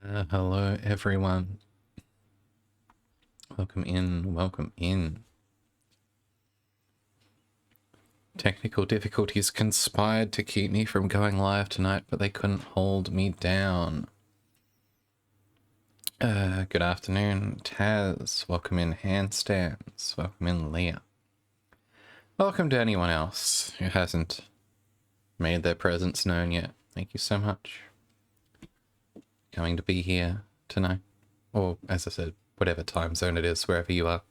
Hello everyone. Welcome in, welcome in. Technical difficulties conspired to keep me from going live tonight, but they couldn't hold me down. Good afternoon, Taz. Welcome in, Handstands. Welcome in, Leah. Welcome to anyone else who hasn't made their presence known yet. Thank you so much. Going to be here tonight. Or, as I said, whatever time zone it is, wherever you are.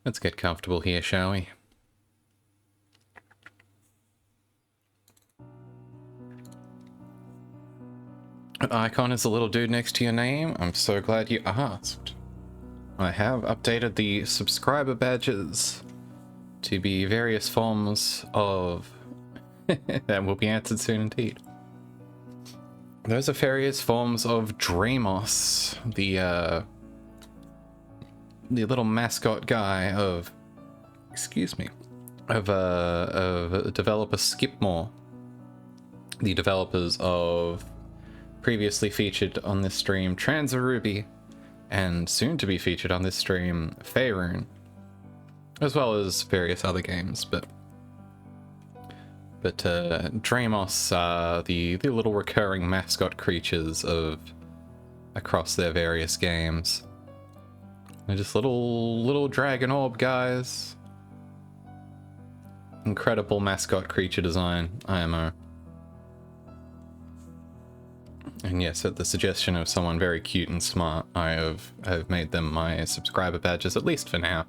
Let's get comfortable here, shall we? An icon is a little dude next to your name. I'm so glad you asked. I have updated the subscriber badges to be various forms of... that will be answered soon indeed. Those are various forms of Dreamos, the little mascot guy of... excuse me. Of developer Skipmore. The developers of previously featured on this stream Transaruby, and soon to be featured on this stream Fairune, as well as various other games, but Dreamos are the little recurring mascot creatures of across their various games. They're just little dragon orb guys. Incredible mascot creature design, IMO. And yes, at the suggestion of someone very cute and smart, I have made them my subscriber badges, at least for now.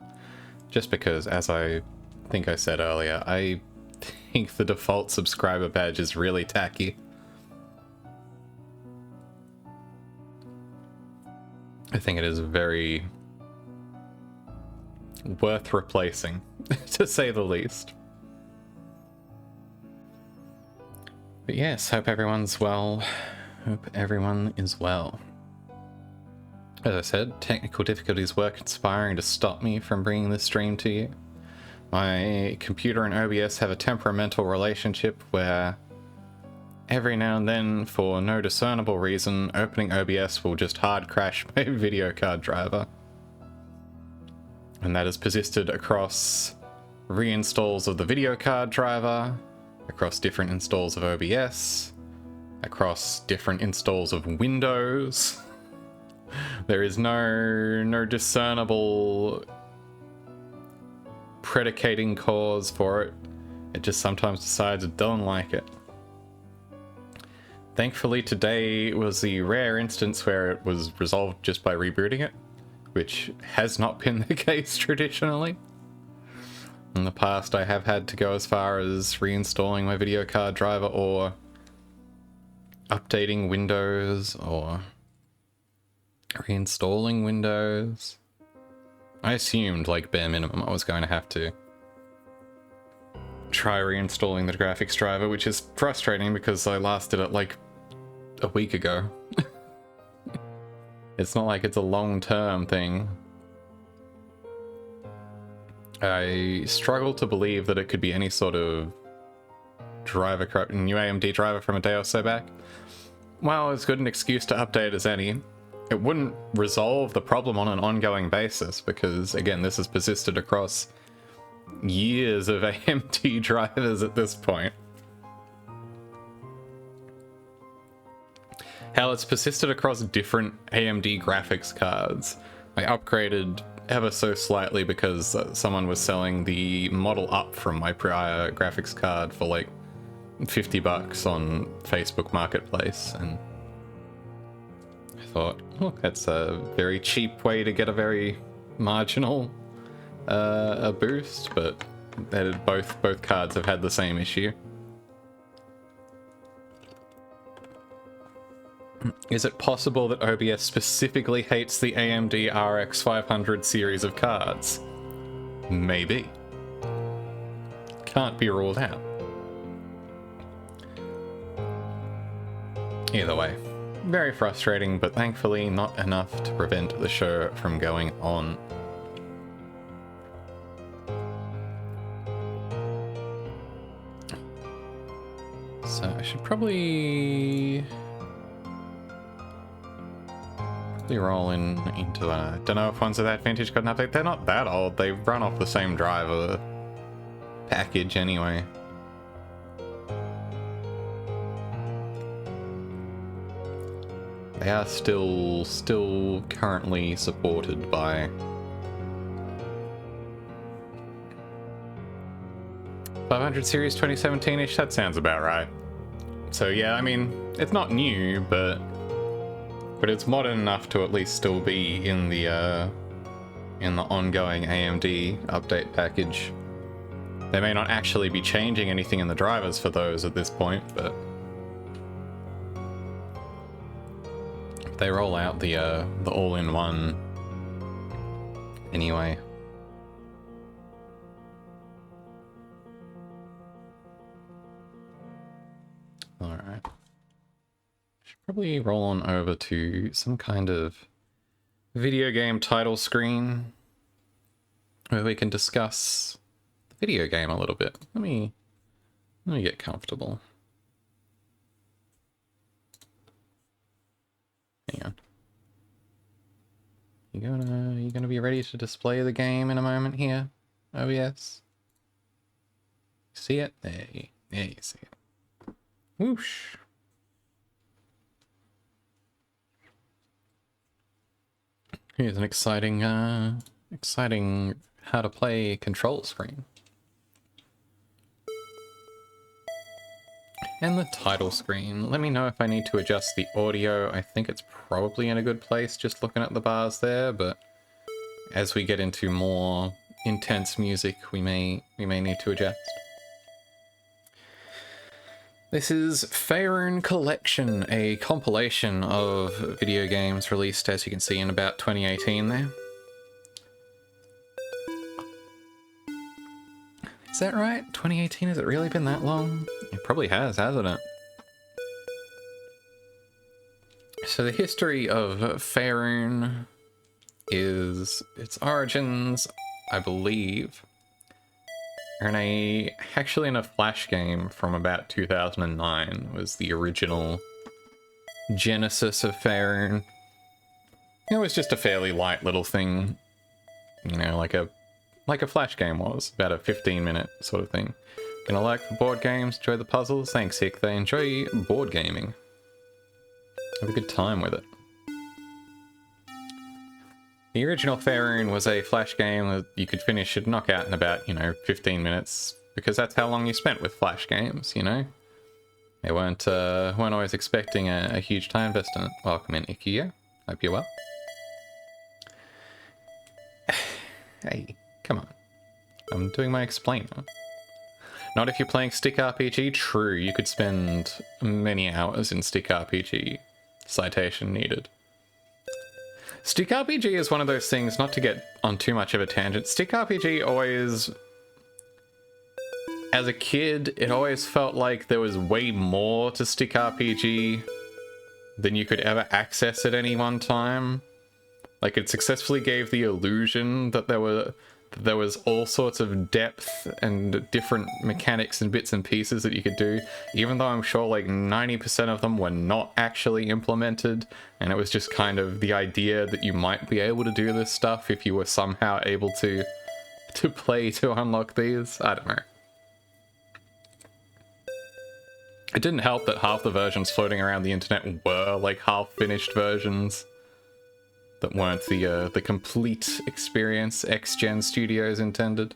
Just because, as I think I said earlier, I think the default subscriber badge is really tacky. I think it is very worth replacing, to say the least. But yes, hope everyone's well. Hope everyone is well. As I said, technical difficulties were conspiring to stop me from bringing this stream to you. My computer and OBS have a temperamental relationship where every now and then, for no discernible reason, opening OBS will just hard crash my video card driver. And that has persisted across reinstalls of the video card driver, across different installs of OBS, across different installs of Windows. There is no discernible predicating cause for it. It just sometimes decides it doesn't like it. Thankfully today was the rare instance where it was resolved just by rebooting it, which has not been the case traditionally. In the past I have had to go as far as reinstalling my video card driver or updating Windows or reinstalling Windows. I assumed, like bare minimum, I was going to have to try reinstalling the graphics driver, which is frustrating because I last did it like a week ago. It's not like it's a long-term thing. I struggle to believe that it could be any sort of driver, new AMD driver from a day or so back. Well, as good an excuse to update as any. It wouldn't resolve the problem on an ongoing basis because, again, this has persisted across years of AMD drivers at this point. Hell, it's persisted across different AMD graphics cards. I upgraded ever so slightly because someone was selling the model up from my prior graphics card for like $50 on Facebook Marketplace, and I thought, oh, that's a very cheap way to get a very marginal a boost, but both cards have had the same issue. Is it possible that OBS specifically hates the AMD RX 500 series of cards? Maybe. Can't be ruled out. Either way, very frustrating, but thankfully not enough to prevent the show from going on. So I should probably roll into I don't know if ones of that vintage got an update. They're not that old. They run off the same driver package anyway. They are still currently supported by 500 series 2017-ish. That sounds about right. So yeah, I mean, it's not new, but it's modern enough to at least still be in the ongoing AMD update package. They may not actually be changing anything in the drivers for those at this point, but if they roll out the all-in-one anyway. All right. Should probably roll on over to some kind of video game title screen where we can discuss the video game a little bit. Let me get comfortable. Hang on. You gonna be ready to display the game in a moment here? OBS. See it? There you see it. Whoosh. Here's an exciting how to play control screen. And the title screen. Let me know if I need to adjust the audio. I think it's probably in a good place just looking at the bars there, but as we get into more intense music, we may need to adjust. This is Fairune Collection, a compilation of video games released, as you can see, in about 2018 there. Is that right? 2018? Has it really been that long? It probably has, hasn't it? So the history of Fairune is its origins, I believe, are actually in a Flash game from about 2009 was the original genesis of Fairune. It was just a fairly light little thing, you know, like a Flash game was, about a 15-minute sort of thing. Gonna like the board games, enjoy the puzzles? Thanks, Hick. They enjoy board gaming. Have a good time with it. The original Fairune was a Flash game that you could finish and knock out in about, 15 minutes, because that's how long you spent with Flash games, you know? They weren't always expecting a huge time investment. Welcome in, Ikea. Hope you're well. Hey, come on. I'm doing my explainer. Not if you're playing Stick RPG. True, you could spend many hours in Stick RPG. Citation needed. Stick RPG is one of those things, not to get on too much of a tangent. Stick RPG always, as a kid, it always felt like there was way more to Stick RPG than you could ever access at any one time. Like, it successfully gave the illusion that there was all sorts of depth and different mechanics and bits and pieces that you could do, even though I'm sure like 90% of them were not actually implemented, and it was just kind of the idea that you might be able to do this stuff if you were somehow able to play to unlock these. I don't know. It didn't help that half the versions floating around the internet were like half-finished versions that weren't the complete experience X-Gen Studios intended.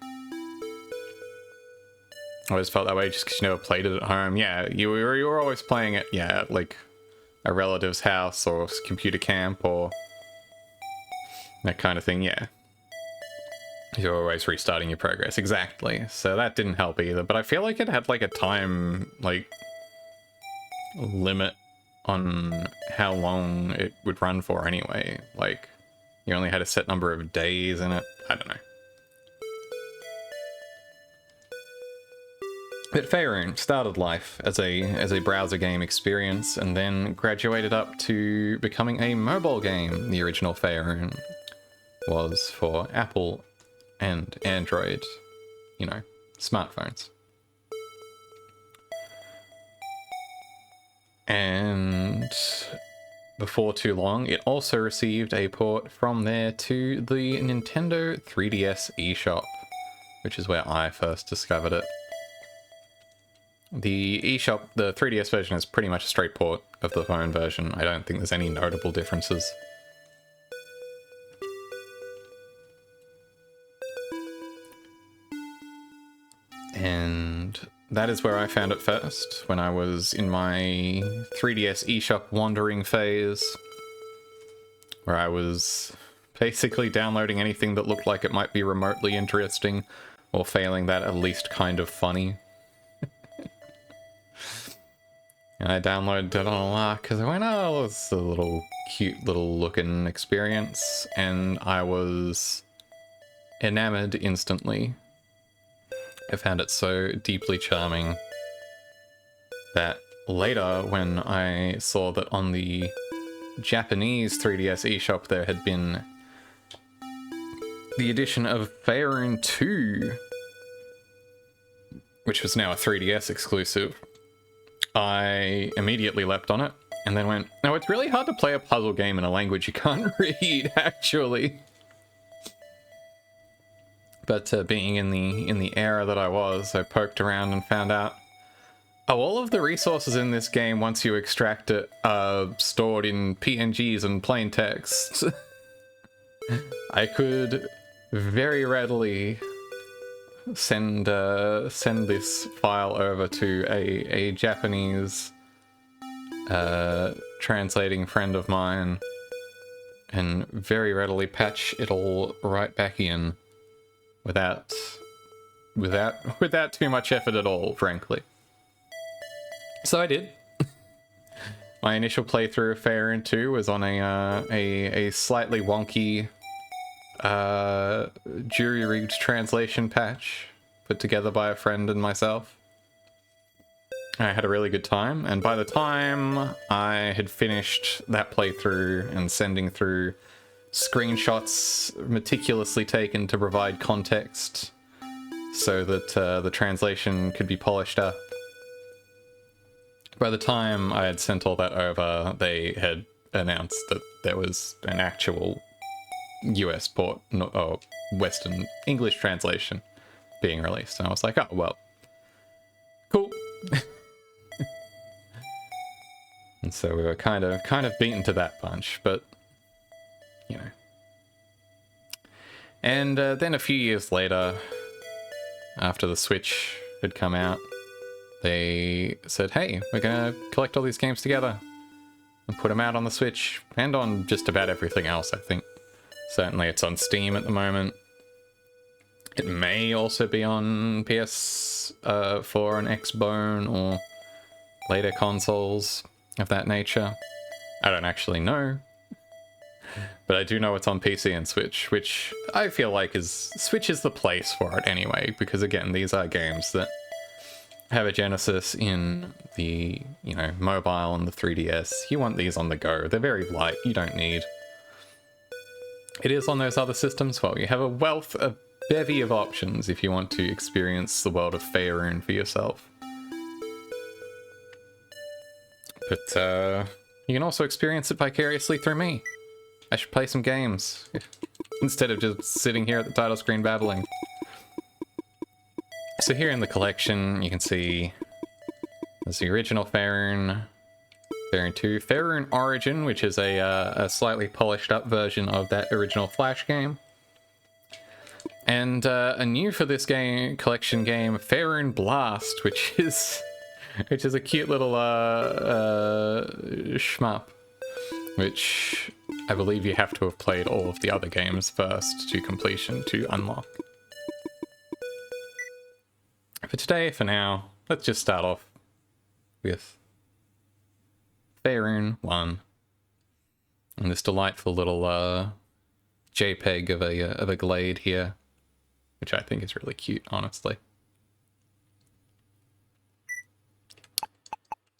I always felt that way just because you never played it at home. Yeah, you were always playing it, yeah, at like a relative's house or computer camp or that kind of thing, yeah. You're always restarting your progress, exactly. So that didn't help either, but I feel like it had like a time, like, limit on how long it would run for anyway. Like, you only had a set number of days in it. I don't know. But Fairune started life as a browser game experience and then graduated up to becoming a mobile game. The original Fairune was for Apple and Android, smartphones. And before too long, it also received a port from there to the Nintendo 3DS eShop, which is where I first discovered it. The eShop, the 3DS version, is pretty much a straight port of the phone version. I don't think there's any notable differences. And that is where I found it first, when I was in my 3DS eShop wandering phase, where I was basically downloading anything that looked like it might be remotely interesting, or failing that, at least kind of funny. And I downloaded it on a lark because I went, oh, it's a little cute little looking experience, and I was enamored instantly. I found it so deeply charming that later, when I saw that on the Japanese 3DS eShop there had been the addition of Fairune 2, which was now a 3DS exclusive, I immediately leapt on it and then went, no, it's really hard to play a puzzle game in a language you can't read, actually. But being in the era that I was, I poked around and found out, oh, all of the resources in this game, once you extract it, are stored in PNGs and plain text. I could very readily send this file over to a Japanese translating friend of mine and very readily patch it all right back in without too much effort at all, frankly. So I did. My initial playthrough of Fairune 2 was on a slightly wonky jury-rigged translation patch put together by a friend and myself. I had a really good time, and by the time I had finished that playthrough and sending through screenshots meticulously taken to provide context so that the translation could be polished up, by the time I had sent all that over, they had announced that there was an actual US port, or Western English translation being released. And I was like, oh, well, cool. And so we were kind of beaten to that punch, but, you know. And then a few years later, after the Switch had come out, they said, hey, we're gonna collect all these games together and put them out on the Switch and on just about everything else, I think. Certainly it's on Steam at the moment. It may also be on PS4 and Xbone or later consoles of that nature. I don't actually know. But I do know it's on PC and Switch, which I feel like Switch is the place for it anyway, because again, these are games that have a genesis in the, you know, mobile and the 3DS. You want these on the go. They're very light. You don't need... It is on those other systems. Well, you have a bevy of options if you want to experience the world of Fairune for yourself. But you can also experience it vicariously through me. I should play some games instead of just sitting here at the title screen babbling. So here in the collection, you can see there's the original Fairune, Fairune 2, Fairune Origin, which is a slightly polished up version of that original Flash game, and a new for this game collection game, Fairune Blast, which is a cute little shmup, which I believe you have to have played all of the other games first to completion to unlock. For today, for now, let's just start off with Fairune 1 and this delightful little JPEG of a glade here, which I think is really cute, honestly.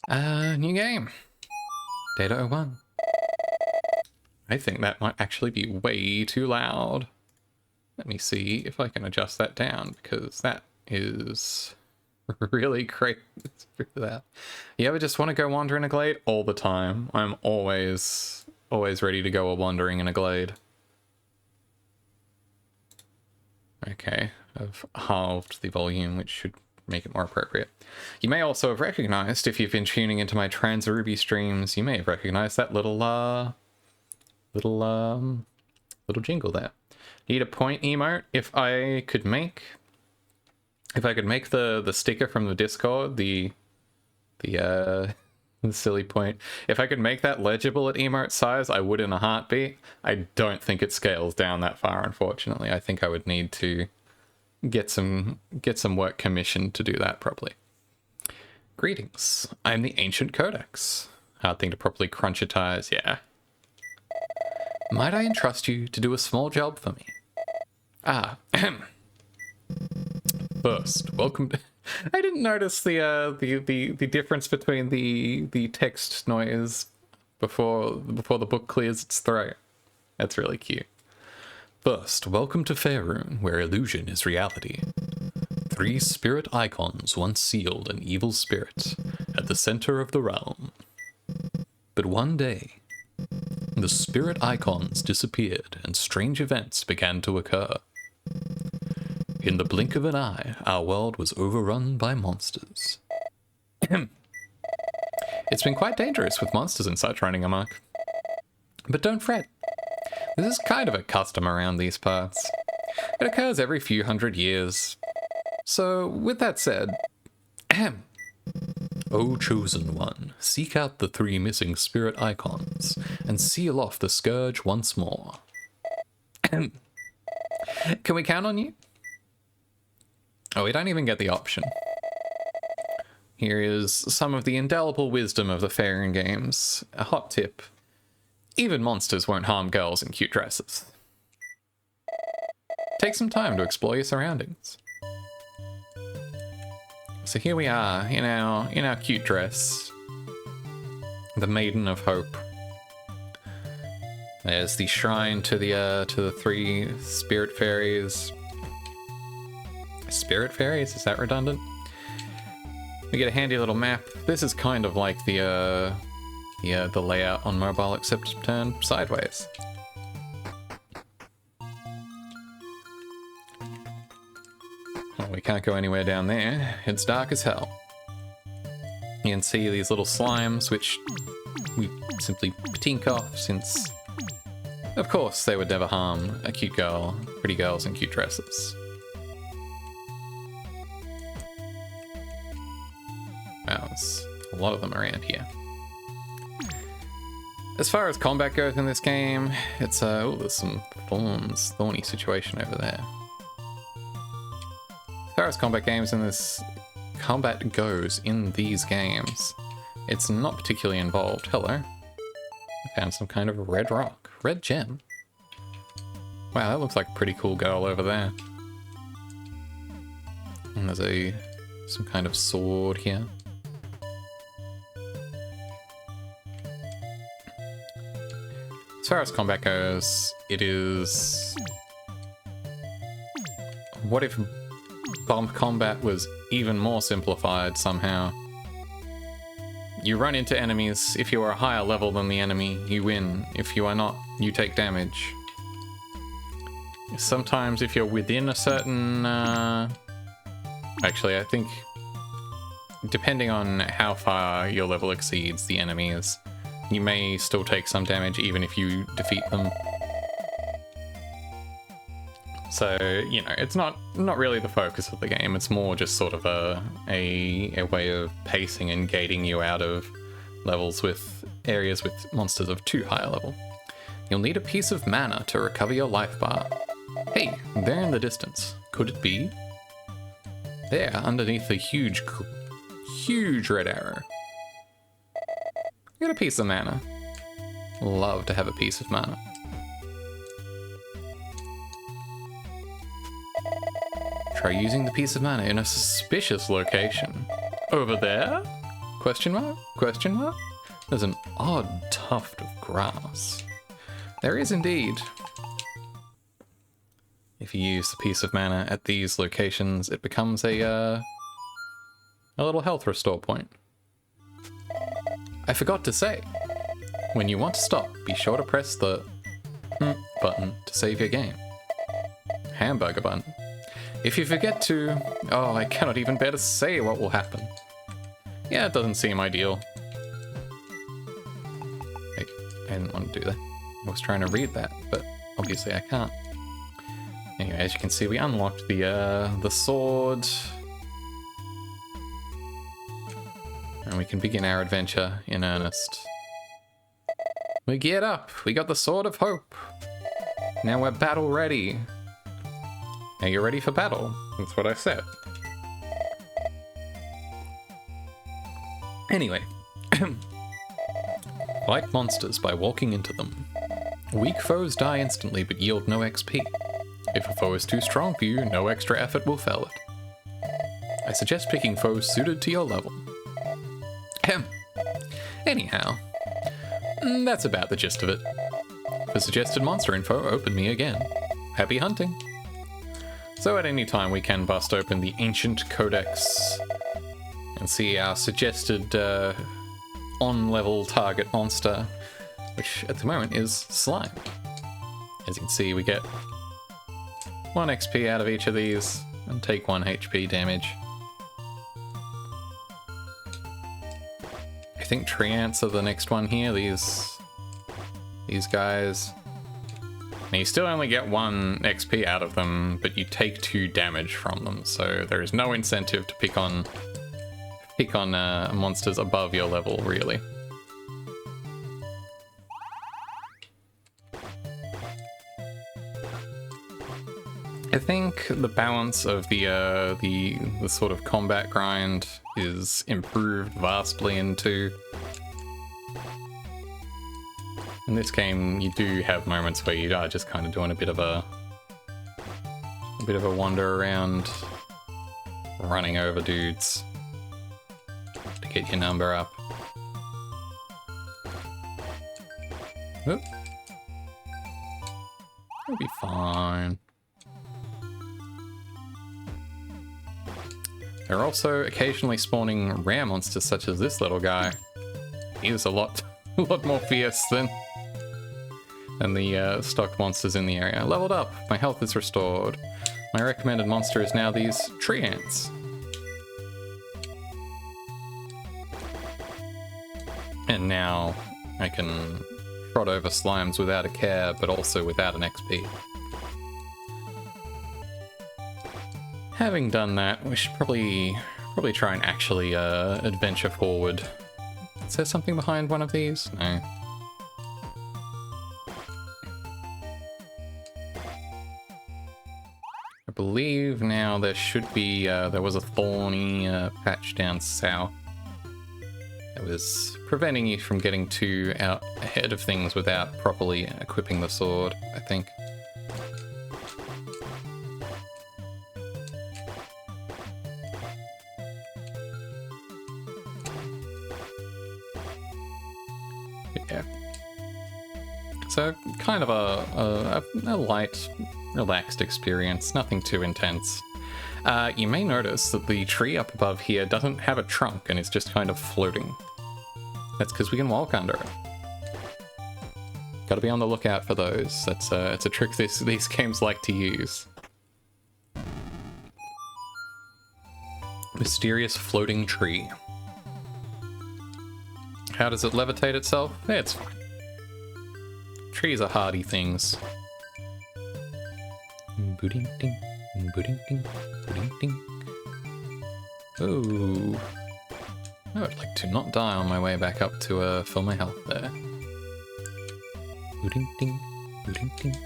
New game. Data 01. I think that might actually be way too loud. Let me see if I can adjust that down, because that is really great for that. You ever just want to go wander in a glade? All the time. I'm always ready to go wandering in a glade. Okay, I've halved the volume, which should make it more appropriate. You may also have recognized, if you've been tuning into my Trans Ruby streams, you may have recognized that little jingle there. Need a point emote. If I could make the sticker from the Discord, the silly point, if I could make that legible at emote size, I would in a heartbeat. I don't think it scales down that far, unfortunately. I think I would need to get some work commissioned to do that properly. Greetings. I'm the Ancient Codex. Hard thing to properly crunchitize, yeah. Might I entrust you to do a small job for me? Ah, first, welcome to... I didn't notice the difference between the text noise before the book clears its throat. That's really cute. First, welcome to Fairune, where illusion is reality. 3 spirit icons once sealed an evil spirit at the center of the realm. But one day, the spirit icons disappeared and strange events began to occur. In the blink of an eye, our world was overrun by monsters. It's been quite dangerous with monsters and such running amok. But don't fret. This is kind of a custom around these parts. It occurs every few hundred years. So, with that said, O chosen one, seek out the 3 missing spirit icons and seal off the scourge once more. Can we count on you? Oh, we don't even get the option. Here is some of the indelible wisdom of the Fairune games. A hot tip. Even monsters won't harm girls in cute dresses. Take some time to explore your surroundings. So here we are in our cute dress. The Maiden of Hope. There's the shrine to the 3 spirit fairies. Spirit fairies? Is that redundant? We get a handy little map. This is kind of like the layout on mobile, except turned sideways. Well, we can't go anywhere down there. It's dark as hell. You can see these little slimes, which we simply tink off, since, of course, they would never harm a cute girl, pretty girls in cute dresses. Wow, there's a lot of them around here. As far as combat goes in this game, it's oh, there's some thorny situation over there. As far as combat goes in these games, it's not particularly involved. Hello. I found some kind of red rock. Red gem. Wow, that looks like a pretty cool girl over there. And there's some kind of sword here. As far as combat goes, it is... What if bump combat was even more simplified somehow? You run into enemies. If you are a higher level than the enemy, you win. If you are not, you take damage. Sometimes if you're within a certain... Actually, I think... Depending on how far your level exceeds the enemies, you may still take some damage even if you defeat them. So, you know, it's not really the focus of the game. It's more just sort of a way of pacing and gating you out of levels with areas with monsters of too high a level. You'll need a piece of mana to recover your life bar. Hey, there in the distance. Could it be? There, underneath the huge red arrow. Get a piece of mana. Love to have a piece of mana. Try using the piece of mana in a suspicious location. Over there? Question mark? Question mark? There's an odd tuft of grass. There is indeed. If you use the piece of mana at these locations, it becomes a a little health restore point. I forgot to say, when you want to stop, be sure to press the button to save your game. Hamburger bun. If you forget to... Oh, I cannot even bear to say what will happen. Yeah, it doesn't seem ideal. I didn't want to do that. I was trying to read that, but obviously I can't. Anyway, as you can see, we unlocked the sword. And we can begin our adventure in earnest. We geared up. We got the Sword of Hope. Now we're battle ready. Are you ready for battle? That's what I said. Anyway. Fight monsters by walking into them. Weak foes die instantly but yield no XP. If a foe is too strong for you, no extra effort will fell it. I suggest picking foes suited to your level. Anyhow, that's about the gist of it. For suggested monster info, open me again. Happy hunting! So at any time we can bust open the Ancient Codex and see our suggested on-level target monster, which at the moment is Slime. As you can see, we get 1 XP out of each of these and take 1 HP damage. I think tree ants are the next one here, these guys. Now you still only get 1 XP out of them, but you take 2 damage from them, so there is no incentive to pick on monsters above your level, really. I think the balance of the sort of combat grind is improved vastly in 2. In this game, you do have moments where you are just kind of doing a bit of a wander around, running over dudes to get your number up. Oop. It'll be fine. There are also occasionally spawning rare monsters such as this little guy. He's a lot more fierce than the stock monsters in the area. Leveled up, my health is restored. My recommended monster is now these tree ants. And now I can trot over slimes without a care, but also without an XP. Having done that, we should probably try and actually adventure forward. Is there something behind one of these? No. I believe now there should be, there was a thorny patch down south that was preventing you from getting too out ahead of things without properly equipping the sword, I think. Yeah. So, kind of a light, relaxed experience, nothing too intense. You may notice that the tree up above here doesn't have a trunk and is just kind of floating. That's because we can walk under it. Gotta be on the lookout for those. It's a trick these games like to use. Mysterious floating tree. How does it levitate itself? Yeah, it's fine. Trees are hardy things. Booting ding, booting ding, booting ding. Oh, I would like to not die on my way back up to fill my health there. Booting ding, booting ding.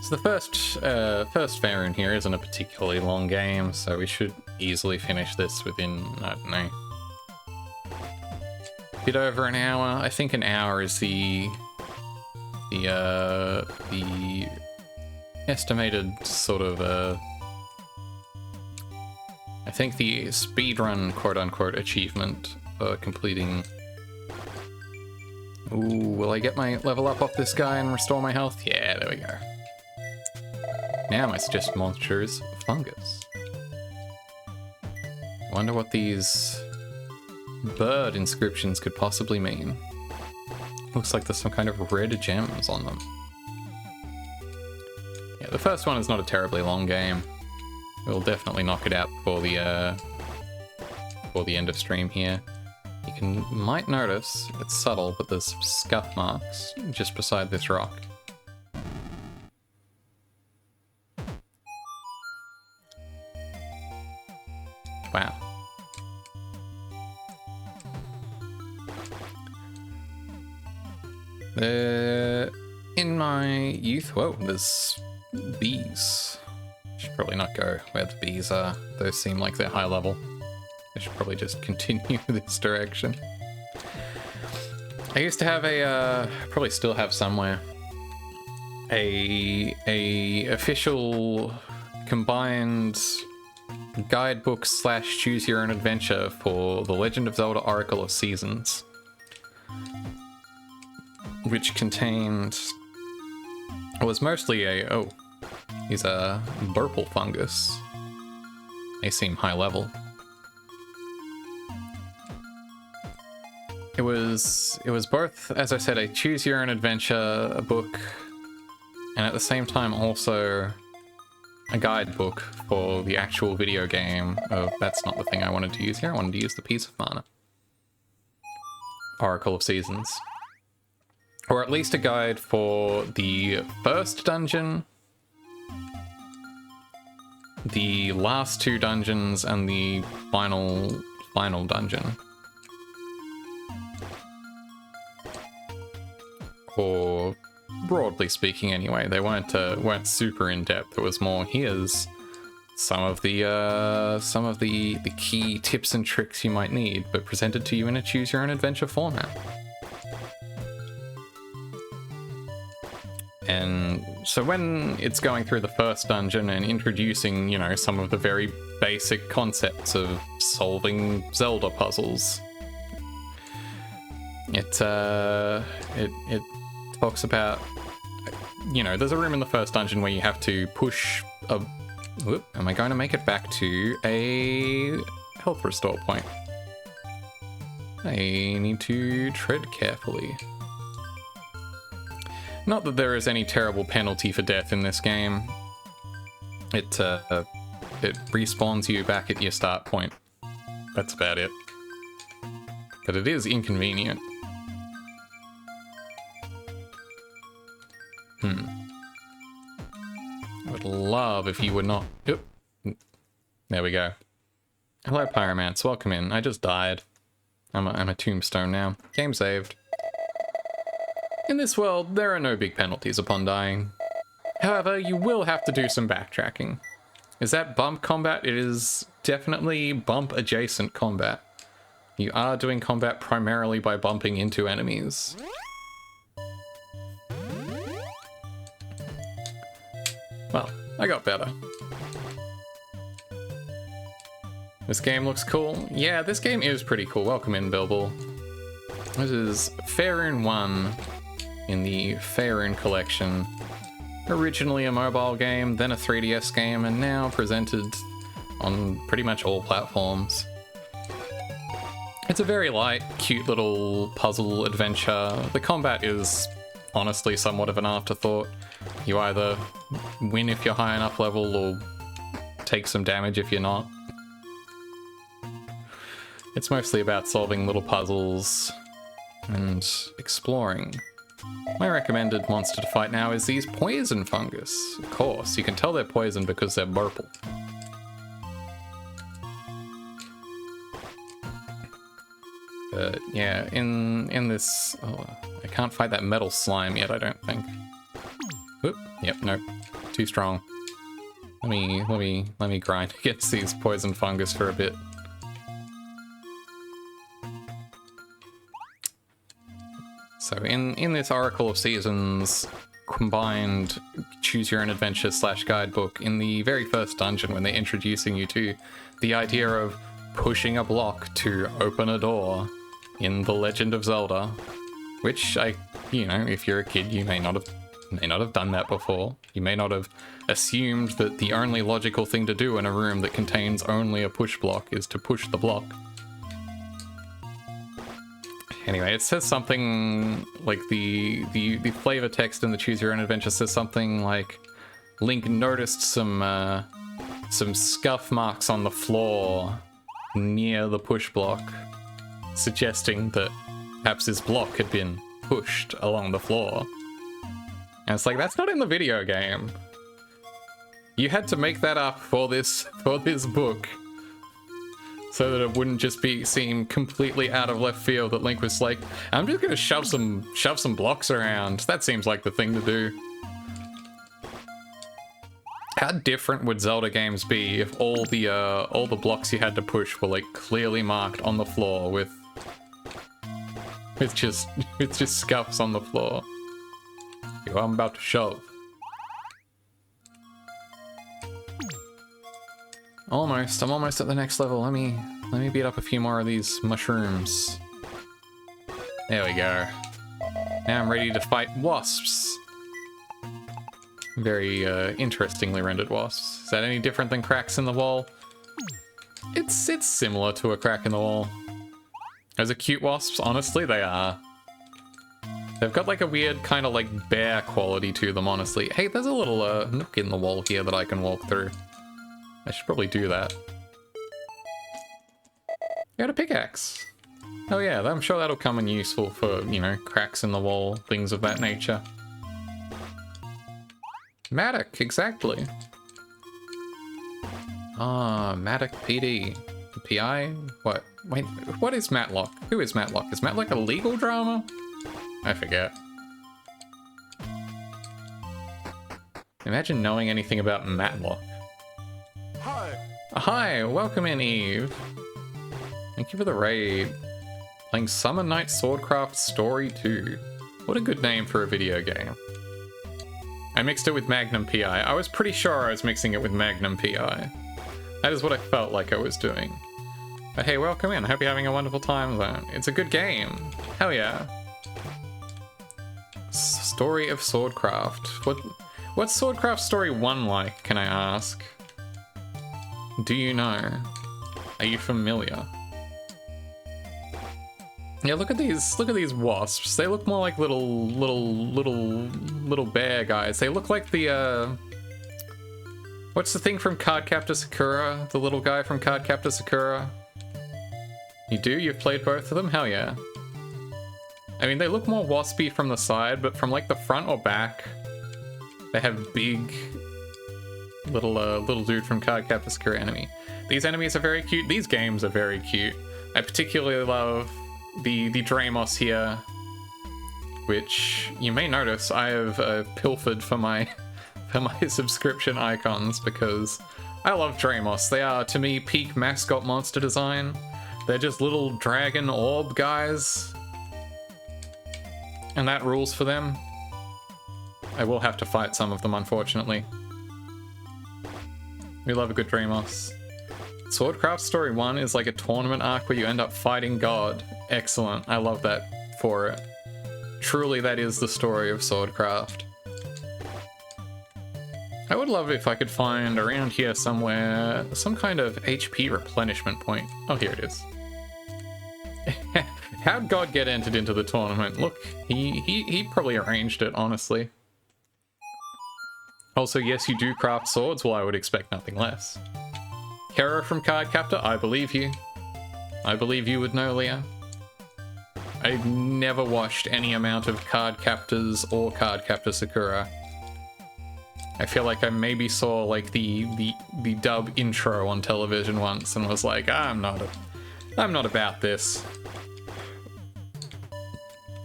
So the first Fairune here isn't a particularly long game, so we should easily finish this within, I don't know, a bit over an hour. I think an hour is the estimated sort of I think the speedrun quote-unquote achievement for completing. Ooh, will I get my level up off this guy and restore my health? Yeah, there we go. Now my suggested monster is fungus. I wonder what these bird inscriptions could possibly mean. Looks like there's some kind of red gems on them. Yeah, the first one is not a terribly long game. We'll definitely knock it out before the end of stream here. You might notice, it's subtle, but there's some scuff marks just beside this rock. Wow. In my youth, whoa, there's bees. Should probably not go where the bees are. Those seem like they're high level. I should probably just continue this direction. I used to have probably still have somewhere, a official combined guidebook / choose your own adventure for The Legend of Zelda Oracle of Seasons, which contained, it was mostly he's a purple fungus. They seem high level. It was both, as I said, a choose your own adventure book, and at the same time also a guidebook for the actual video game of, that's not the thing I wanted to use here, I wanted to use the Piece of Mana. Oracle of Seasons. Or at least a guide for the first dungeon, the last 2 dungeons, and the final dungeon. Or broadly speaking anyway, they weren't super in-depth. It was more, here's some of the key tips and tricks you might need, but presented to you in a choose your own adventure format. And so when it's going through the first dungeon and introducing, some of the very basic concepts of solving Zelda puzzles, it talks about, there's a room in the first dungeon where you have to push a... Whoop, am I going to make it back to a health restore point? I need to tread carefully. Not that there is any terrible penalty for death in this game. It respawns you back at your start point. That's about it. But it is inconvenient. I would love if you would not... Oop. There we go. Hello, Pyromance. Welcome in. I just died. I'm a tombstone now. Game saved. In this world, there are no big penalties upon dying. However, you will have to do some backtracking. Is that bump combat? It is definitely bump-adjacent combat. You are doing combat primarily by bumping into enemies. Well, I got better. This game looks cool. Yeah, this game is pretty cool. Welcome in, Bilbo. This is Fairune 1 in the Fairune collection. Originally a mobile game, then a 3DS game, and now presented on pretty much all platforms. It's a very light, cute little puzzle adventure. The combat is honestly somewhat of an afterthought. You either win if you're high enough level or take some damage if you're not. It's mostly about solving little puzzles and exploring. My recommended monster to fight now is these poison fungus. Of course, you can tell they're poison because they're purple. But yeah, in this... Oh, I can't fight that metal slime yet, I don't think. Oop, yep, nope. Too strong. Let me grind against these poison fungus for a bit. So in this Oracle of Seasons combined choose your own adventure / guidebook, in the very first dungeon when they're introducing you to the idea of pushing a block to open a door in The Legend of Zelda, which if you're a kid, you may not have may not have done that before. You may not have assumed that the only logical thing to do in a room that contains only a push block is to push the block. Anyway, it says something like the flavor text in the Choose Your Own Adventure says something like, Link noticed some scuff marks on the floor near the push block, suggesting that perhaps this block had been pushed along the floor. And it's like, that's not in the video game. You had to make that up for this book, so that it wouldn't just seem completely out of left field that Link was like, I'm just gonna shove some blocks around. That seems like the thing to do. How different would Zelda games be if all the blocks you had to push were like clearly marked on the floor with just scuffs on the floor? Yo, I'm about to shove. Almost. I'm almost at the next level. Let me beat up a few more of these mushrooms. There we go. Now I'm ready to fight wasps. Very interestingly rendered wasps. Is that any different than cracks in the wall? It's similar to a crack in the wall. Those are cute wasps. Honestly, they are. They've got like a weird kind of like bear quality to them, honestly. Hey, there's a little nook in the wall here that I can walk through. I should probably do that. Got a pickaxe. Oh yeah, I'm sure that'll come in useful for, you know, cracks in the wall, things of that nature. Matic, exactly. Ah, Matic PD. PI? What? Wait, what is Matlock? Who is Matlock? Is Matlock a legal drama? I forget. Imagine knowing anything about Matlock. Hi, welcome in, Eve. Thank you for the raid. Playing Summer Night Swordcraft Story 2. What a good name for a video game. I mixed it with Magnum PI. I was pretty sure I was mixing it with Magnum PI. That is what I felt like I was doing. But hey, welcome in. I hope you're having a wonderful time though. It's a good game. Hell yeah. Story of Swordcraft. What's Swordcraft Story 1 like, can I ask? Do you know? Are you familiar? Yeah, look at these wasps. They look more like little bear guys. They look like the what's the thing from Cardcaptor Sakura? The little guy from Cardcaptor Sakura? You do? You've played both of them? Hell yeah. I mean, they look more waspy from the side, but from like the front or back, they have big little dude from Cardcaptor Sakura enemy. These enemies are very cute. These games are very cute. I particularly love the Dramos here, which you may notice I have pilfered for my subscription icons because I love Dramos. They are, to me, peak mascot monster design. They're just little dragon orb guys, and that rules for them. I will have to fight some of them, unfortunately. We love a good Dramos. Swordcraft Story 1 is like a tournament arc where you end up fighting God. Excellent. I love that for it. Truly, that is the story of Swordcraft. I would love if I could find around here somewhere some kind of HP replenishment point. Oh, here it is. How'd God get entered into the tournament? Look, he probably arranged it, honestly. Also, yes, you do craft swords. Well, I would expect nothing less. Hera from Cardcaptor, I believe you. I believe you would know, Leah. I've never watched any amount of Cardcaptors or Cardcaptor Sakura. I feel like I maybe saw like the dub intro on television once and was like, I'm not about this.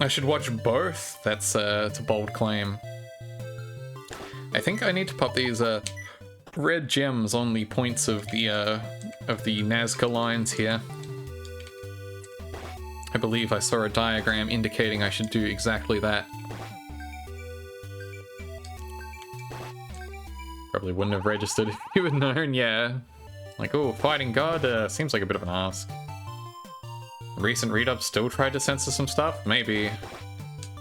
I should watch both. That's it's a bold claim. I think I need to pop these red gems on the points of the Nazca lines here. I believe I saw a diagram indicating I should do exactly that. Probably wouldn't have registered if you had known, yeah. Like, oh, fighting God seems like a bit of an ask. Recent read-ups still tried to censor some stuff? Maybe.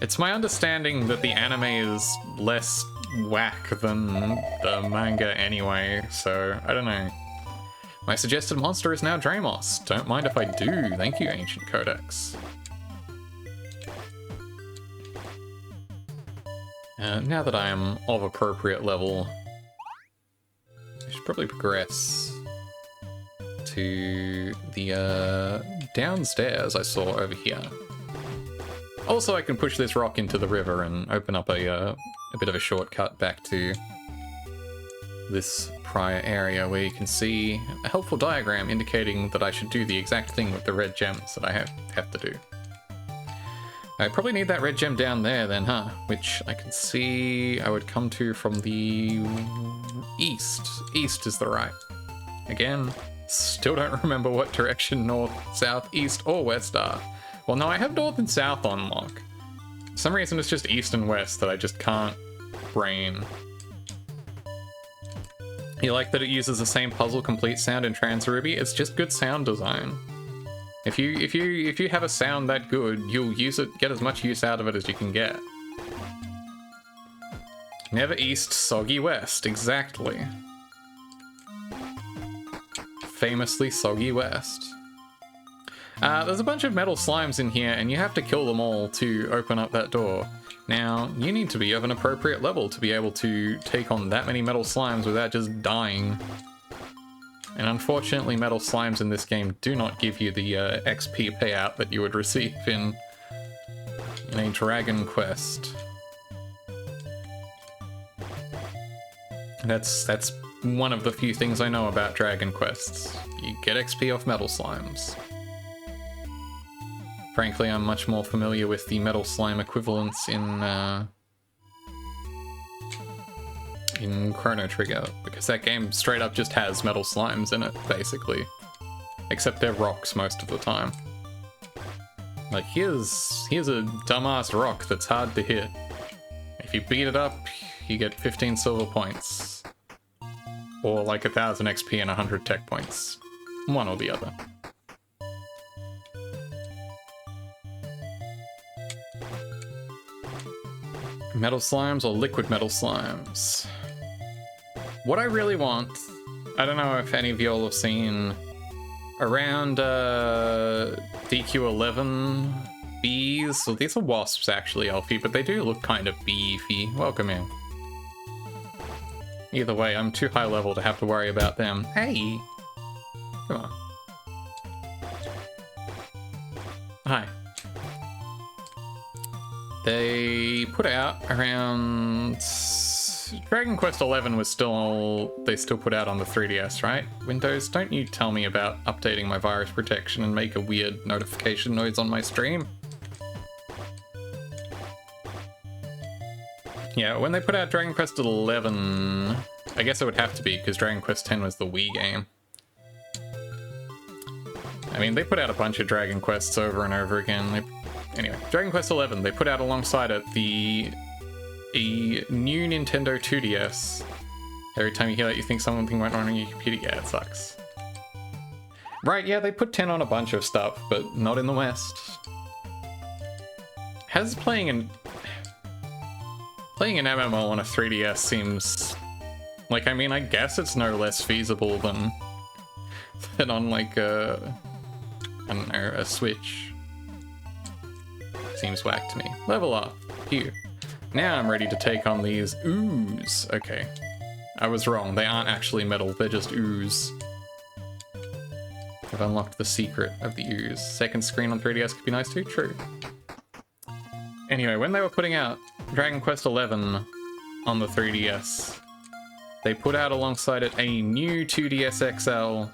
It's my understanding that the anime is less whack than the manga anyway, so I don't know. My suggested monster is now Dramos. Don't mind if I do. Thank you, Ancient Codex. Now that I am of appropriate level, I should probably progress to the downstairs I saw over here. Also, I can push this rock into the river and open up a bit of a shortcut back to this prior area where you can see a helpful diagram indicating that I should do the exact thing with the red gems that I have to do. I probably need that red gem down there then, huh? Which I can see I would come to from the east. East is the right. Again, still don't remember what direction north, south, east, or west are. Well, no, I have north and south on lock. For some reason it's just east and west that I just can't brain. You like that it uses the same puzzle complete sound in Trans-Ruby? It's just good sound design. If you have a sound that good, you'll use it, get as much use out of it as you can get. Never east, soggy west, exactly. Famously soggy west. There's a bunch of metal slimes in here, and you have to kill them all to open up that door. Now, you need to be of an appropriate level to be able to take on that many metal slimes without just dying. And unfortunately, metal slimes in this game do not give you the XP payout that you would receive in a Dragon Quest. That's one of the few things I know about Dragon Quests. You get XP off metal slimes. Frankly, I'm much more familiar with the metal slime equivalents in Chrono Trigger, because that game straight up just has metal slimes in it, basically. Except they're rocks most of the time. Like, here's a dumbass rock that's hard to hit. If you beat it up, you get 15 silver points. Or like 1000 XP and 100 tech points. One or the other. Metal slimes or liquid metal slimes? What I really want, I don't know if any of y'all have seen around DQ11 bees. Well, these are wasps actually, Alfie, but they do look kind of beefy. Welcome in. Either way, I'm too high level to have to worry about them. Hey! Come on. Hi. They put out around... Dragon Quest XI was still... They still put out on the 3DS, right? Windows, don't you tell me about updating my virus protection and make a weird notification noise on my stream. Yeah, when they put out Dragon Quest XI... I guess it would have to be, because Dragon Quest X was the Wii game. I mean, they put out a bunch of Dragon Quests over and over again. Anyway, Dragon Quest XI, they put out alongside it a new Nintendo 2DS. Every time you hear that, you think something went wrong on your computer. Yeah, it sucks. Right, yeah, they put 10 on a bunch of stuff, but not in the West. Has playing an MMO on a 3DS seems... Like, I mean, I guess it's no less feasible than on, like, I don't know, a Switch. Seems whack to me. Level up. Here. Now I'm ready to take on these ooze. Okay. I was wrong. They aren't actually metal. They're just ooze. I've unlocked the secret of the ooze. Second screen on 3DS could be nice too. True. Anyway, when they were putting out Dragon Quest XI on the 3DS, they put out alongside it a new 2DS XL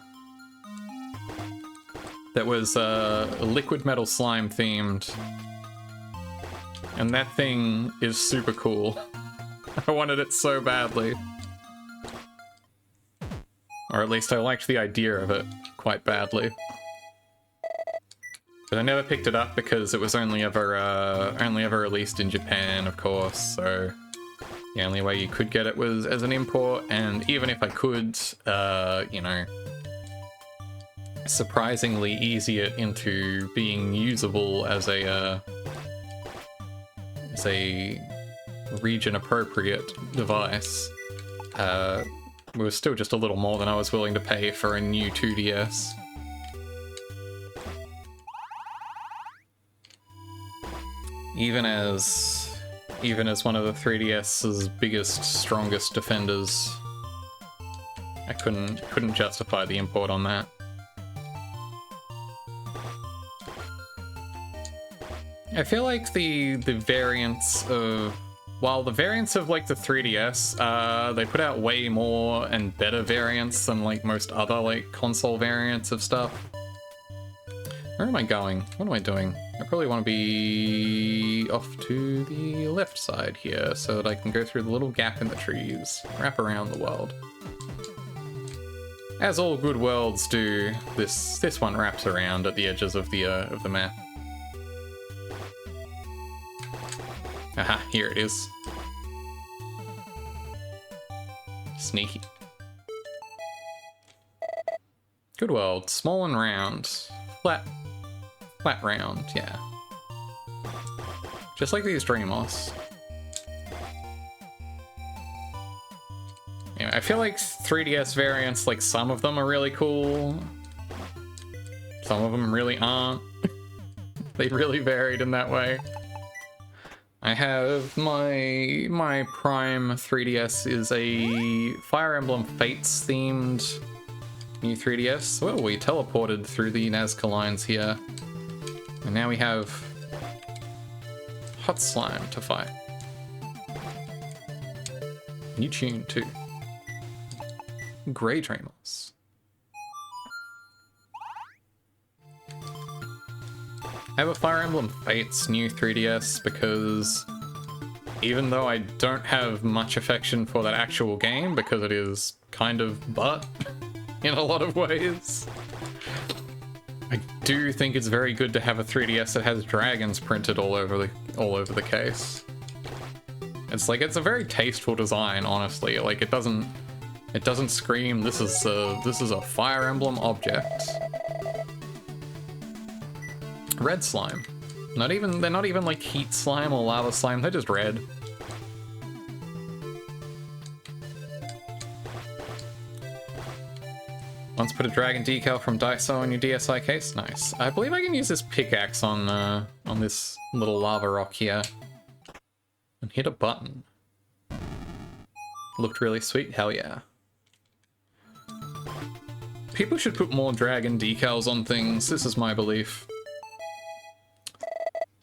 that was liquid metal slime themed. And that thing is super cool. I wanted it so badly. Or at least I liked the idea of it quite badly. But I never picked it up because it was only ever released in Japan, of course, so the only way you could get it was as an import, and even if I could, you know, surprisingly easy it into being usable as a is a region-appropriate device. It was still just a little more than I was willing to pay for a new 2DS. Even as one of the 3DS's biggest, strongest defenders, I couldn't justify the import on that. I feel like the variants of... While the variants of, like, the 3DS, they put out way more and better variants than, like, most other, like, console variants of stuff. Where am I going? What am I doing? I probably want to be off to the left side here so that I can go through the little gap in the trees, wrap around the world. As all good worlds do, this one wraps around at the edges of the map. Aha, here it is. Sneaky. Good world, small and round. Flat round, yeah. Just like these Dreamos. Anyway, I feel like 3DS variants, like some of them are really cool. Some of them really aren't. They really varied in that way. I have my Prime 3DS is a Fire Emblem Fates themed new 3DS. Well, we teleported through the Nazca lines here. And now we have Hot Slime to fight. New tune too. Grey Dreamos. I have a Fire Emblem Fates new 3DS because even though I don't have much affection for that actual game because it is kind of butt in a lot of ways, I do think it's very good to have a 3DS that has dragons printed all over the case. It's like, it's a very tasteful design, honestly. Like, it doesn't scream this is a Fire Emblem object. Red slime. They're not even like heat slime or lava slime, they're just red. Once put a dragon decal from Daiso in your DSi case. Nice. I believe I can use this pickaxe on this little lava rock here. And hit a button. Looked really sweet, hell yeah. People should put more dragon decals on things, this is my belief.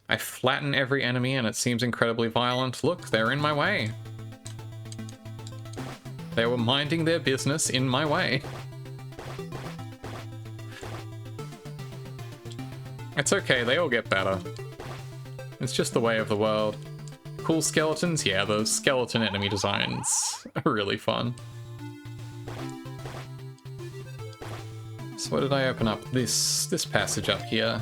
I flatten every enemy and it seems incredibly violent. Look, they're in my way. They were minding their business in my way. It's okay, they all get better. It's just the way of the world. Cool skeletons? Yeah, those skeleton enemy designs are really fun. So what did I open up? This passage up here.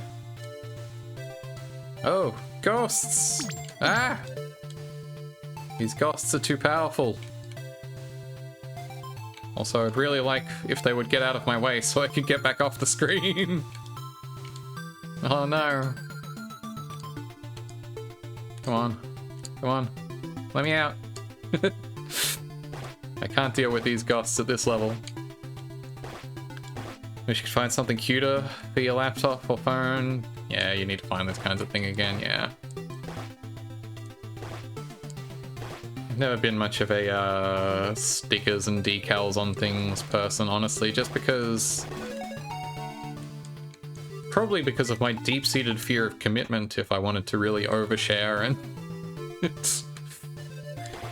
Oh, ghosts! Ah! These ghosts are too powerful. Also, I'd really like if they would get out of my way so I could get back off the screen. Oh no. Come on. Come on. Let me out. I can't deal with these ghosts at this level. Wish you could find something cuter for your laptop or phone. Yeah, you need to find this kinds of thing again, yeah. I've never been much of a stickers and decals on things person, honestly, just because... Probably because of my deep-seated fear of commitment if I wanted to really overshare and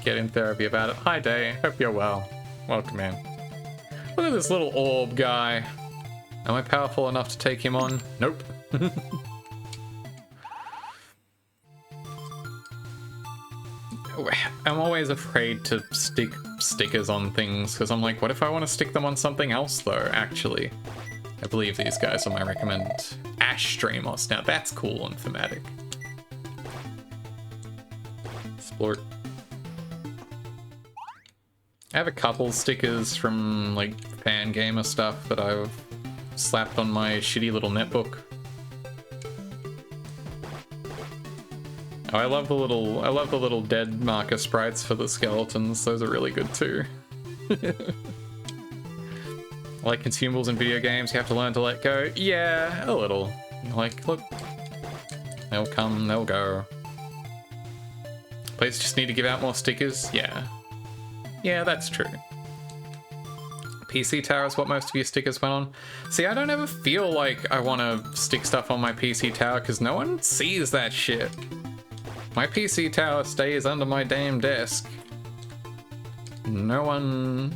get in therapy about it. Hi, Day. Hope you're well. Welcome in. Look at this little orb guy. Am I powerful enough to take him on? Nope. I'm always afraid to stick stickers on things, because I'm like, what if I want to stick them on something else, though, actually? I believe these guys are my recommended. Ash Dreamos. Now that's cool and thematic. Splort. I have a couple stickers from, like, Fangamer stuff that I've slapped on my shitty little netbook. Oh, I love the little dead marker sprites for the skeletons. Those are really good too. Like consumables in video games, you have to learn to let go. Yeah, a little. Like, look, they'll come, they'll go. Please just need to give out more stickers. Yeah. Yeah, that's true. PC tower is what most of your stickers went on. See, I don't ever feel like I want to stick stuff on my PC tower because no one sees that shit. My PC tower stays under my damn desk. No one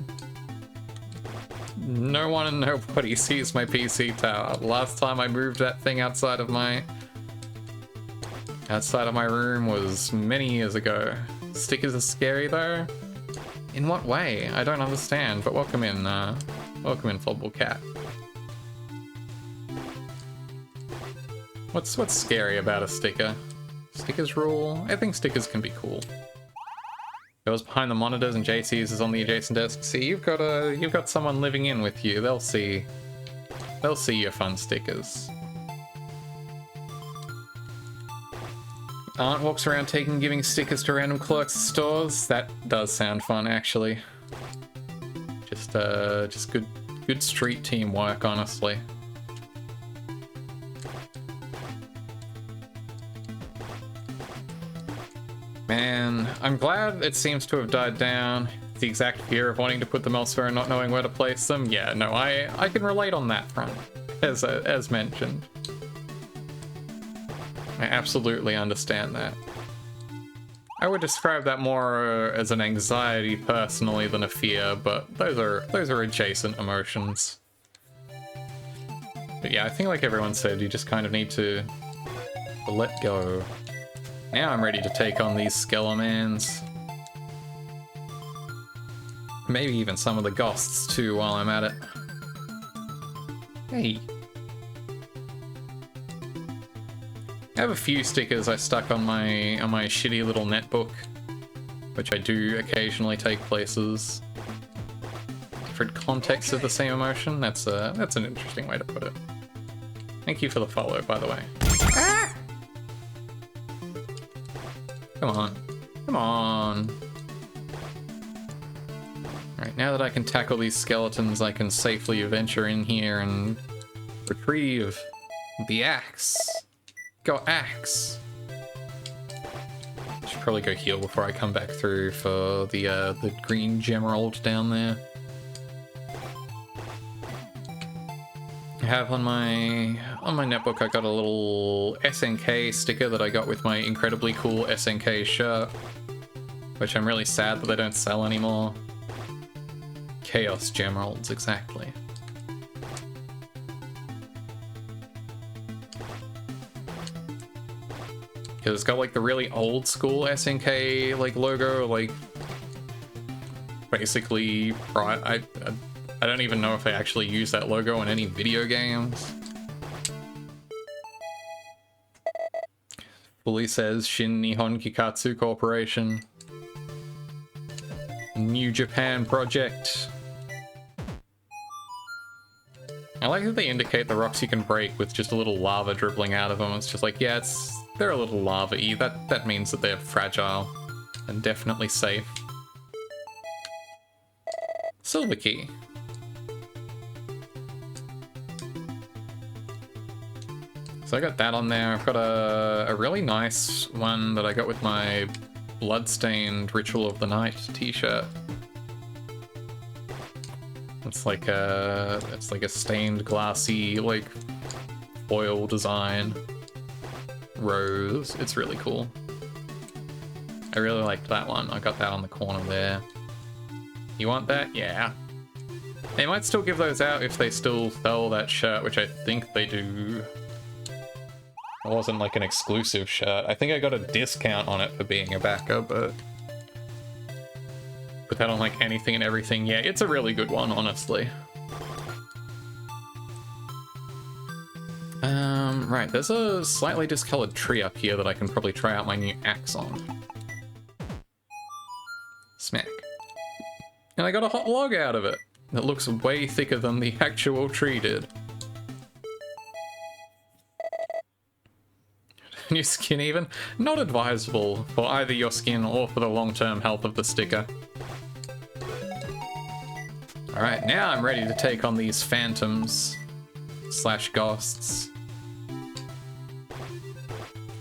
and nobody sees my PC tower. Last time I moved that thing outside of my room was many years ago. Stickers are scary though. In what way? I don't understand, but welcome in Football Cat. What's scary about a sticker? Stickers rule? I think stickers can be cool. Goes behind the monitors and JC's is on the adjacent desk. See, you've got someone living in with you. They'll see your fun stickers. Aunt walks around giving stickers to random clerks at stores. That does sound fun, actually. Just good street teamwork, honestly. Man, I'm glad it seems to have died down. The exact fear of wanting to put them elsewhere and not knowing where to place them. Yeah, no, I can relate on that front, as mentioned. I absolutely understand that. I would describe that more as an anxiety personally than a fear, but those are adjacent emotions. But yeah, I think like everyone said, you just kind of need to let go. Now I'm ready to take on these Skelemans. Maybe even some of the Ghosts too while I'm at it. Hey. I have a few stickers I stuck on my shitty little netbook, which I do occasionally take places. Different contexts of the same emotion. That's an interesting way to put it. Thank you for the follow, by the way. Ah! Come on. Come on. Alright, now that I can tackle these skeletons, I can safely venture in here and retrieve the axe. Go axe. Should probably go heal before I come back through for the green gemerald down there. I have on my netbook, I got a little SNK sticker that I got with my incredibly cool SNK shirt, which I'm really sad that they don't sell anymore. Chaos gemeralds, exactly. Because it's got like the really old school SNK like logo, like basically I don't even know if they actually use that logo in any video games. Fully says Shin Nihon Kikatsu Corporation. New Japan project. I like that they indicate the rocks you can break with just a little lava dribbling out of them. It's just like, yeah, they're a little lava-y. That means that they're fragile and definitely safe. Silver key. So I got that on there. I've got a really nice one that I got with my Bloodstained Ritual of the Night t-shirt. It's like a stained glassy like foil design rose. It's really cool. I really liked that one. I got that on the corner there. You want that? Yeah. They might still give those out if they still sell that shirt, which I think they do. It wasn't like an exclusive shirt. I think I got a discount on it for being a backer, but put that on like anything and everything. Yeah, it's a really good one, honestly. Right, there's a slightly discolored tree up here that I can probably try out my new axe on. Smack. And I got a hot log out of it. That looks way thicker than the actual tree did. New skin even. Not advisable for either your skin or for the long-term health of the sticker. Alright, now I'm ready to take on these phantoms slash ghosts.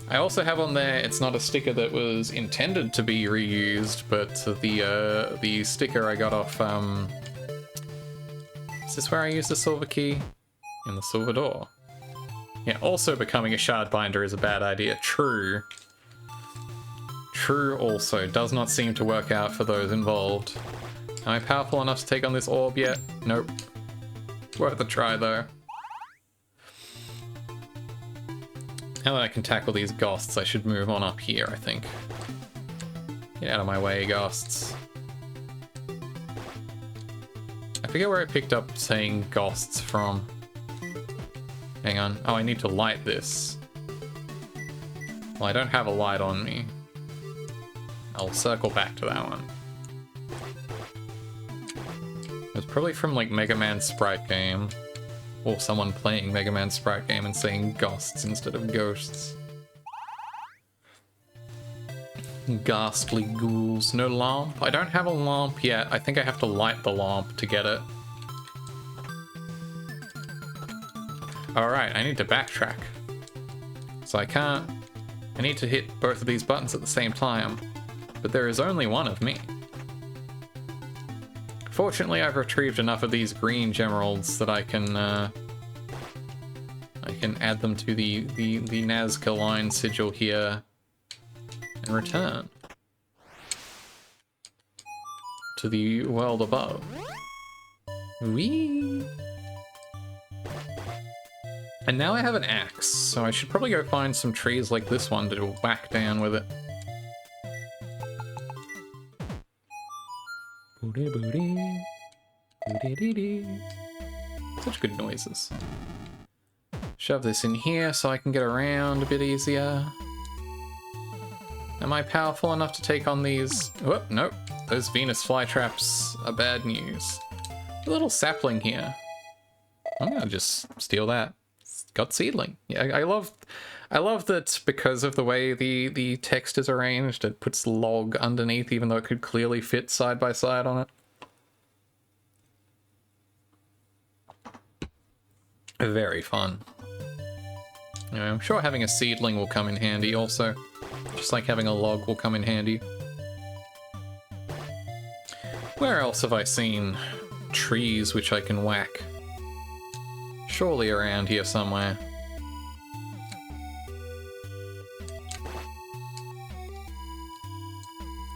I also have on there, it's not a sticker that was intended to be reused, but the sticker I got off, is this where I used the silver key? In the silver door. Yeah, also becoming a shard binder is a bad idea. True. True also. Does not seem to work out for those involved. Am I powerful enough to take on this orb yet? Nope. Worth a try though. Now that I can tackle these ghosts, I should move on up here, I think. Get out of my way, ghosts. I forget where I picked up saying ghosts from. Hang on. Oh, I need to light this. Well, I don't have a light on me. I'll circle back to that one. It's probably from like Mega Man Sprite Game. Or someone playing Mega Man Sprite Game and saying ghosts instead of ghosts. Ghastly ghouls. No lamp? I don't have a lamp yet. I think I have to light the lamp to get it. Alright, I need to backtrack. So I can't... I need to hit both of these buttons at the same time. But there is only one of me. Fortunately, I've retrieved enough of these green gemeralds that I can add them to the Nazca line sigil here and return to the world above. Whee! And now I have an axe, so I should probably go find some trees like this one to whack down with it. Booty booty. Booty dee dee. Such good noises. Shove this in here so I can get around a bit easier. Am I powerful enough to take on these? Oh, nope. Those Venus flytraps are bad news. A little sapling here. I'm gonna just steal that. It's got seedling. Yeah, I love that because of the way the text is arranged, it puts log underneath even though it could clearly fit side by side on it. Very fun. You know, I'm sure having a seedling will come in handy also. Just like having a log will come in handy. Where else have I seen trees which I can whack? Surely around here somewhere.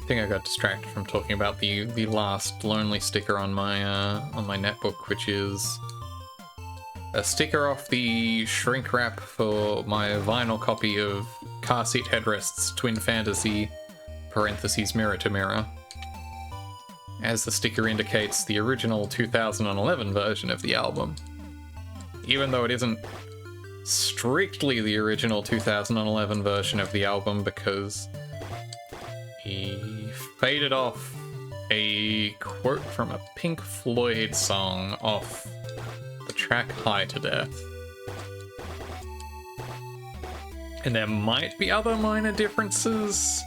I think I got distracted from talking about the last lonely sticker on my netbook, which is a sticker off the shrink wrap for my vinyl copy of Car Seat Headrests Twin Fantasy (parentheses Mirror to Mirror). As the sticker indicates, the original 2011 version of the album. Even though it isn't strictly the original 2011 version of the album, because he faded off a quote from a Pink Floyd song off the track High to Death. And there might be other minor differences,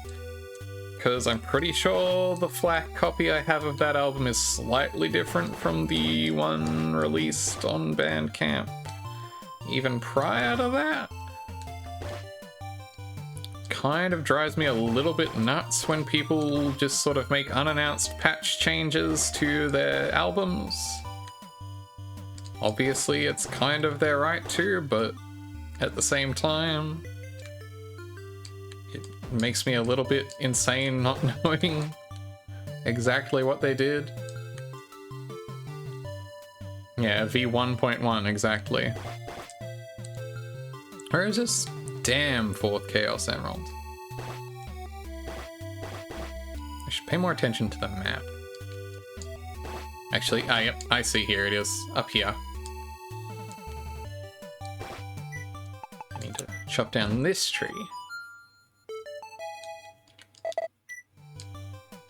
because I'm pretty sure the FLAC copy I have of that album is slightly different from the one released on Bandcamp. Even prior to that? Kind of drives me a little bit nuts when people just sort of make unannounced patch changes to their albums. Obviously, it's kind of their right to, but at the same time, it makes me a little bit insane not knowing exactly what they did. Yeah, V1.1, exactly. Where is this damn 4th Chaos Emerald? I should pay more attention to the map. Actually, yep, I see, here it is, up here. I need to chop down this tree.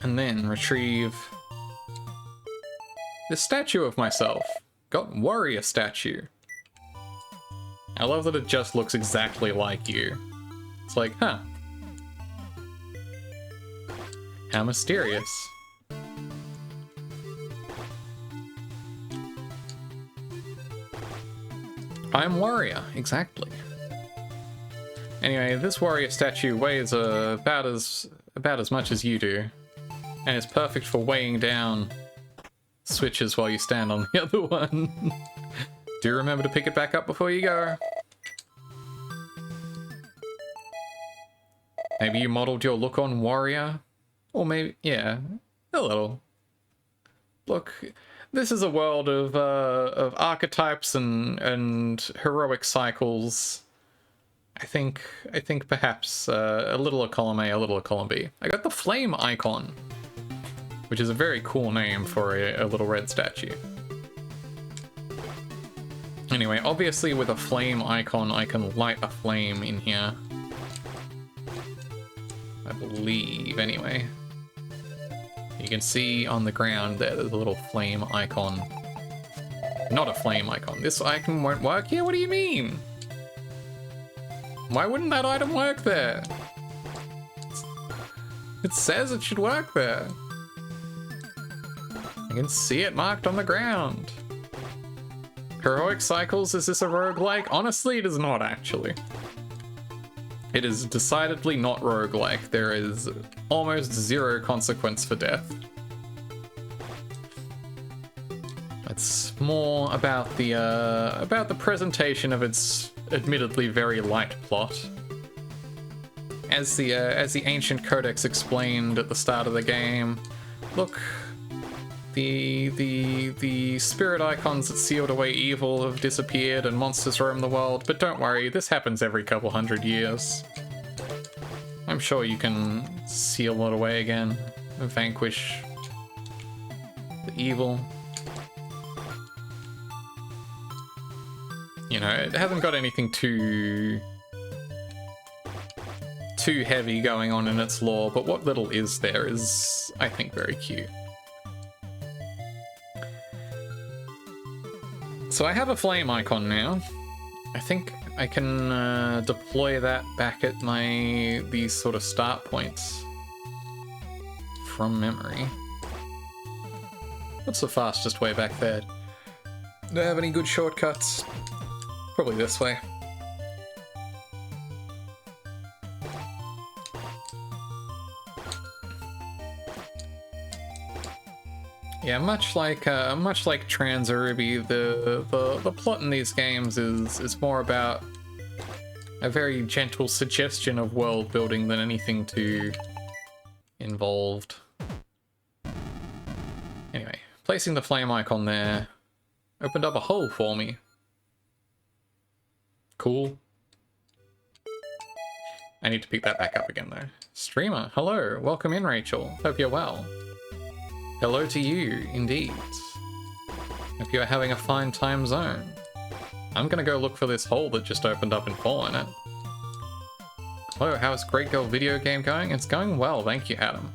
And then retrieve this statue of myself. Got warrior statue. I love that it just looks exactly like you. It's like, huh. How mysterious. I'm warrior, exactly. Anyway, this warrior statue weighs about as much as you do, and is perfect for weighing down switches while you stand on the other one. Do remember to pick it back up before you go. Maybe you modeled your look on warrior, or maybe, yeah, a little. Look, this is a world of archetypes and heroic cycles. I think perhaps a little of column A, a little of column B. I got the flame icon, which is a very cool name for a little red statue. Anyway, obviously with a flame icon, I can light a flame in here. I believe, anyway. You can see on the ground there's a little flame icon. Not a flame icon. This icon won't work here? What do you mean? Why wouldn't that item work there? It says it should work there. I can see it marked on the ground. Heroic Cycles, is this a roguelike? Honestly, it is not actually. It is decidedly not roguelike. There is almost zero consequence for death. It's more about the presentation of its admittedly very light plot. As the ancient codex explained at the start of the game, look, the spirit icons that sealed away evil have disappeared and monsters roam the world, but don't worry, this happens every couple hundred years. I'm sure you can seal it away again and vanquish the evil. You know, it hasn't got anything too heavy going on in its lore, but what little is there is, I think, very cute. So I have a flame icon now. I think I can deploy that back at these sort of start points from memory. What's the fastest way back there? Do I have any good shortcuts? Probably this way. Yeah, much like Transaruby, the plot in these games is more about a very gentle suggestion of world building than anything too involved. Anyway, placing the flame icon there opened up a hole for me. Cool. I need to pick that back up again though. Streamer, hello, welcome in, Rachel. Hope you're well. Hello to you, indeed. Hope you're having a fine time zone. I'm gonna go look for this hole that just opened up and fall in it. Hello, how's Great Girl video game going? It's going well, thank you, Adam.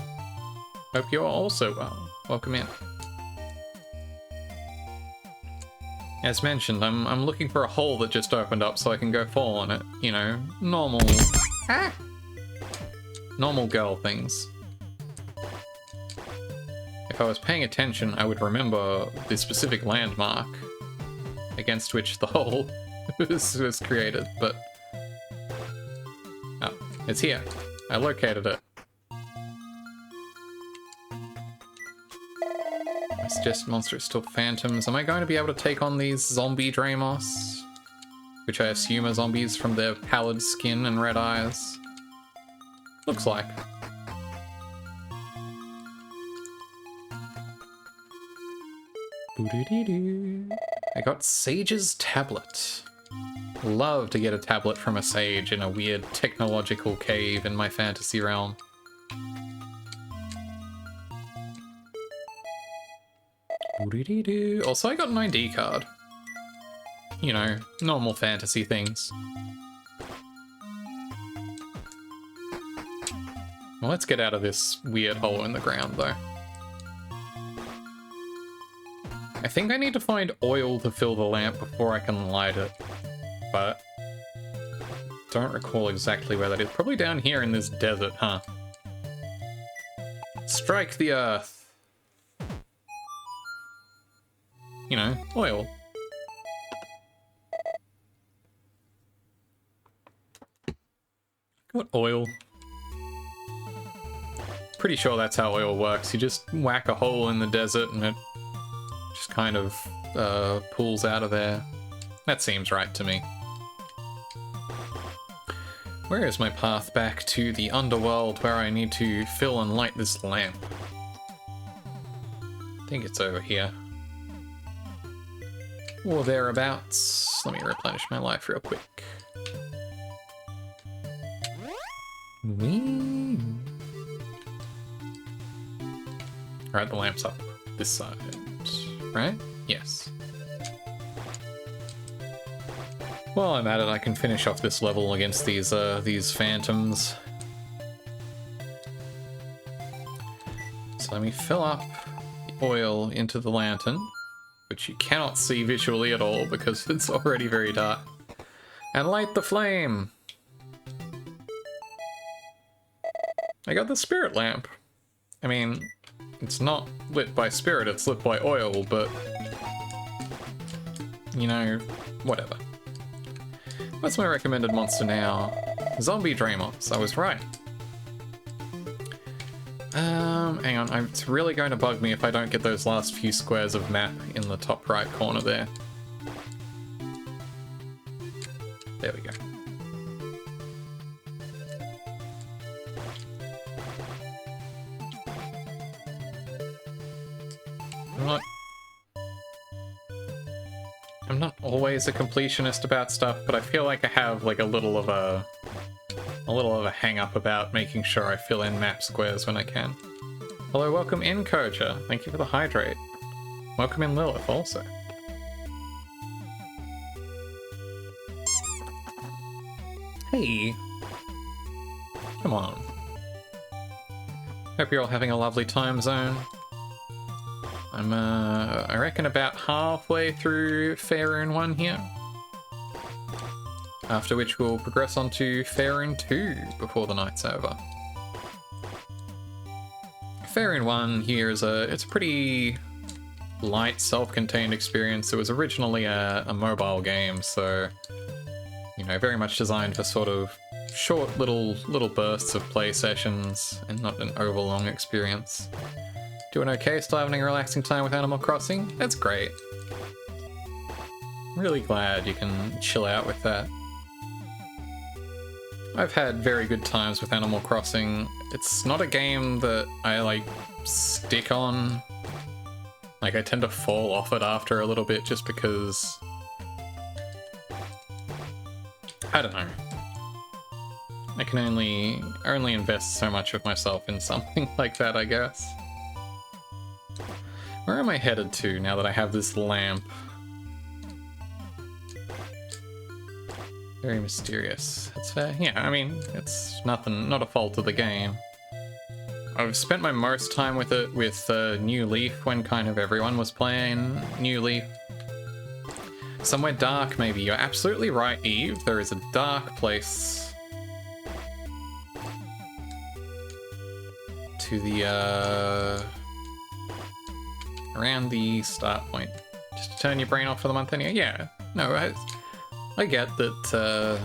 Hope you're also well. Welcome in. As mentioned, I'm looking for a hole that just opened up so I can go fall on it. You know, normal... Ah! Normal girl things. If I was paying attention, I would remember the specific landmark against which the hole was created, but... Oh, it's here. I located it. My suggested monster is still phantoms. Am I going to be able to take on these zombie Dramos? Which I assume are zombies from their pallid skin and red eyes. Looks like. I got Sage's tablet. Love to get a tablet from a sage in a weird technological cave in my fantasy realm. Also, I got an ID card. You know, normal fantasy things. Well, let's get out of this weird hole in the ground, though. I think I need to find oil to fill the lamp before I can light it, but don't recall exactly where that is. Probably down here in this desert, huh? Strike the earth. You know, oil. What oil? Pretty sure that's how oil works. You just whack a hole in the desert and it just kind of pulls out of there. That seems right to me. Where is my path back to the underworld where I need to fill and light this lamp? I think it's over here. Or thereabouts. Let me replenish my life real quick. Alright, the lamp's up this side, right? Yes. While I'm at it, I can finish off this level against these phantoms. So let me fill up the oil into the lantern, which you cannot see visually at all because it's already very dark, and light the flame. I got the spirit lamp. I mean, it's not lit by spirit, it's lit by oil, but you know, whatever. What's my recommended monster now? Zombie Dreamos, I was right. Hang on, it's really going to bug me if I don't get those last few squares of map in the top right corner there. There we go. I'm not always a completionist about stuff, but I feel like I have like a little of a hang up about making sure I fill in map squares when I can. Hello, welcome in, Koja. Thank you for the hydrate. Welcome in, Lilith, also. Hey. Come on. Hope you're all having a lovely time zone. I'm, I reckon about halfway through Fairune 1 here. After which we'll progress on to Fairune 2 before the night's over. Fairune 1 here is it's a pretty light, self-contained experience. It was originally a mobile game, so, you know, very much designed for sort of short little bursts of play sessions and not an overlong experience. Doing okay, still having a relaxing time with Animal Crossing? That's great. Really glad you can chill out with that. I've had very good times with Animal Crossing. It's not a game that I, like, stick on. Like, I tend to fall off it after a little bit just because... I don't know. I can only invest so much of myself in something like that, I guess. Where am I headed to now that I have this lamp? Very mysterious. That's fair. Yeah, I mean, it's nothing, not a fault of the game. I've spent my most time with it with New Leaf when kind of everyone was playing New Leaf. Somewhere dark, maybe. You're absolutely right, Eve. There is a dark place to the, around the start point. Just to turn your brain off for the month anyway. Yeah, no, I get that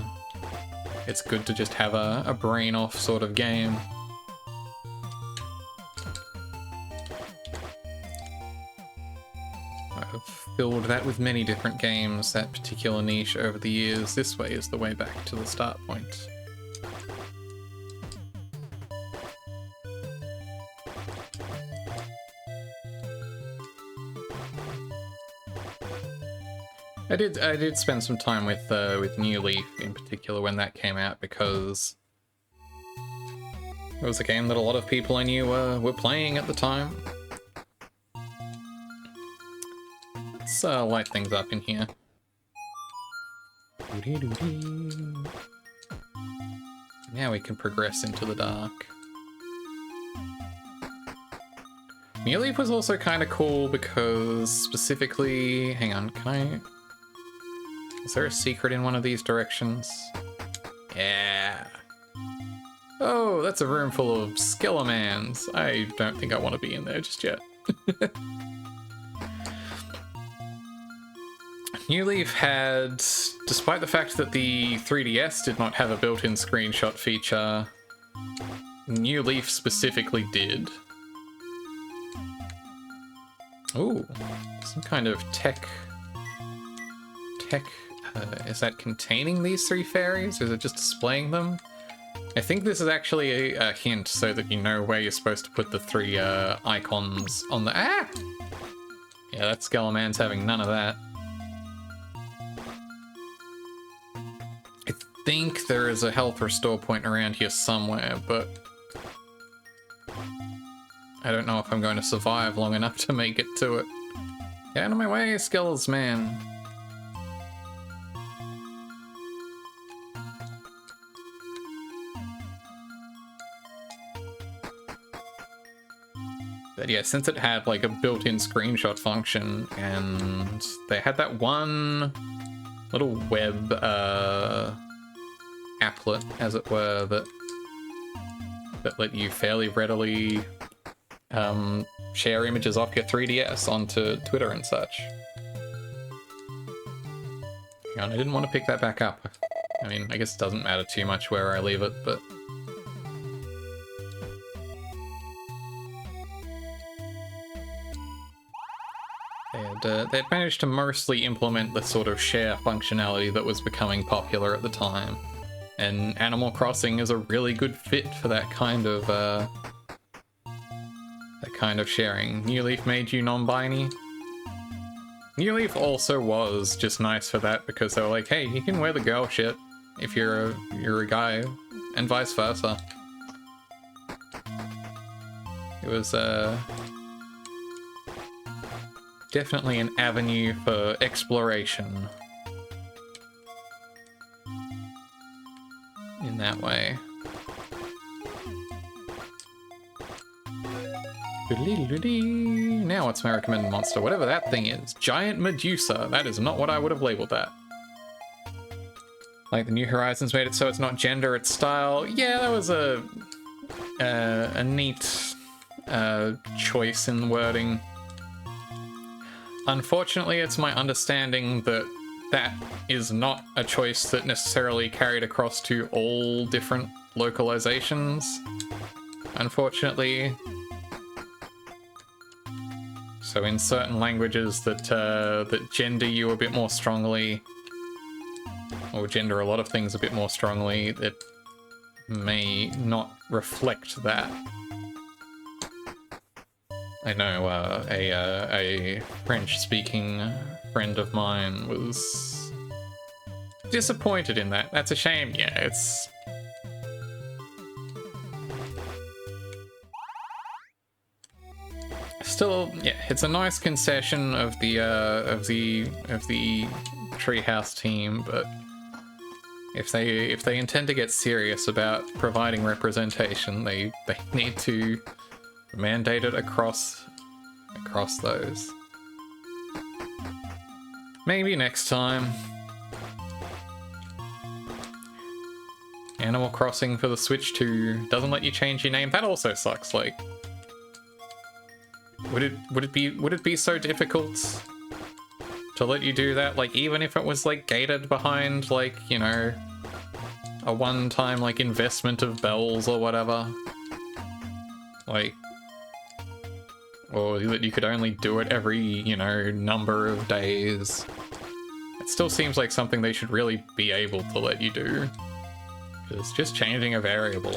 it's good to just have a brain off sort of game. I've filled that with many different games, that particular niche over the years. This way is the way back to the start point. I did spend some time with New Leaf in particular when that came out, because it was a game that a lot of people I knew were playing at the time. Let's light things up in here. Now we can progress into the dark. New Leaf was also kind of cool because specifically... Hang on, can I... Is there a secret in one of these directions? Yeah. Oh, that's a room full of Skellermans. I don't think I want to be in there just yet. New Leaf had, despite the fact that the 3DS did not have a built-in screenshot feature, New Leaf specifically did. Ooh, some kind of tech, is that containing these 3 fairies? Or is it just displaying them? I think this is actually a hint so that you know where you're supposed to put the 3 icons on the... Ah! Yeah, that Skellerman's having none of that. I think there is a health restore point around here somewhere, but I don't know if I'm going to survive long enough to make it to it. Get out of my way, Skellers, man. But yeah, since it had like a built-in screenshot function, and they had that one little web applet, as it were, that let you fairly readily share images off your 3DS onto Twitter and such. Hang on, I didn't want to pick that back up. I mean, I guess it doesn't matter too much where I leave it, but... They'd managed to mostly implement the sort of share functionality that was becoming popular at the time. And Animal Crossing is a really good fit for that kind of sharing. New Leaf made you non-binary. New Leaf also was just nice for that because they were like, hey, you can wear the girl shit if you're a guy, and vice versa. It was definitely an avenue for exploration in that way. Now what's my recommended monster? Whatever that thing is. Giant Medusa. That is not what I would have labeled that. Like the New Horizons made it so it's not gender, it's style. Yeah, that was a neat choice in wording. Unfortunately, it's my understanding that that is not a choice that necessarily carried across to all different localizations. Unfortunately. So in certain languages that gender you a bit more strongly, or gender a lot of things a bit more strongly, it may not reflect that. I know a French-speaking friend of mine was disappointed in that. That's a shame. Yeah, it's... Still, yeah, it's a nice concession of the Treehouse team, but if they intend to get serious about providing representation, they need to mandate it across those. Maybe next time. Animal Crossing for the Switch 2 doesn't let you change your name. That also sucks. Like, would it be so difficult to let you do that? Like, even if it was like gated behind, like, you know, a one-time like investment of bells or whatever, like, or that you could only do it every, you know, number of days. It still seems like something they should really be able to let you do. It's just changing a variable.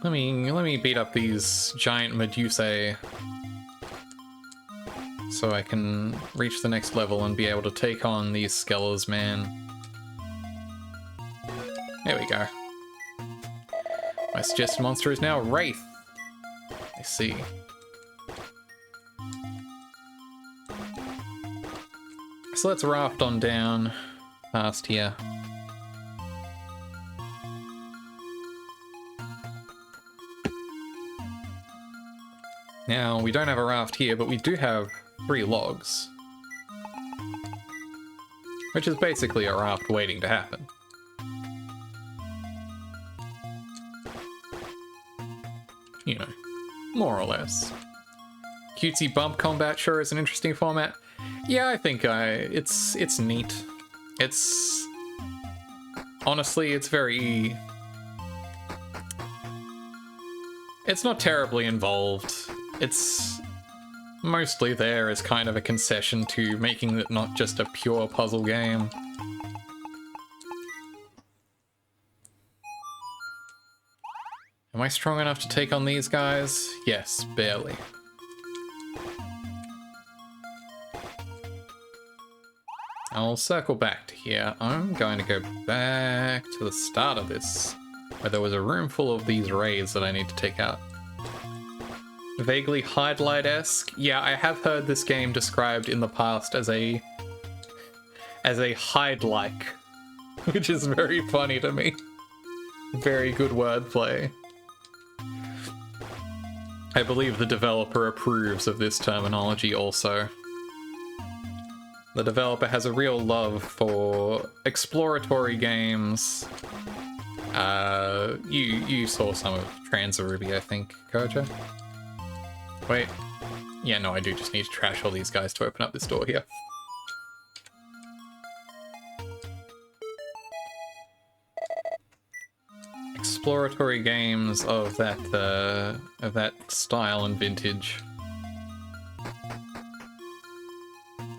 Let me beat up these giant Medusae so I can reach the next level and be able to take on these Skellers, man. There we go. My suggested monster is now Wraith. I see. So let's raft on down past here. Now, we don't have a raft here, but we do have 3 logs. which is basically a raft waiting to happen. You know, more or less. Cutesy bump combat sure is an interesting format. Yeah, I think it's neat. It's honestly, it's not terribly involved. It's mostly there as kind of a concession to making it not just a pure puzzle game. Am I strong enough to take on these guys? Yes, barely. I'll circle back to here. I'm going to go back to the start of this, where there was a room full of these raids that I need to take out. Vaguely Hide-Light-esque. Yeah, I have heard this game described in the past as a hide-like, which is very funny to me. Very good wordplay. I believe the developer approves of this terminology also. The developer has a real love for exploratory games. You saw some of Transaruby, I think, Koja? Wait. Yeah, no, I do just need to trash all these guys to open up this door here. Exploratory games of that style and vintage.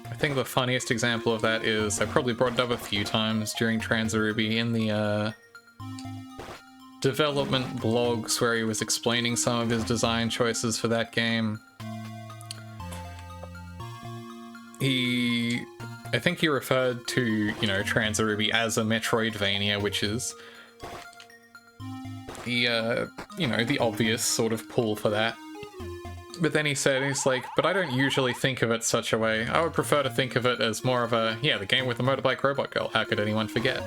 I think the funniest example of that is, I probably brought it up a few times during Transaruby in the development blogs where he was explaining some of his design choices for that game. I think he referred to, you know, Transaruby as a Metroidvania, which is the, you know, the obvious sort of pull for that. But then he said, he's like, but I don't usually think of it such a way. I would prefer to think of it as more of a, yeah, the game with the motorbike robot girl. How could anyone forget?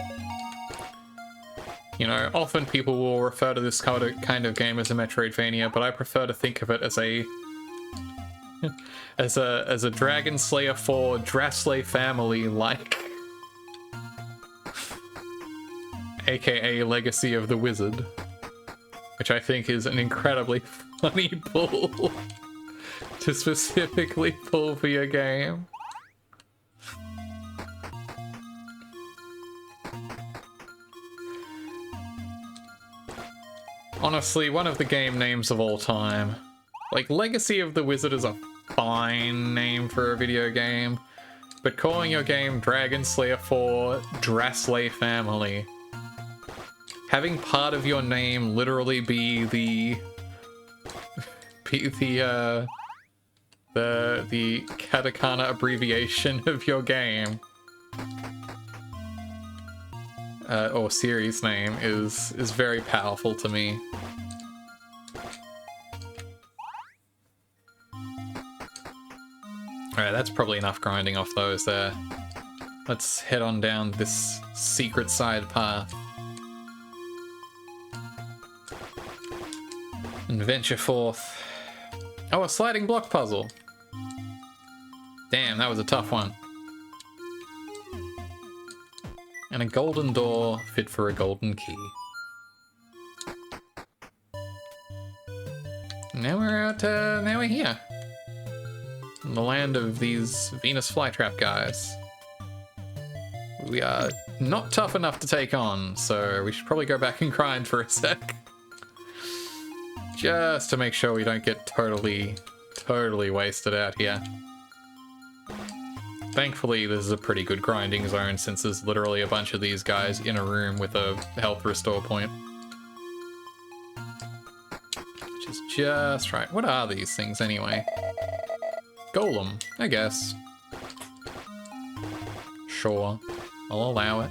You know, often people will refer to this kind of game as a Metroidvania, but I prefer to think of it as a as a Dragon Slayer 4 Drasley family like, aka Legacy of the Wizard, which I think is an incredibly funny pull to specifically pull for your game. Honestly, one of the game names of all time. Like, Legacy of the Wizard is a fine name for a video game, but calling your game Dragon Slayer 4 Drasley Family, having part of your name literally be the katakana abbreviation of your game, or series name, is very powerful to me. Alright, that's probably enough grinding off those there. Let's head on down this secret side path and venture forth. Oh, a sliding block puzzle. Damn, that was a tough one. And a golden door fit for a golden key. Now we're out, now we're here. In the land of these Venus flytrap guys. We are not tough enough to take on, so we should probably go back and grind for a sec. Just to make sure we don't get totally wasted out here. Thankfully, this is a pretty good grinding zone since there's literally a bunch of these guys in a room with a health restore point. Which is just right. What are these things anyway? Golem, I guess. Sure, I'll allow it.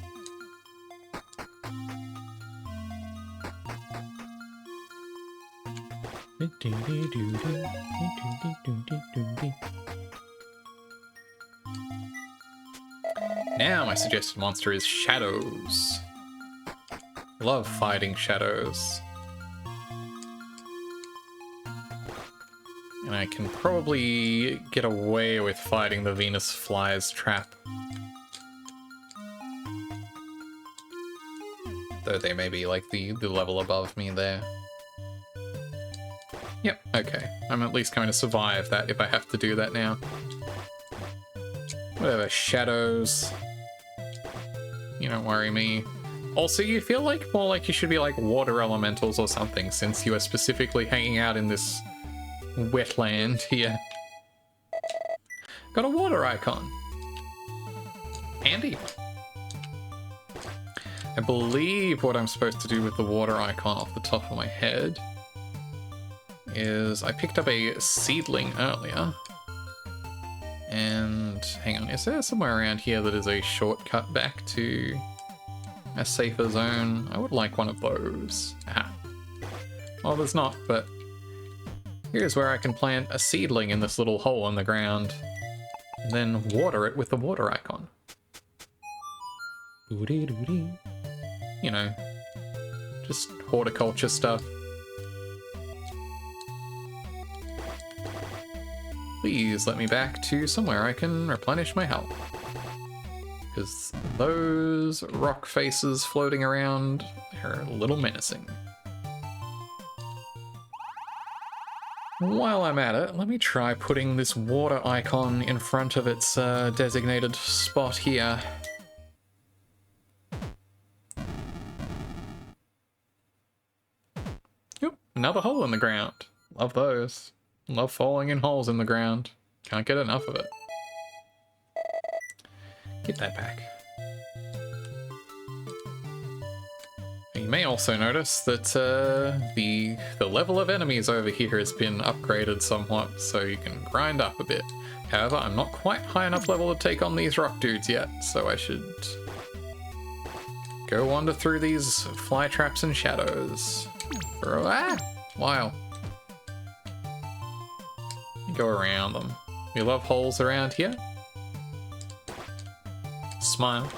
Now my suggested monster is shadows. Love fighting shadows. And I can probably get away with fighting the Venus Fly's trap. Though they may be like the level above me there. Yep, okay. I'm at least going to survive that if I have to do that now. Whatever, shadows. You don't worry me. Also, you feel like more like you should be like water elementals or something, since you are specifically hanging out in this wetland here. Got a water icon. Handy. I believe what I'm supposed to do with the water icon off the top of my head is I picked up a seedling earlier. And hang on, is there somewhere around here that is a shortcut back to a safer zone? I would like one of those. Ah. Well, there's not, but here's where I can plant a seedling in this little hole in the ground and then water it with the water icon. You know, just horticulture stuff. Please let me back to somewhere I can replenish my health. Because those rock faces floating around are a little menacing. While I'm at it, let me try putting this water icon in front of its designated spot here. Yep, another hole in the ground. Love those. Love falling in holes in the ground. Can't get enough of it. Get that back. You may also notice that the level of enemies over here has been upgraded somewhat, so you can grind up a bit. However, I'm not quite high enough level to take on these rock dudes yet, so I should go wander through these fly traps and shadows for a while. Go around them. You love holes around here? Smile.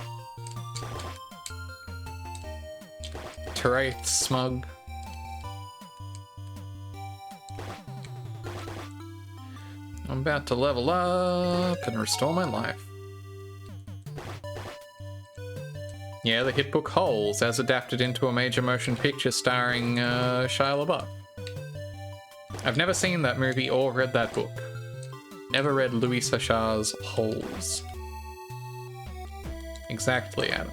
Terraith, smug. I'm about to level up and restore my life. Yeah, the hit book Holes, as adapted into a major motion picture starring Shia LaBeouf. I've never seen that movie or read that book. Never read Louis Sachar's Holes. Exactly, Adam.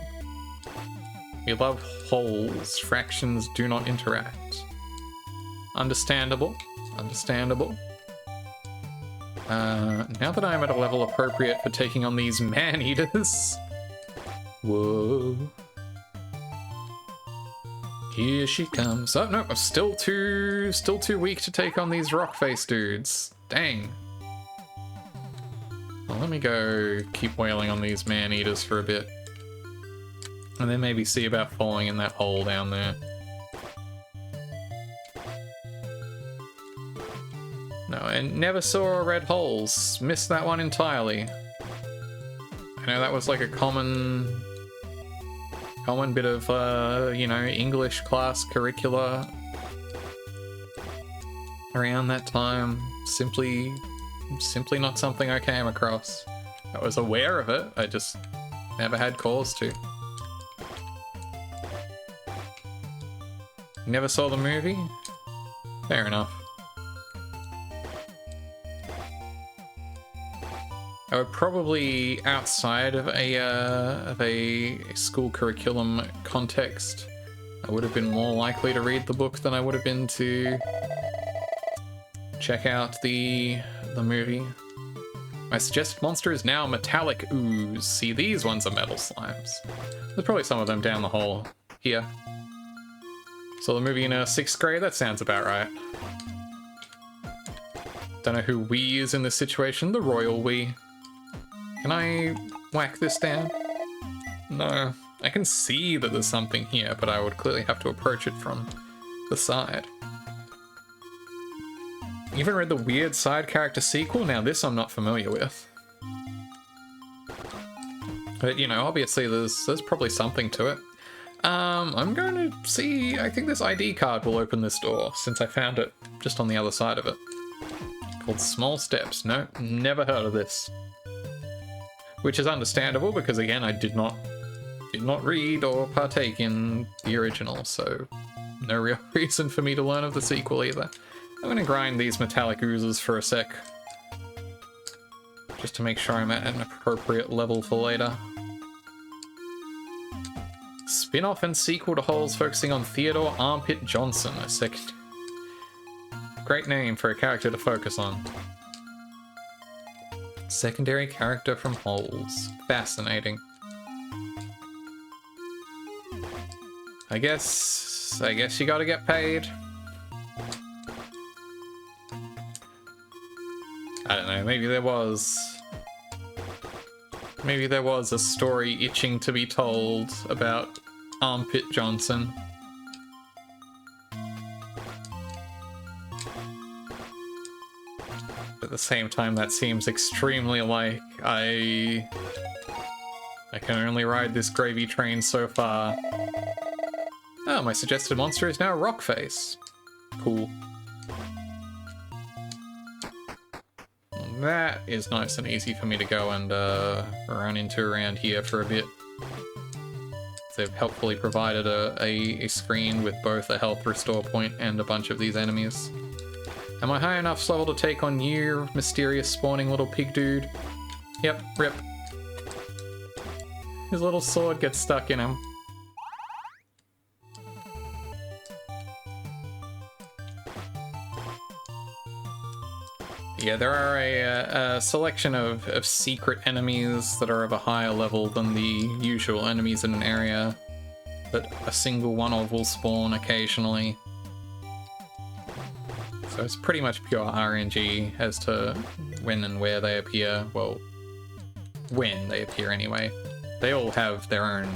We love holes. Fractions do not interact. Understandable. Understandable. Now that I'm at a level appropriate for taking on these man-eaters... Whoa. Here she comes. Oh, no, I'm still too weak to take on these rock face dudes. Dang. Well, let me go keep wailing on these man-eaters for a bit. And then maybe see about falling in that hole down there. No, I never saw red holes. Missed that one entirely. I know that was like a common bit of, you know, English class curricula around that time. Simply not something I came across. I was aware of it, I just never had cause to. Never saw the movie? Fair enough. I would probably, outside of a school curriculum context, I would have been more likely to read the book than I would have been to check out the movie. My suggested monster is now metallic ooze. See, these ones are metal slimes. There's probably some of them down the hole here. Saw the movie in 6th grade? That sounds about right. Don't know who we is in this situation. The royal we. Can I whack this down? No. I can see that there's something here, but I would clearly have to approach it from the side. Even read the weird side character sequel? Now this I'm not familiar with. But, you know, obviously there's probably something to it. I'm going to see, I think this ID card will open this door, since I found it just on the other side of it. Called Small Steps. No, never heard of this. Which is understandable, because again, I did not did not read or partake in the original, so no real reason for me to learn of the sequel either. I'm gonna grind these metallic oozes for a sec, just to make sure I'm at an appropriate level for later. Spin-off and sequel to Holes focusing on Theodore Armpit Johnson, a second. Great name for a character to focus on. Secondary character from Holes. Fascinating. I guess you gotta get paid. I don't know, maybe there was a story itching to be told about Armpit Johnson. At the same time, that seems extremely like I can only ride this gravy train so far. Oh, my suggested monster is now Rockface. Cool. That is nice and easy for me to go and run into around here for a bit. They've helpfully provided a screen with both a health restore point and a bunch of these enemies. Am I high enough level to take on you, mysterious spawning little pig dude? Yep, rip. His little sword gets stuck in him. Yeah, there are a selection of secret enemies that are of a higher level than the usual enemies in an area that a single one of will spawn occasionally. So it's pretty much pure RNG as to when and where they appear. Well, when they appear anyway. They all have their own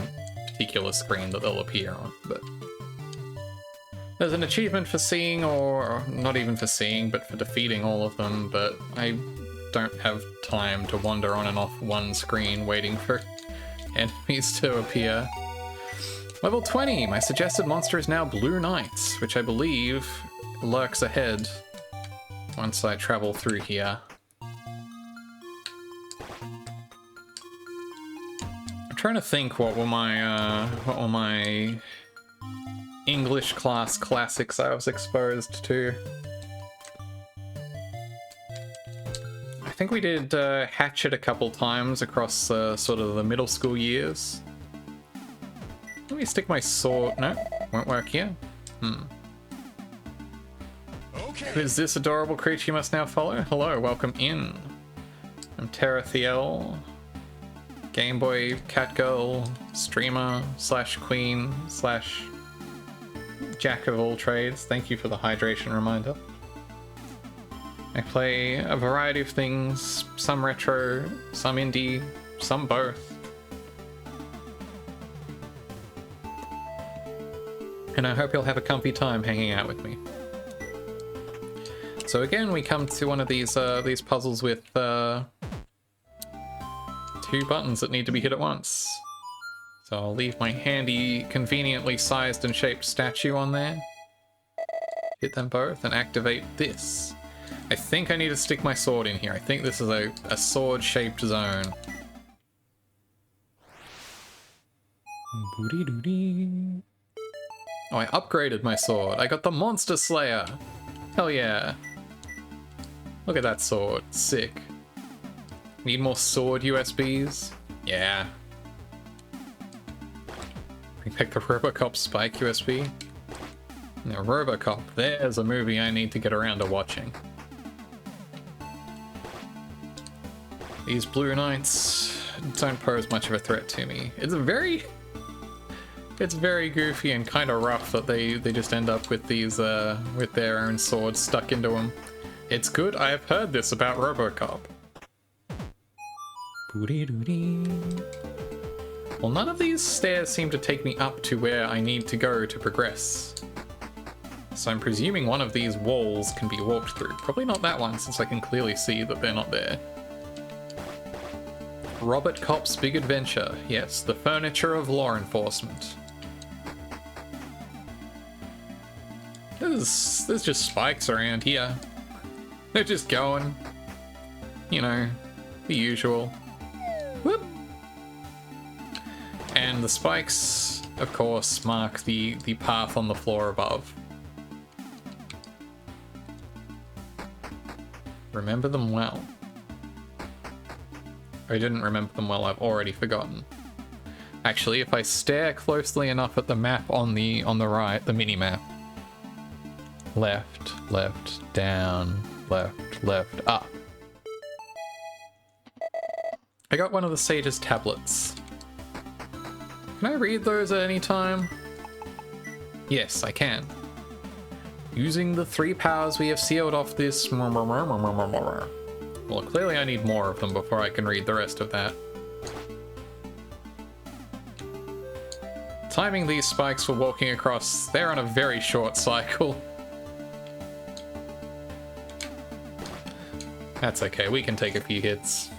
particular screen that they'll appear on, but there's an achievement for seeing, or not even for seeing, but for defeating all of them, but I don't have time to wander on and off one screen waiting for enemies to appear. Level 20, my suggested monster is now Blue Knight, which I believe lurks ahead once I travel through here. I'm trying to think what were my English class classics I was exposed to. I think we did Hatchet a couple times across sort of the middle school years. Let me stick my sword. No, won't work here. Okay. Who is this adorable creature you must now follow? Hello, welcome in. I'm Terathiel, Game Boy Catgirl, streamer / queen / jack of all trades. Thank you for the hydration reminder. I play a variety of things, some retro, some indie, some both. And I hope you'll have a comfy time hanging out with me. So again, we come to one of these puzzles with 2 buttons that need to be hit at once. So I'll leave my handy, conveniently sized and shaped statue on there. Hit them both and activate this. I think I need to stick my sword in here. I think this is a sword-shaped zone. Booty-dooty. Oh, I upgraded my sword. I got the Monster Slayer. Hell yeah. Look at that sword. Sick. Need more sword USBs? Yeah. Bring back the Robocop Spike USB. Now, Robocop, there's a movie I need to get around to watching. These Blue Knights don't pose much of a threat to me. It's very goofy and kind of rough that they just end up with these with their own swords stuck into them. It's good. I have heard this about Robocop. Well, none of these stairs seem to take me up to where I need to go to progress. So I'm presuming one of these walls can be walked through. Probably not that one, since I can clearly see that they're not there. Robert Cop's Big Adventure. Yes, the furniture of law enforcement. There's just spikes around here. They're just going. You know, the usual. Whoop. And the spikes, of course, mark the path on the floor above. Remember them well. I didn't remember them well, I've already forgotten. Actually, if I stare closely enough at the map on the right, the mini-map. Left, left, down, left, left, up. I got one of the Sage's tablets. Can I read those at any time? Yes, I can. Using the 3 powers we have sealed off this... Well, clearly I need more of them before I can read the rest of that. Timing these spikes for walking across, they're on a very short cycle. That's okay, we can take a few hits.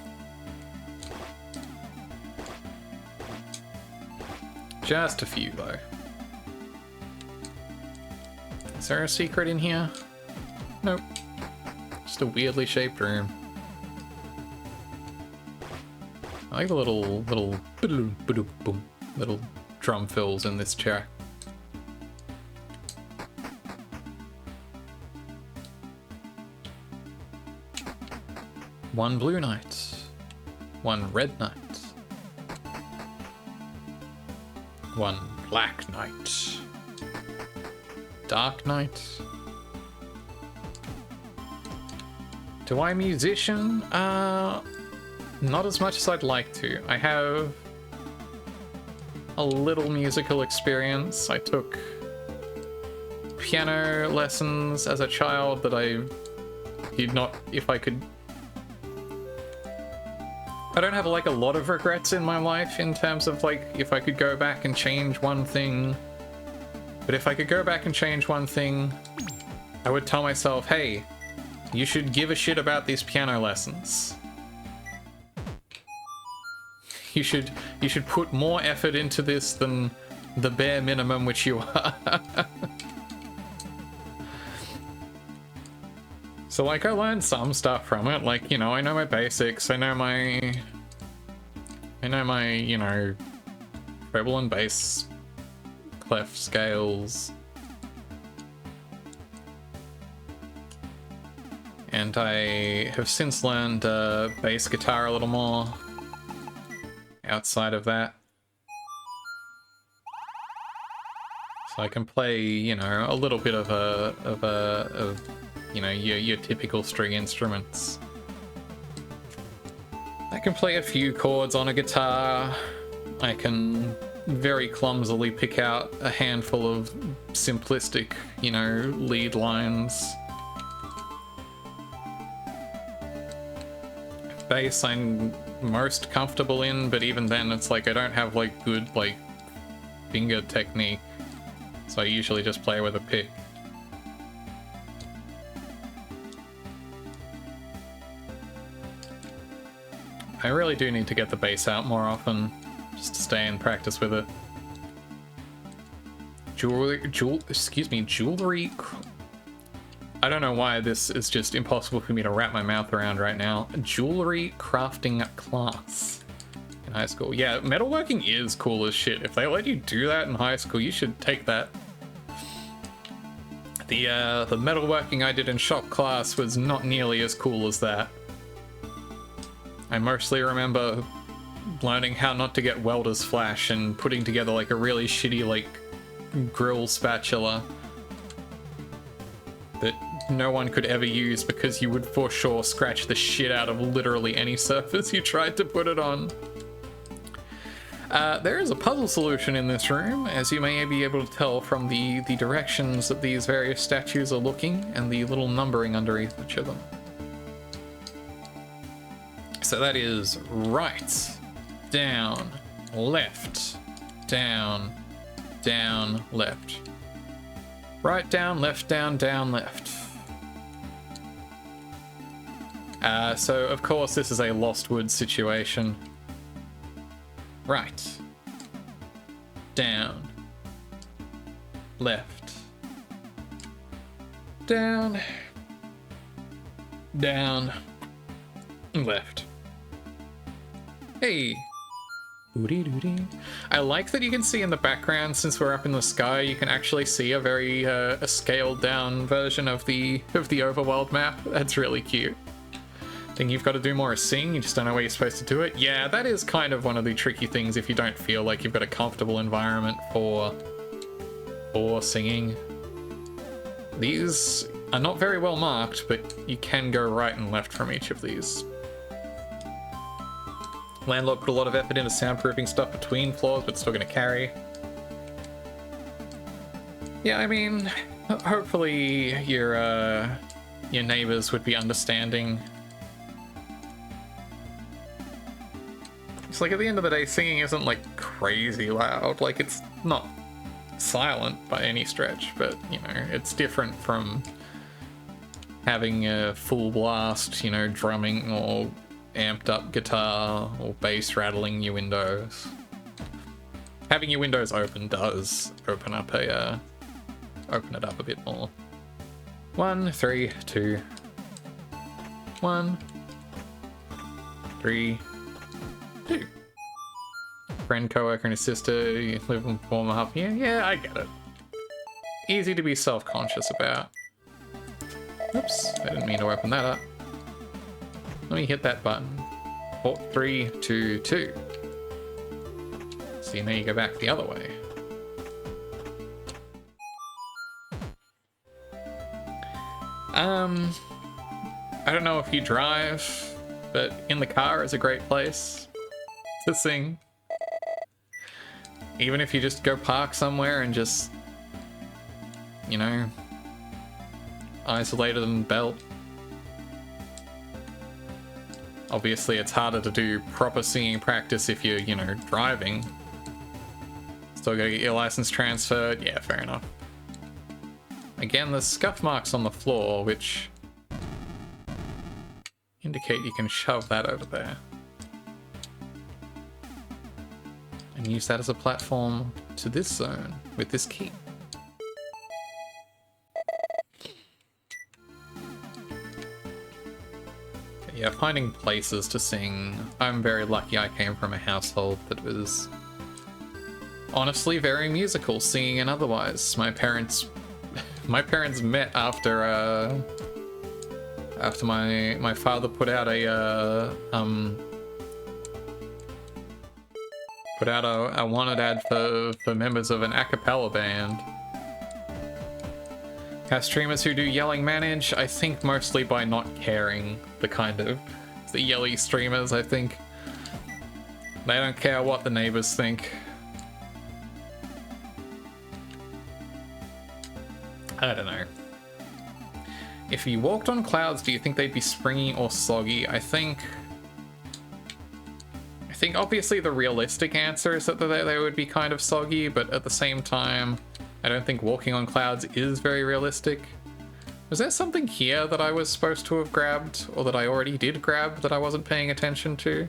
Just a few, though. Is there a secret in here? Nope. Just a weirdly shaped room. I like the little drum fills in this chair. One blue knight. One red knight. One black knight. Dark knight. Do I musician? Not as much as I'd like to. I have a little musical experience. I took piano lessons as a child that I did not, if I could... I don't have like a lot of regrets in my life in terms of like if I could go back and change one thing. But if I could go back and change one thing, I would tell myself, hey, you should give a shit about these piano lessons. You should put more effort into this than the bare minimum which you are. So like I learned some stuff from it, like, you know, I know my basics, I know my, you know, treble and bass clef scales. And I have since learned bass guitar a little more outside of that. So I can play, you know, a little bit of you know, your typical string instruments. I can play a few chords on a guitar. I can very clumsily pick out a handful of simplistic, you know, lead lines. Bass I'm most comfortable in, but even then it's like I don't have like good like finger technique, so I usually just play with a pick. I really do need to get the bass out more often, just to stay in practice with it. Jewelry. I don't know why this is just impossible for me to wrap my mouth around right now. Jewelry crafting class in high school. Yeah, metalworking is cool as shit. If they let you do that in high school, you should take that. The metalworking I did in shop class was not nearly as cool as that. I mostly remember learning how not to get welder's flash and putting together like a really shitty like grill spatula that no one could ever use because you would for sure scratch the shit out of literally any surface you tried to put it on. There is a puzzle solution in this room, as you may be able to tell from the directions that these various statues are looking and the little numbering underneath each of them. So that is right, down, left, down, down, left. Right, down, left, down, down, left. So of course this is a Lost Woods situation. Right. Down. Left. Down. Down. Left. Hey. I like that you can see in the background, since we're up in the sky, you can actually see a very a scaled down version of the overworld map. That's really cute. Think you've got to do more sing, you just don't know where you're supposed to do it. Yeah, that is kind of one of the tricky things if you don't feel like you've got a comfortable environment for singing. These are not very well marked, but you can go right and left from each of these. Landlord put a lot of effort into soundproofing stuff between floors, but still going to carry. Yeah, I mean, hopefully your neighbors would be understanding. It's like, at the end of the day, singing isn't like crazy loud. Like, it's not silent by any stretch, but you know, it's different from having a full blast, you know, drumming or amped up guitar or bass rattling your windows. Having your windows open does open it up a bit more. 1, 3, 2. 1, 3, 2. Friend, co-worker, and his sister, you live in 4.5 years. Yeah, I get it. Easy to be self-conscious about. Oops, I didn't mean to open that up. Let me hit that button. 4, 3, 2, 2. See, now you go back the other way. I don't know if you drive, but in the car is a great place to sing. Even if you just go park somewhere and just, you know, isolated and belt. Obviously, it's harder to do proper singing practice if you're, you know, driving. Still gotta get your license transferred. Yeah, fair enough. Again, there's scuff marks on the floor, which indicate you can shove that over there. And use that as a platform to this zone with this key. Yeah, finding places to sing. I'm very lucky I came from a household that was honestly very musical, singing and otherwise. My parents met after my father put out a wanted ad for members of an a cappella band. Have streamers who do yelling manage? I think mostly by not caring. The yelly streamers, I think. They don't care what the neighbors think. I don't know. If you walked on clouds, do you think they'd be springy or soggy? I think obviously the realistic answer is that they would be kind of soggy, but at the same time, I don't think walking on clouds is very realistic. Was there something here that I was supposed to have grabbed, or that I already did grab that I wasn't paying attention to?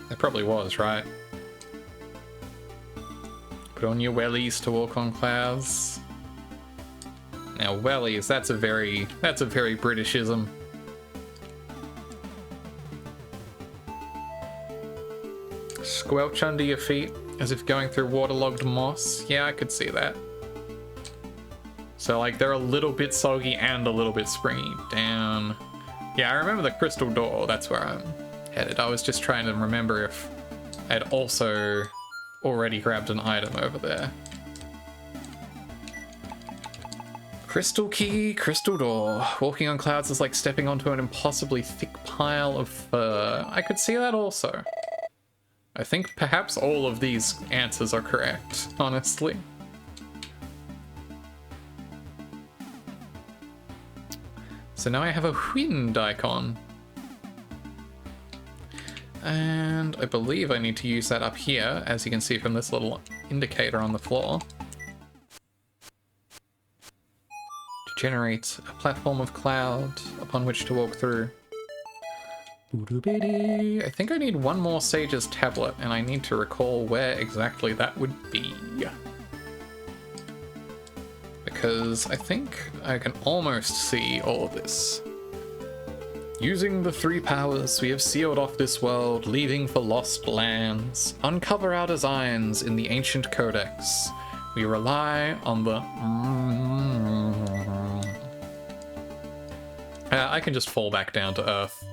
There probably was, right? Put on your wellies to walk on clouds. Now wellies, that's a very Britishism. Squelch under your feet, as if going through waterlogged moss. Yeah, I could see that. So like they're a little bit soggy and a little bit springy. Down. Yeah, I remember the crystal door, that's where I'm headed. I was just trying to remember if I'd also already grabbed an item over there. Crystal key, crystal door. Walking on clouds is like stepping onto an impossibly thick pile of fur. I could see that also. I think perhaps all of these answers are correct, honestly. So now I have a wind icon. And I believe I need to use that up here, as you can see from this little indicator on the floor. To generate a platform of cloud upon which to walk through. I think I need one more Sage's tablet, and I need to recall where exactly that would be. Because I think I can almost see all of this. Using the 3 powers, we have sealed off this world, leaving for lost lands. Uncover our designs in the ancient codex. We rely on the... I can just fall back down to Earth.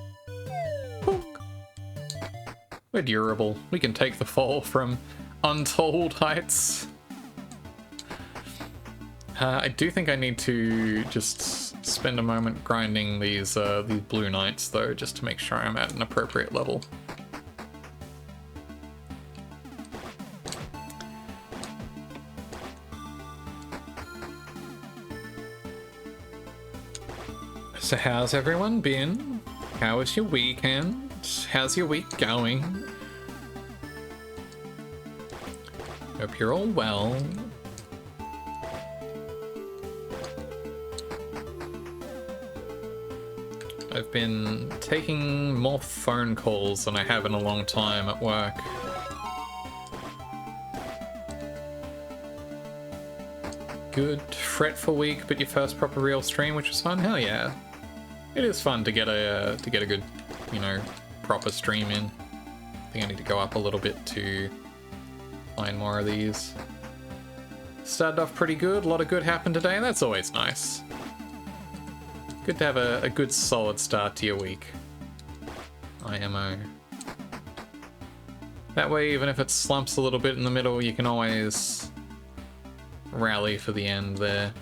Bonk. We're durable. We can take the fall from untold heights. I do think I need to just spend a moment grinding these blue knights, though, just to make sure I'm at an appropriate level. So how's everyone been? How was your weekend? How's your week going? Hope you're all well. I've been taking more phone calls than I have in a long time at work. Good, fretful week, but your first proper real stream, which was fun. Hell yeah! It is fun to get a good, you know, proper stream in. I think I need to go up a little bit to find more of these. Started off pretty good. A lot of good happened today. That's always nice. Good to have a good solid start to your week. IMO. That way, even if it slumps a little bit in the middle, you can always rally for the end there.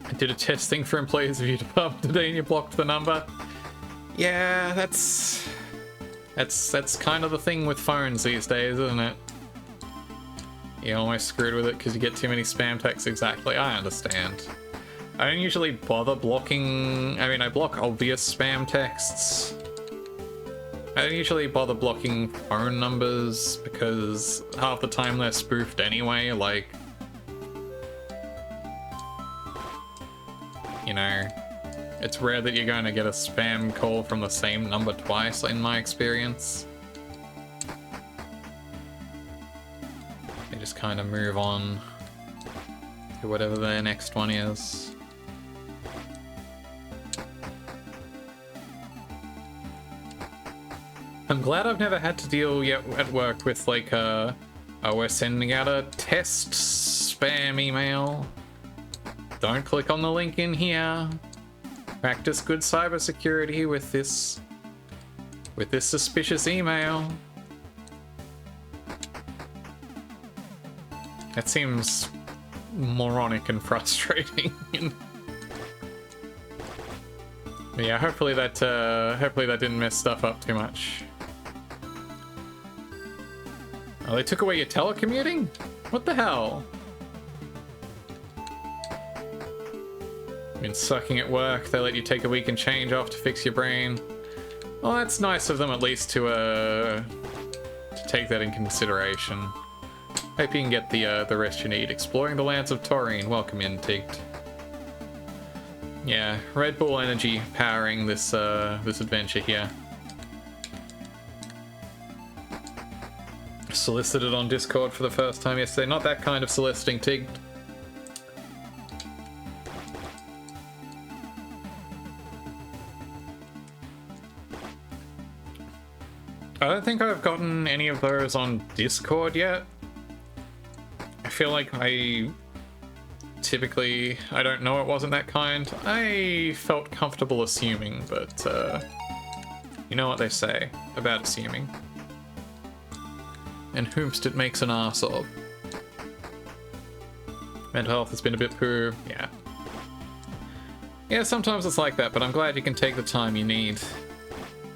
I did a testing for employees of your department today and you blocked the number. Yeah, that's kind of the thing with phones these days, isn't it? You're almost screwed with it because you get too many spam texts. Exactly, I understand. I don't usually bother blocking... I mean, I block obvious spam texts. I don't usually bother blocking phone numbers because half the time they're spoofed anyway, like... You know, it's rare that you're going to get a spam call from the same number twice, in my experience. They just kind of move on to whatever their next one is. I'm glad I've never had to deal yet at work with, like, oh, we're sending out a test spam email. Don't click on the link in here. Practice good cybersecurity with this suspicious email. That seems moronic and frustrating. Yeah, hopefully that didn't mess stuff up too much. Oh, they took away your telecommuting? What the hell? Been sucking at work. They let you take a week and change off to fix your brain. Well, that's nice of them at least to take that in consideration. Hope you can get the rest you need. Exploring the lands of Taurine. Welcome in, Tigged. Yeah, Red Bull Energy powering this this adventure here. Solicited on Discord for the first time yesterday. Not that kind of soliciting, Tigged. I don't think I've gotten any of those on Discord yet. I feel like I don't know, it wasn't that kind. I felt comfortable assuming, but you know what they say about assuming. And whomst it makes an arse of. Mental health has been a bit poor, yeah. Yeah, sometimes it's like that, but I'm glad you can take the time you need.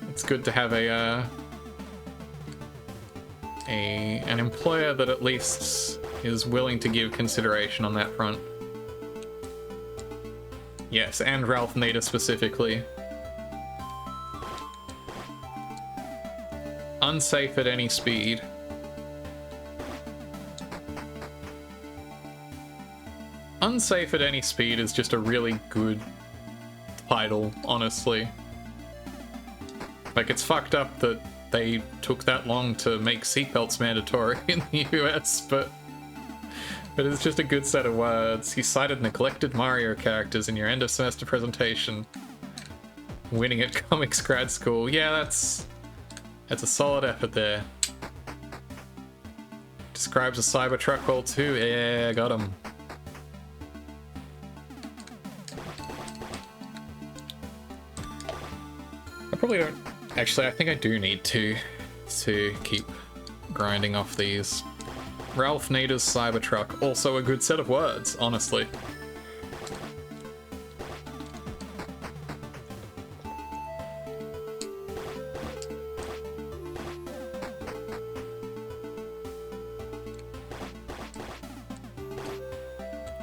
It's good to have an employer that at least is willing to give consideration on that front. Yes, and Ralph Nader specifically. Unsafe at any speed. Unsafe at any speed is just a really good title, honestly. Like, it's fucked up that they took that long to make seatbelts mandatory in the US, but But it's just a good set of words. You cited neglected Mario characters in your end of semester presentation. Winning at comics grad school. Yeah, that's a solid effort there. Describes a Cybertruck roll too. Yeah, got him. I probably don't... Actually, I think I do need to keep grinding off these. Ralph Nader's Cybertruck. Also a good set of words, honestly.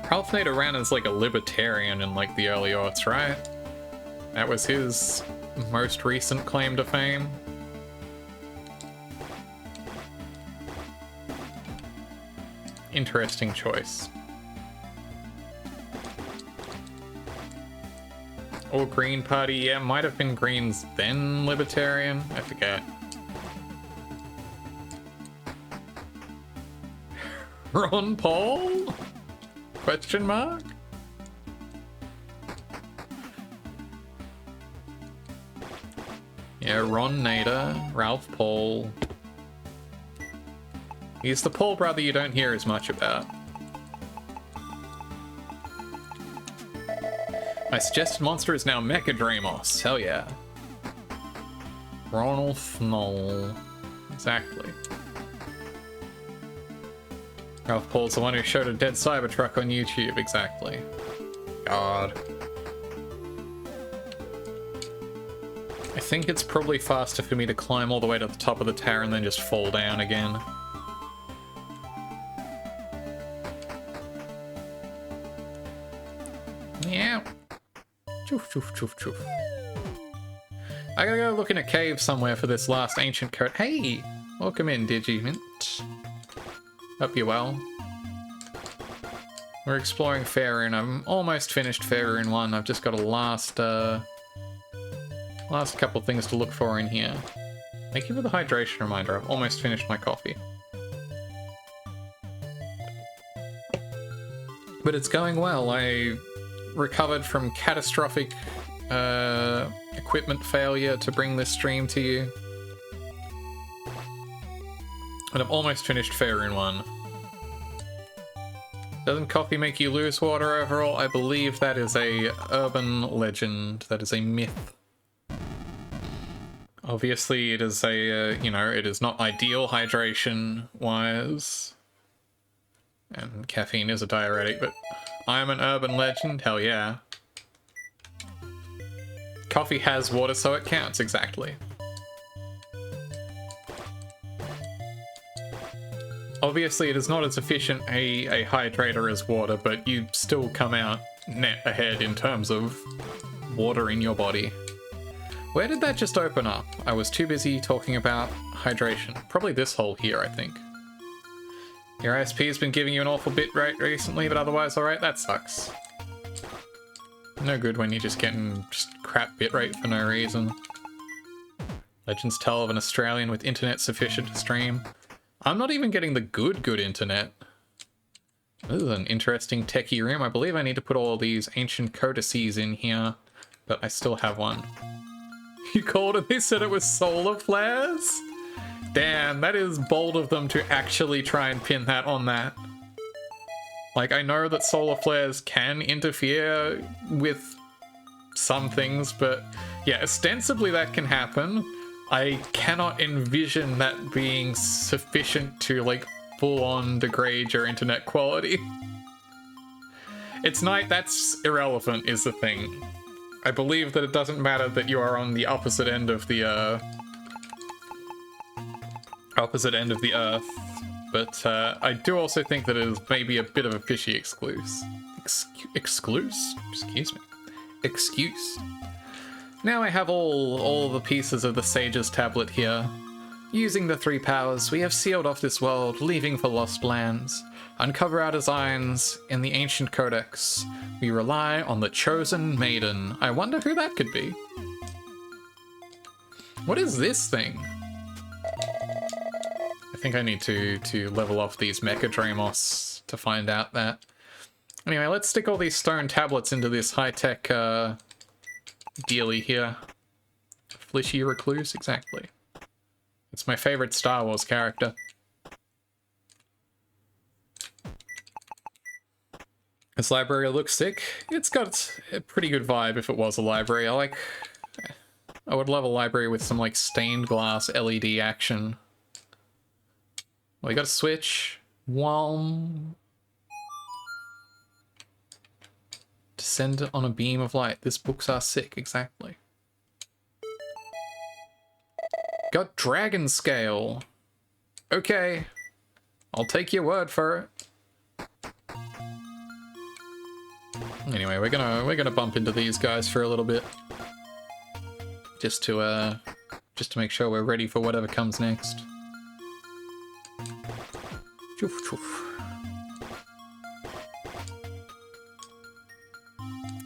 Ralph Nader ran as like a libertarian in like the early aughts, right? That was his most recent claim to fame. Interesting choice. Or Green Party, yeah, might have been Green's then Libertarian, I forget. Ron Paul? Question mark? Yeah, Ron Nader, Ralph Paul. He's the Paul brother you don't hear as much about. My suggested monster is now Mechadremos. Hell yeah. Ronald Knoll. Exactly. Ralph Paul's the one who showed a dead Cybertruck on YouTube. Exactly. God. I think it's probably faster for me to climb all the way to the top of the tower and then just fall down again. Yeah. Choof, choof, choof, choof. I gotta go look in a cave somewhere for this last ancient coat. Hey! Welcome in, Digimint. Hope you're well. We're exploring Fairune. I'm almost finished Fairune 1. I've just got a last couple things to look for in here. Thank you for the hydration reminder. I've almost finished my coffee. But it's going well. I recovered from catastrophic equipment failure to bring this stream to you. And I've almost finished Fairune 1. Doesn't coffee make you lose water overall? I believe that is a urban legend. That is a myth. Obviously, it is a, you know, it is not ideal hydration-wise. And caffeine is a diuretic, but I'm an urban legend? Hell yeah. Coffee has water, so it counts, exactly. Obviously, it is not as efficient a hydrator as water, but you still come out net ahead in terms of water in your body. Where did that just open up? I was too busy talking about hydration. Probably this hole here, I think. Your ISP has been giving you an awful bit rate recently, but otherwise alright? That sucks. No good when you're just getting crap bitrate for no reason. Legends tell of an Australian with internet sufficient to stream. I'm not even getting the good internet. This is an interesting techie room. I believe I need to put all these ancient codices in here, but I still have one. You called and they said it was solar flares? Damn, that is bold of them to actually try and pin that on that. Like, I know that solar flares can interfere with some things, but yeah, ostensibly that can happen. I cannot envision that being sufficient to, like, full-on degrade your internet quality. It's not, that's irrelevant, is the thing. I believe that it doesn't matter that you are on the opposite end of the, Earth, but I do also think that it is maybe a bit of a fishy excuse. Excuse me. Excuse. Now I have all the pieces of the Sage's tablet here. Using the 3 powers, we have sealed off this world, leaving for lost lands. Uncover our designs in the ancient codex. We rely on the chosen maiden. I wonder who that could be. What is this thing? I think I need to level off these Mechadremos to find out that. Anyway, let's stick all these stone tablets into this high-tech dealie here. Flishy Recluse, exactly. It's my favorite Star Wars character. This library looks sick. It's got a pretty good vibe if it was a library. I would love a library with some like stained glass LED action. Well, you got a switch. Descend on a beam of light. This books are sick, exactly. Got dragon scale. Okay. I'll take your word for it. Anyway, we're gonna bump into these guys for a little bit. Just to make sure we're ready for whatever comes next. Choof, choof.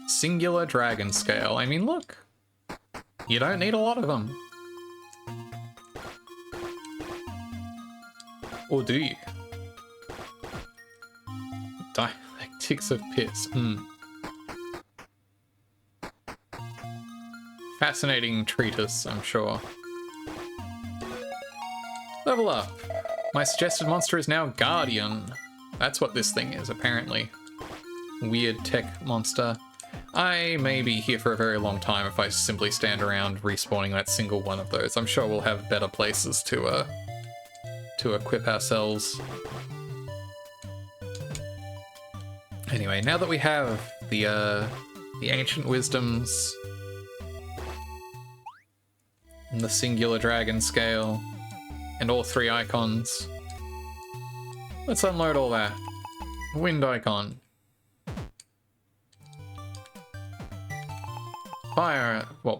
Singular dragon scale. I mean, look. You don't need a lot of them. Or do you? Dialectics of piss. Fascinating treatise, I'm sure. Level up. My suggested monster is now Guardian. That's what this thing is, apparently. Weird tech monster. I may be here for a very long time if I simply stand around respawning that single one of those. I'm sure we'll have better places to equip ourselves. Anyway, now that we have the ancient wisdoms and the singular dragon scale and all three icons, let's unload all that. Wind icon.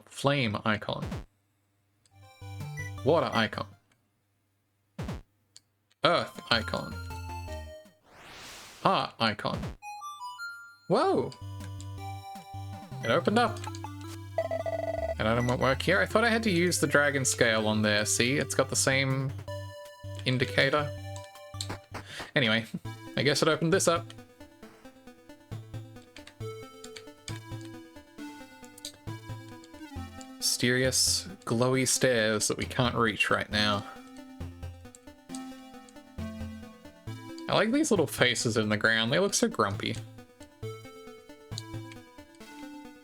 Flame icon. Water icon. Earth icon. Heart icon. Whoa! It opened up. And I don't work here. I thought I had to use the dragon scale on there. See, it's got the same indicator. Anyway, I guess it opened this up. Mysterious, glowy stairs that we can't reach right now. I like these little faces in the ground. They look so grumpy.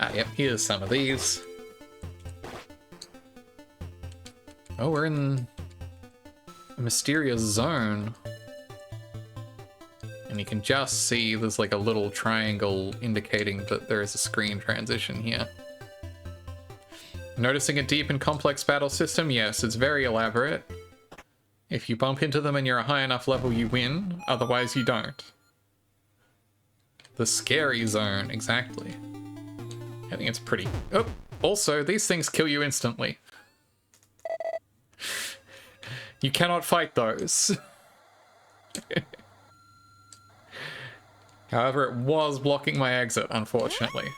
Ah, yep, here's some of these. Oh, we're in a mysterious zone. And you can just see there's like a little triangle indicating that there is a screen transition here. Noticing a deep and complex battle system? Yes, it's very elaborate. If you bump into them and you're a high enough level, you win. Otherwise, you don't. The scary zone, exactly. I think it's pretty... Oh, also, these things kill you instantly. You cannot fight those. However, it was blocking my exit, unfortunately.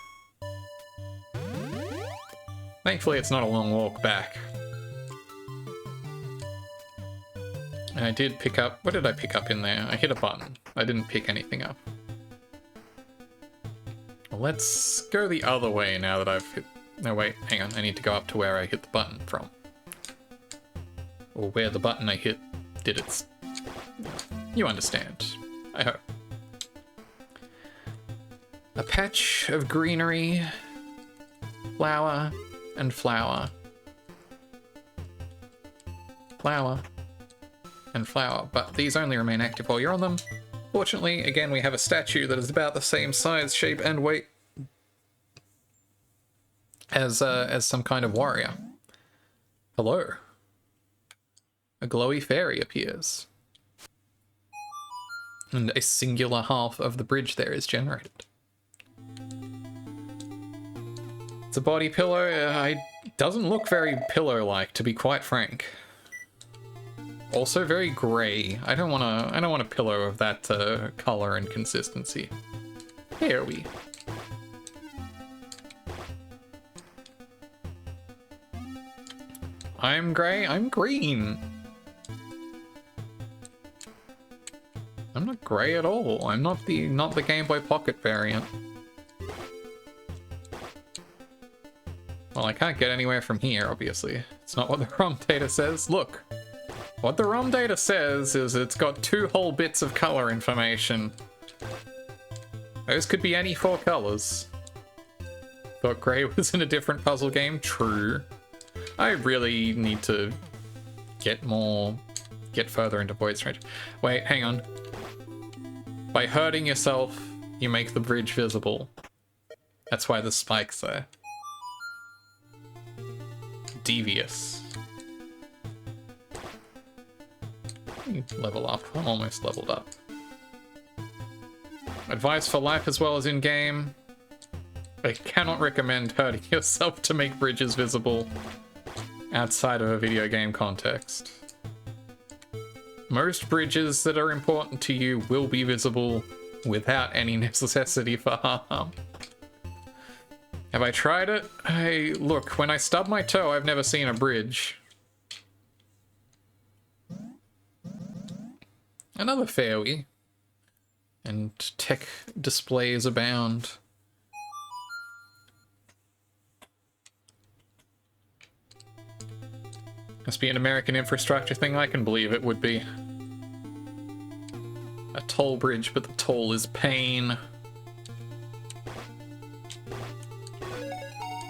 Thankfully, it's not a long walk back. And I did pick up... What did I pick up in there? I hit a button. I didn't pick anything up. Well, let's go the other way now that I've hit... No, wait, hang on. I need to go up to where I hit the button from. Or where the button I hit did its... You understand. I hope. A patch of greenery, flower, and flower. Flower. And flower, but these only remain active while you're on them. Fortunately, again, we have a statue that is about the same size, shape, and weight as some kind of warrior. Hello. A glowy fairy appears. And a singular half of the bridge there is generated. It's a body pillow. It doesn't look very pillow-like, to be quite frank. Also very grey. I don't want a pillow of that color and consistency. Here we. I'm grey. I'm green. I'm I'm not grey at all. I'm not the Game Boy Pocket variant. Well, I can't get anywhere from here, obviously. It's not what the ROM data says. Look. What the ROM data says is it's got 2 whole bits of color information. Those could be any 4 colors. Thought grey was in a different puzzle game? True. I really need to get further into Void Strange. Wait, hang on. By hurting yourself, you make the bridge visible. That's why the spike's there. Devious. Level up. I'm almost leveled up. Advice for life as well as in-game. I cannot recommend hurting yourself to make bridges visible outside of a video game context. Most bridges that are important to you will be visible without any necessity for harm. Have I tried it? Look, when I stub my toe, I've never seen a bridge. Another Fairune. And tech displays abound. Must be an American infrastructure thing. I can believe it would be. A toll bridge, but the toll is pain.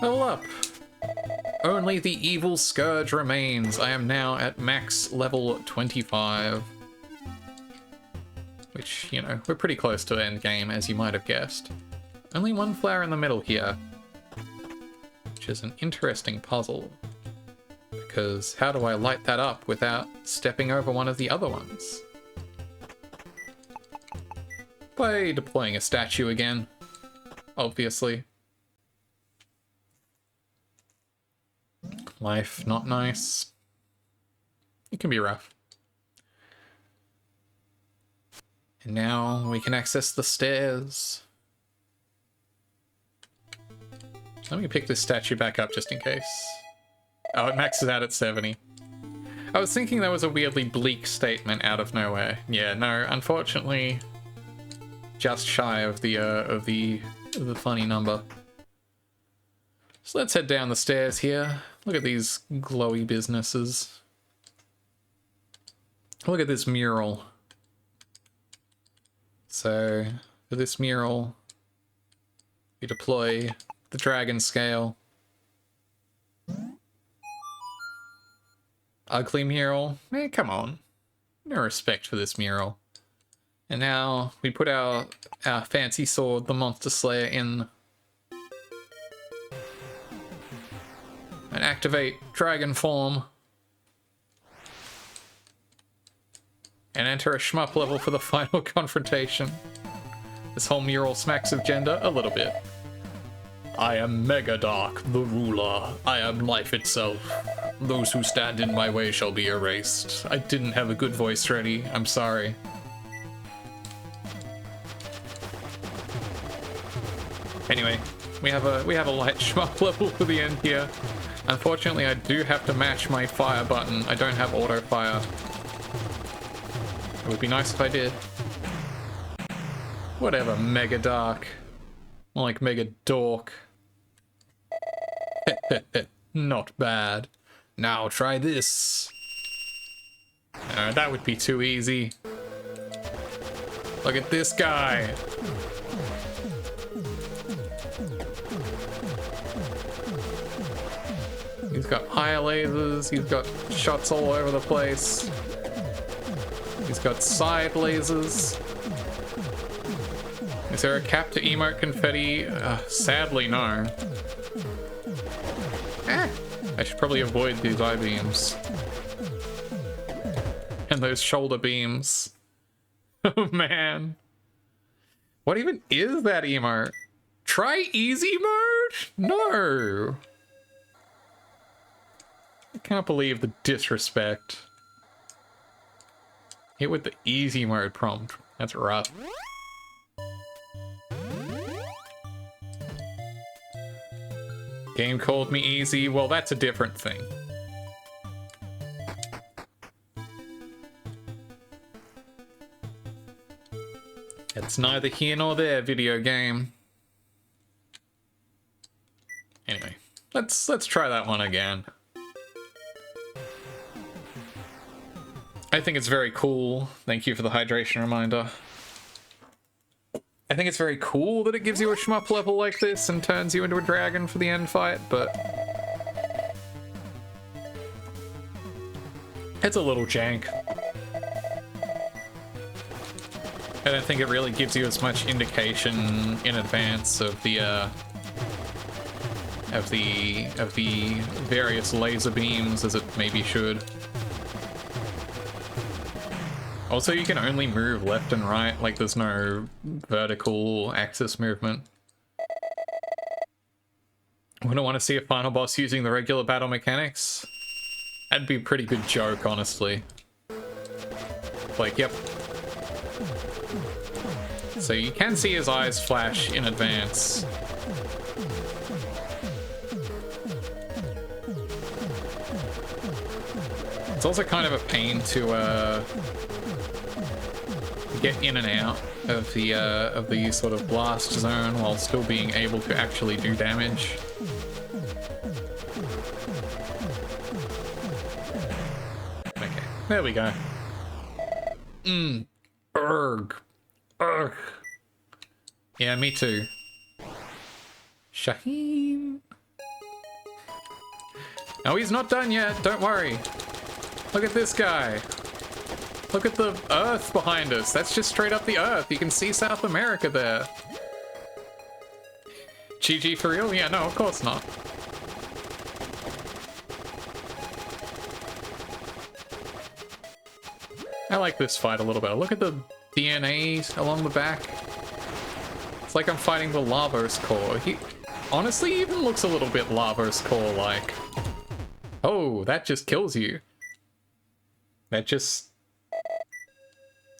Level up. Only the evil scourge remains. I am now at max level 25. Which, you know, we're pretty close to end game, as you might have guessed. Only 1 flower in the middle here. Which is an interesting puzzle. Because how do I light that up without stepping over one of the other ones? By deploying a statue again, obviously. Life not nice. It can be rough. And now we can access the stairs. Let me pick this statue back up just in case. Oh, it maxes out at 70. I was thinking that was a weirdly bleak statement out of nowhere. Yeah, no, unfortunately, just shy of the funny number. So let's head down the stairs here. Look at these glowy businesses. Look at this mural. So, for this mural, we deploy the dragon scale. Ugly mural? Come on. No respect for this mural. And now we put our fancy sword, the Monster Slayer, in. And activate dragon form. And enter a shmup level for the final confrontation. This whole mural smacks of gender a little bit. I am Megadark, the ruler. I am life itself. Those who stand in my way shall be erased. I didn't have a good voice ready. I'm sorry. Anyway, we have a light shmup level for the end here. Unfortunately, I do have to match my fire button. I don't have auto fire. It would be nice if I did. Whatever, Mega Dark. More like Mega Dork. Not bad. Now try this. That would be too easy. Look at this guy. He's got eye lasers, he's got shots all over the place. He's got side lasers. Is there a cap to emote confetti? Sadly, no. I should probably avoid these eye beams. And those shoulder beams. Oh man. What even is that emote? Try easy mode? No. I can't believe the disrespect. Hit with the easy mode prompt. That's rough. Game called me easy. Well, that's a different thing. It's neither here nor there, video game. Anyway, let's try that one again. I think it's very cool. Thank you for the hydration reminder. I think it's very cool that it gives you a shmup level like this and turns you into a dragon for the end fight, but it's a little jank. I don't think it really gives you as much indication in advance of the various laser beams as it maybe should. Also, you can only move left and right, like there's no vertical axis movement. Wouldn't want to see a final boss using the regular battle mechanics. That'd be a pretty good joke, honestly. Like, yep. So you can see his eyes flash in advance. It's also kind of a pain to get in and out of the sort of blast zone while still being able to actually do damage. Okay, there we go. Urgh. Urgh. Yeah, me too. Shaheen. No, he's not done yet, don't worry. Look at this guy. Look at the Earth behind us. That's just straight up the Earth. You can see South America there. GG for real? Yeah, no, of course not. I like this fight a little better. Look at the DNA along the back. It's like I'm fighting the Lavos core. He honestly even looks a little bit Lavos core-like. Oh, that just kills you. That just...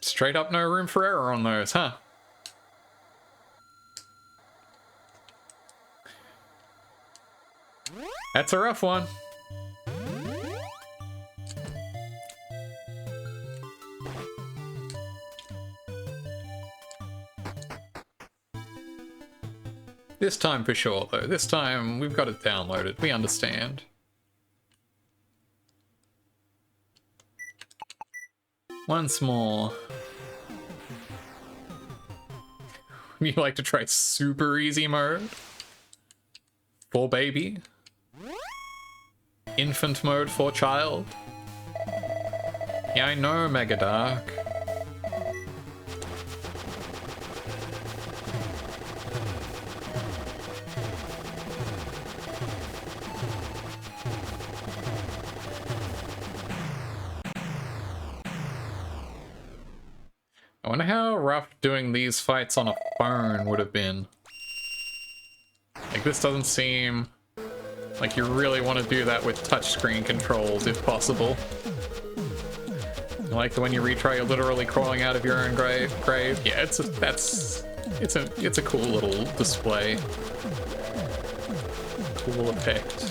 straight up no room for error on those, huh? That's a rough one. This time for sure, though. This time we've got it downloaded. We understand. Once more. You like to try super easy mode? For baby? Infant mode for child? Yeah, I know, Mega Dark. I wonder how rough doing these fights on a phone would have been. Like, this doesn't seem like you really want to do that with touchscreen controls, if possible. Like when you retry, you're literally crawling out of your own grave. Yeah, it's a cool little display. Cool effect.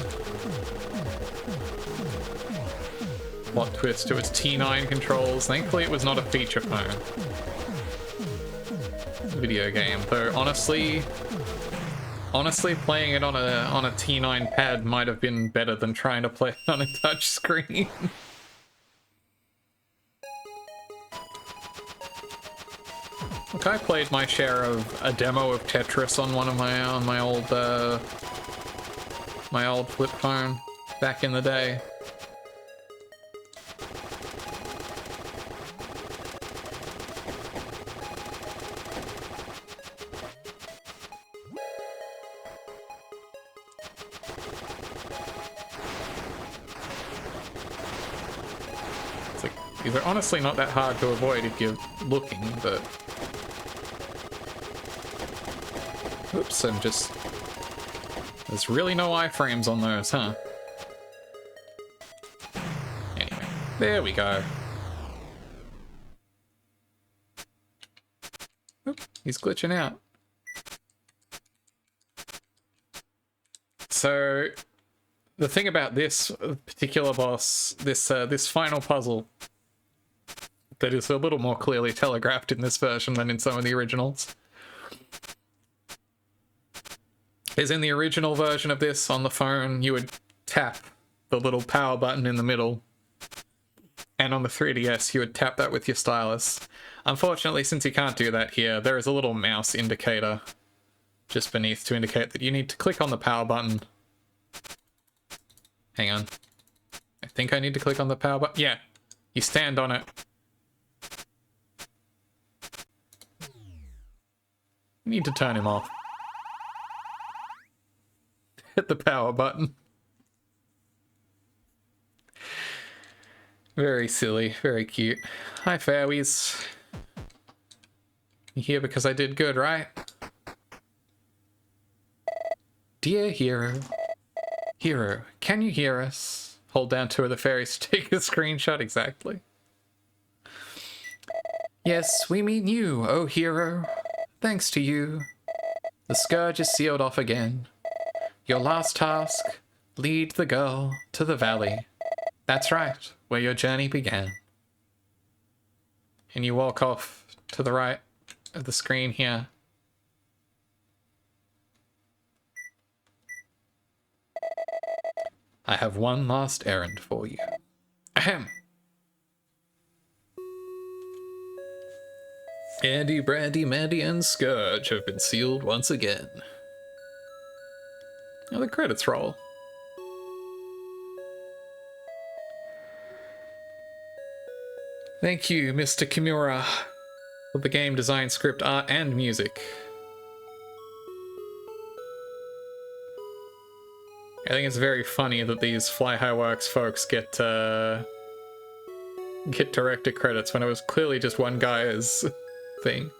Plot twist to its T9 controls. Thankfully, it was not a feature phone. Video game, though. Honestly, playing it on a T9 pad might have been better than trying to play it on a touch screen. Look, I played my share of a demo of Tetris on my old flip phone back in the day. These are honestly not that hard to avoid if you're looking, but... Oops, I'm just... There's really no iframes on those, huh? Anyway, there we go. Oop, he's glitching out. So, the thing about this particular boss, this final puzzle, that is a little more clearly telegraphed in this version than in some of the originals. Is in the original version of this on the phone, you would tap the little power button in the middle, and on the 3DS, you would tap that with your stylus. Unfortunately, since you can't do that here, there is a little mouse indicator just beneath to indicate that you need to click on the power button. Hang on. I think I need to click on the power button. Yeah, you stand on it. You need to turn him off. Hit the power button. Very silly, very cute. Hi, Fairwies. You here because I did good, right? Dear Hero. Hero, can you hear us? Hold down two of the fairies to take a screenshot, exactly. Yes, we mean you, oh hero. Thanks to you. The scourge is sealed off again. Your last task, lead the girl to the valley. That's right, where your journey began. And you walk off to the right of the screen here. I have one last errand for you. Ahem. Andy, Brandy, Mandy, and Scourge have been sealed once again. Now the credits roll. Thank you, Mr. Kimura, for the game design, script, art, and music. I think it's very funny that these Fly High Works folks get director credits when it was clearly just one guy's thing.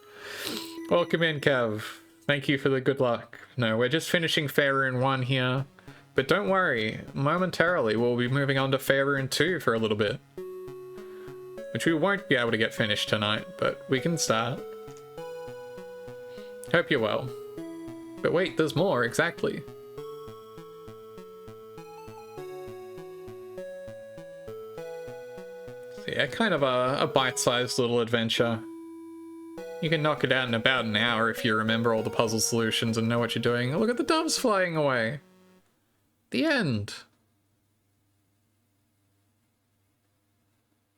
Welcome in, Kev. Thank you for the good luck. No, we're just finishing Fairune 1 here. But don't worry, momentarily we'll be moving on to Fairune 2 for a little bit. Which we won't be able to get finished tonight, but we can start. Hope you're well. But wait, there's more, exactly. So yeah, kind of a bite-sized little adventure. You can knock it out in about an hour if you remember all the puzzle solutions and know what you're doing. Look at the doves flying away. The end.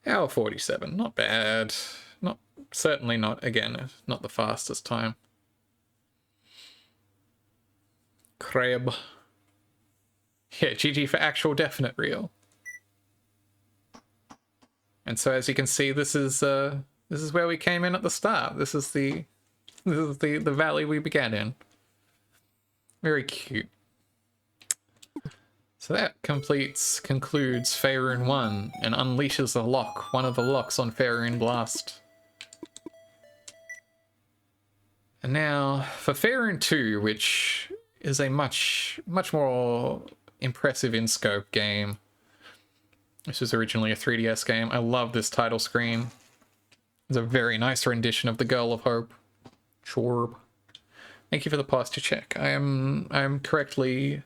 Hour 47, not bad. Certainly not, again, not the fastest time. Crab. Yeah, GG for actual definite real. And so as you can see, this is where we came in at the start. This is the valley we began in. Very cute. So that concludes Fairune 1 and unleashes the lock, one of the locks on Fairune Blast. And now for Fairune 2, which is a much more impressive in scope game. This was originally a 3DS game. I love this title screen. It's a very nice rendition of the Girl of Hope. Chorb. Thank you for the posture check. I am correctly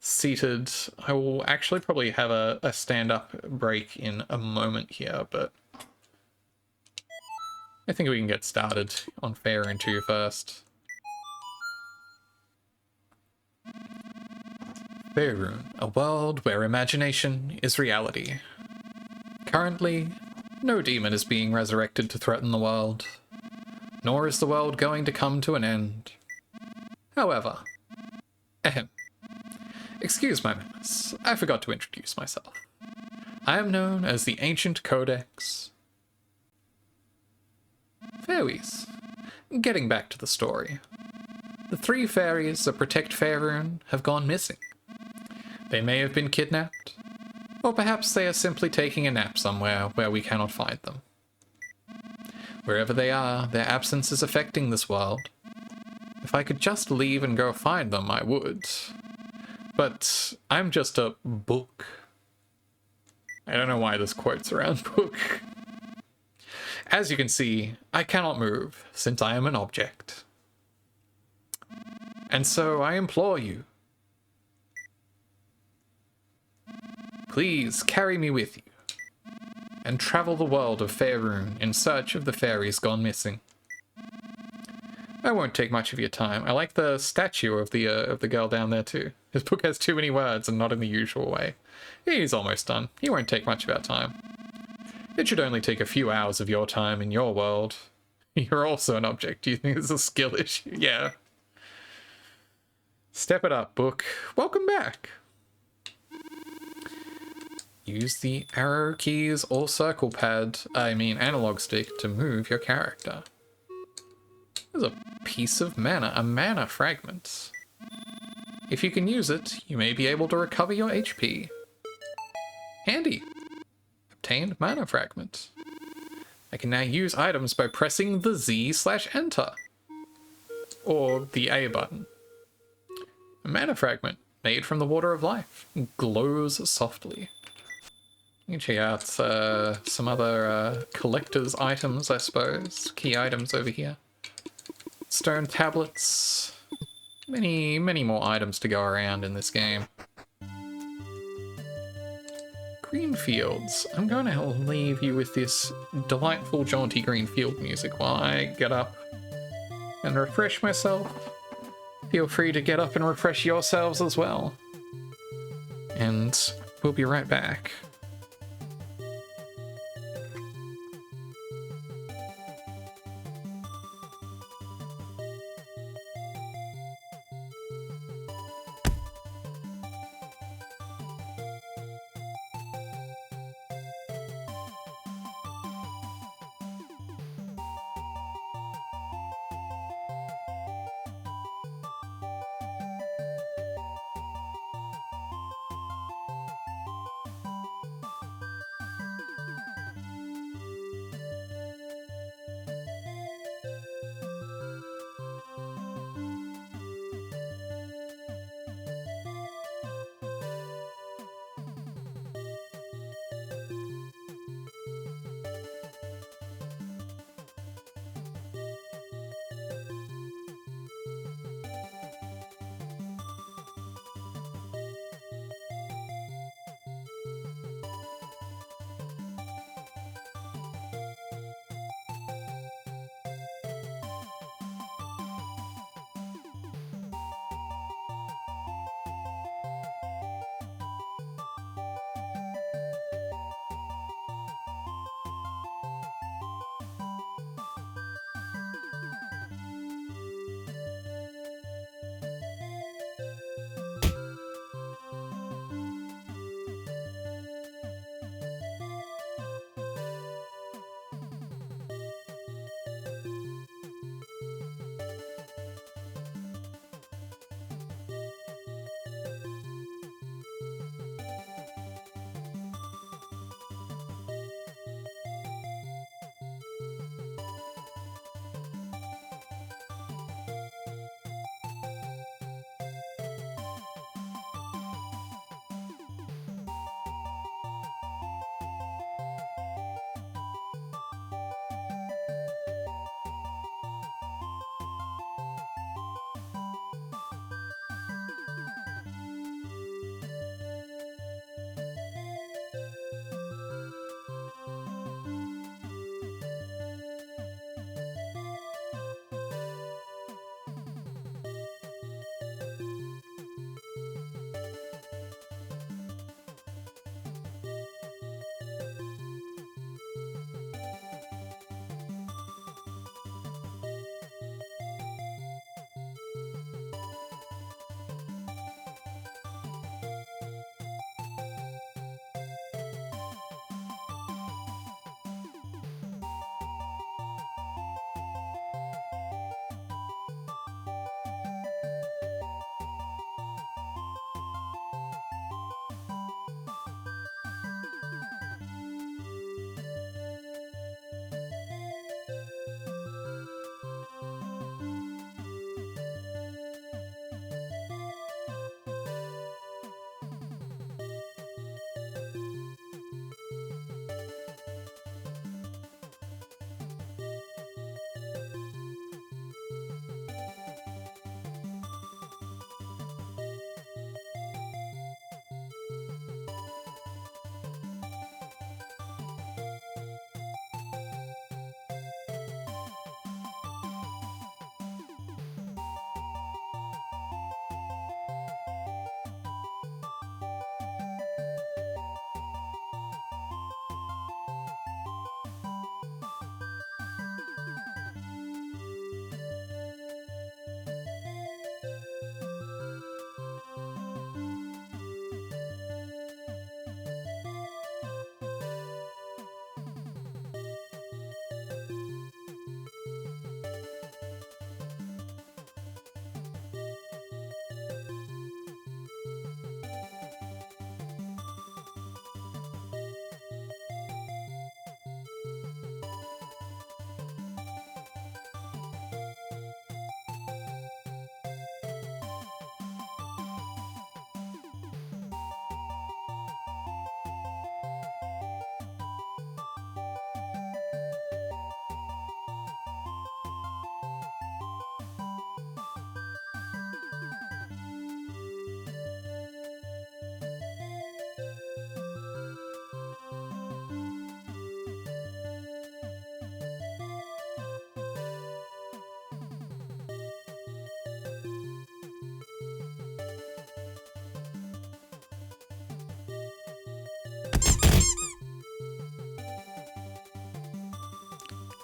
seated. I will actually probably have a stand-up break in a moment here, but I think we can get started on Fairune 2 first. Fairune, a world where imagination is reality. Currently, no demon is being resurrected to threaten the world, nor is the world going to come to an end. However, excuse my manners, I forgot to introduce myself. I am known as the Ancient Codex. Fairies. Getting back to the story. The three fairies that protect Fairune have gone missing. They may have been kidnapped, or perhaps they are simply taking a nap somewhere where we cannot find them. Wherever they are, their absence is affecting this world. If I could just leave and go find them, I would. But I'm just a book. I don't know why this quote's around book. As you can see, I cannot move, since I am an object. And so I implore you, please carry me with you, and travel the world of Fairune in search of the fairies gone missing. I won't take much of your time. I like the statue of the girl down there too. His book has too many words and not in the usual way. He's almost done. He won't take much of our time. It should only take a few hours of your time in your world. You're also an object. Do you think it's a skill issue? Yeah. Step it up, book. Welcome back. Use the arrow keys or circle pad, analog stick, to move your character. There's a piece of mana, a mana fragment. If you can use it, you may be able to recover your HP. Handy. Obtained mana fragment. I can now use items by pressing the Z/enter. Or the A button. A mana fragment, made from the water of life, glows softly. You can check out some other collector's items, I suppose. Key items over here. Stone tablets. Many more items to go around in this game. Green fields. I'm going to leave you with this delightful, jaunty green field music while I get up and refresh myself. Feel free to get up and refresh yourselves as well. And we'll be right back.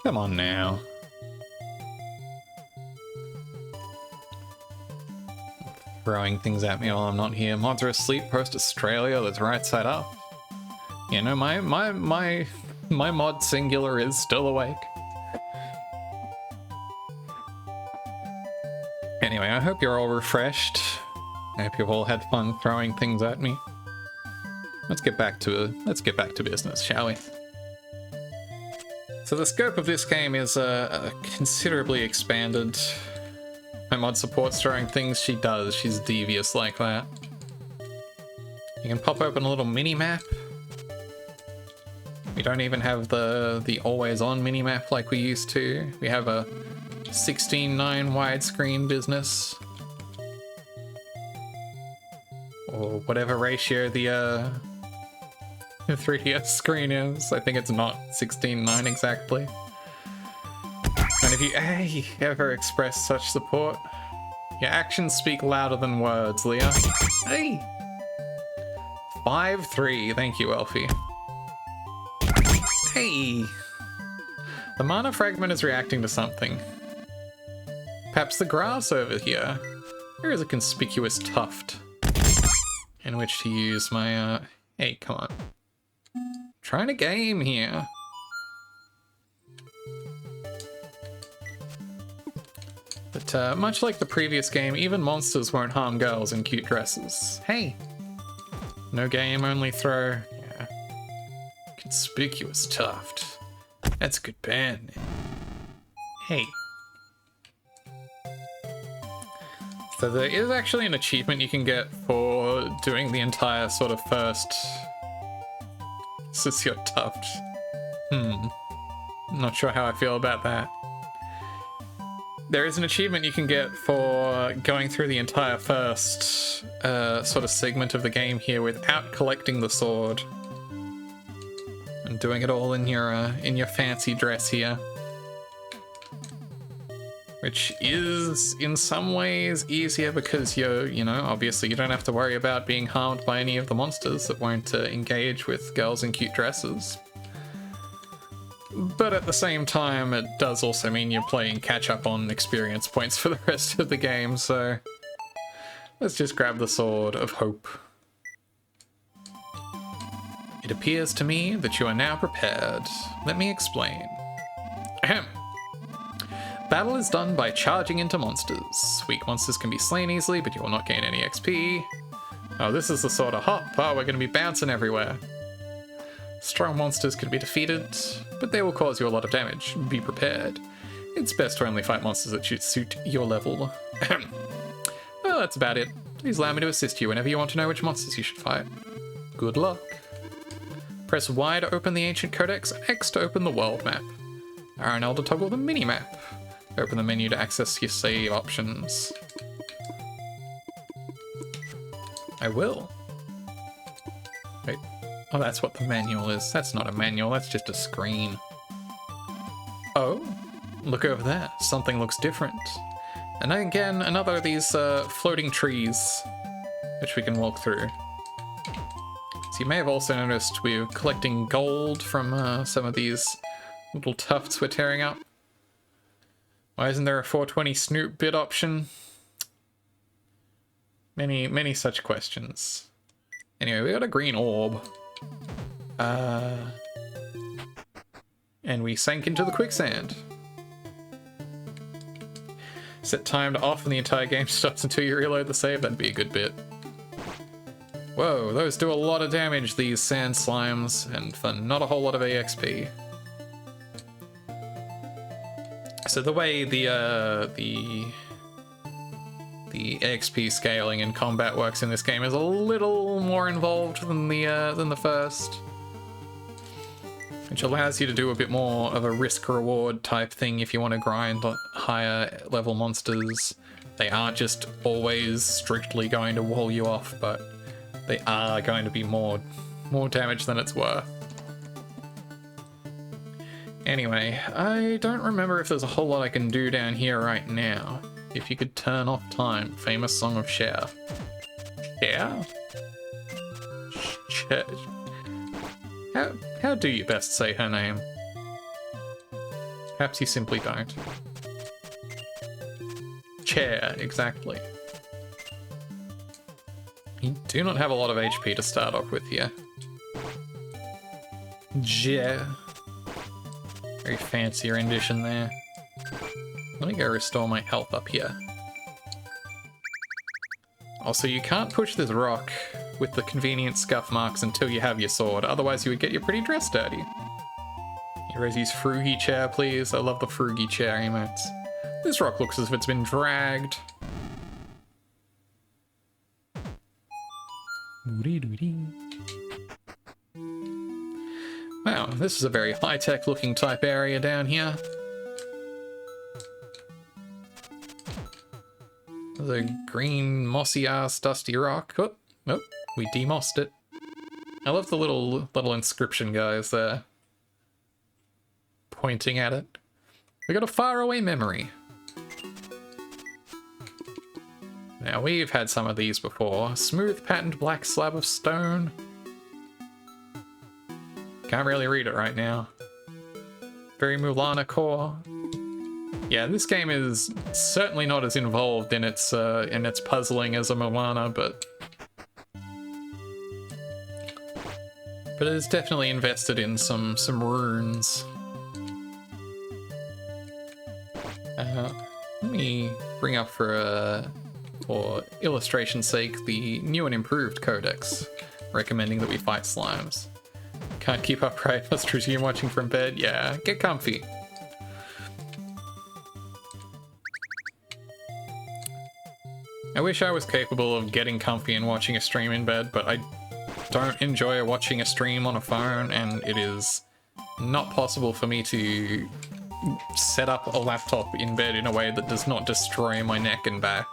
Come on now. Throwing things at me while I'm not here. Mods are asleep. Post Australia. That's right side up. You know, my mod singular is still awake. Anyway, I hope you're all refreshed. I hope you've all had fun throwing things at me. Let's get back to business, shall we? So the scope of this game is considerably expanded. My mod supports throwing things. She does. She's devious like that. You can pop open a little mini-map. We don't even have the always-on mini-map like we used to. We have a 16:9 widescreen business. Or whatever ratio the 3DS screen is. I think it's not 16:9 exactly. And if you ever express such support, your actions speak louder than words, Leah. Hey! 5-3, thank you, Elfie. Hey! The mana fragment is reacting to something. Perhaps the grass over here. There is a conspicuous tuft in which to use my, hey, come on. Trying a game here. But much like the previous game, even monsters won't harm girls in cute dresses. Hey! No game, only throw. Yeah. Conspicuous tuft. That's a good band. Hey. So there is actually an achievement you can get for doing the entire sort of first... This is your tuft. Not sure how I feel about that. There is an achievement you can get for going through the entire first sort of segment of the game here without collecting the sword. And doing it all in your fancy dress here. Which is, in some ways, easier because you know, obviously you don't have to worry about being harmed by any of the monsters that won't engage with girls in cute dresses. But at the same time, it does also mean you're playing catch-up on experience points for the rest of the game, so... Let's just grab the Sword of Hope. It appears to me that you are now prepared. Let me explain. Ahem. Battle is done by charging into monsters. Weak monsters can be slain easily, but you will not gain any XP. Oh, this is the sort of hop. Oh, we're going to be bouncing everywhere. Strong monsters can be defeated, but they will cause you a lot of damage. Be prepared. It's best to only fight monsters that should suit your level. Well, that's about it. Please allow me to assist you whenever you want to know which monsters you should fight. Good luck. Press Y to open the Ancient Codex, and X to open the world map. RNL to toggle the mini-map. Open the menu to access your save options. I will. Wait. Oh, that's what the manual is. That's not a manual, that's just a screen. Oh, look over there. Something looks different. And then again, another of these floating trees, which we can walk through. So you may have also noticed we're collecting gold from some of these little tufts we're tearing up. Why isn't there a 420 Snoop bid option? Many such questions. Anyway, we got a green orb. And we sank into the quicksand. Set time to off and the entire game stops until you reload the save. That'd be a good bit. Whoa, those do a lot of damage, these sand slimes, and for not a whole lot of EXP. So the way the XP scaling and combat works in this game is a little more involved than the first, which allows you to do a bit more of a risk-reward type thing if you want to grind higher level monsters. They aren't just always strictly going to wall you off, but they are going to be more damage than it's worth. Anyway, I don't remember if there's a whole lot I can do down here right now. If you could turn off time. Famous song of Cher. Cher? Cher. How do you best say her name? Perhaps you simply don't. Chair, exactly. You do not have a lot of HP to start off with here. Chair. Very fancy rendition there. Let me go restore my health up here. Also, you can't push this rock with the convenient scuff marks until you have your sword, otherwise you would get your pretty dress dirty. Here's use Frugy chair, please. I love the Frugy chair emotes. This rock looks as if it's been dragged. Wow, this is a very high-tech looking type area down here. There's a green, mossy-ass, dusty rock. Oh, nope, we demossed it. I love the little inscription guys there. Pointing at it. We got a faraway memory. Now, we've had some of these before. Smooth patterned black slab of stone. Can't really read it right now. Very Mulana core. Yeah, this game is certainly not as involved in its puzzling as a Moana, but it is definitely invested in some runes. Let me bring up for illustration's sake the new and improved codex, recommending that we fight slimes. Can't keep upright, must resume watching from bed. Yeah, get comfy. I wish I was capable of getting comfy and watching a stream in bed, but I don't enjoy watching a stream on a phone, and it is not possible for me to set up a laptop in bed in a way that does not destroy my neck and back.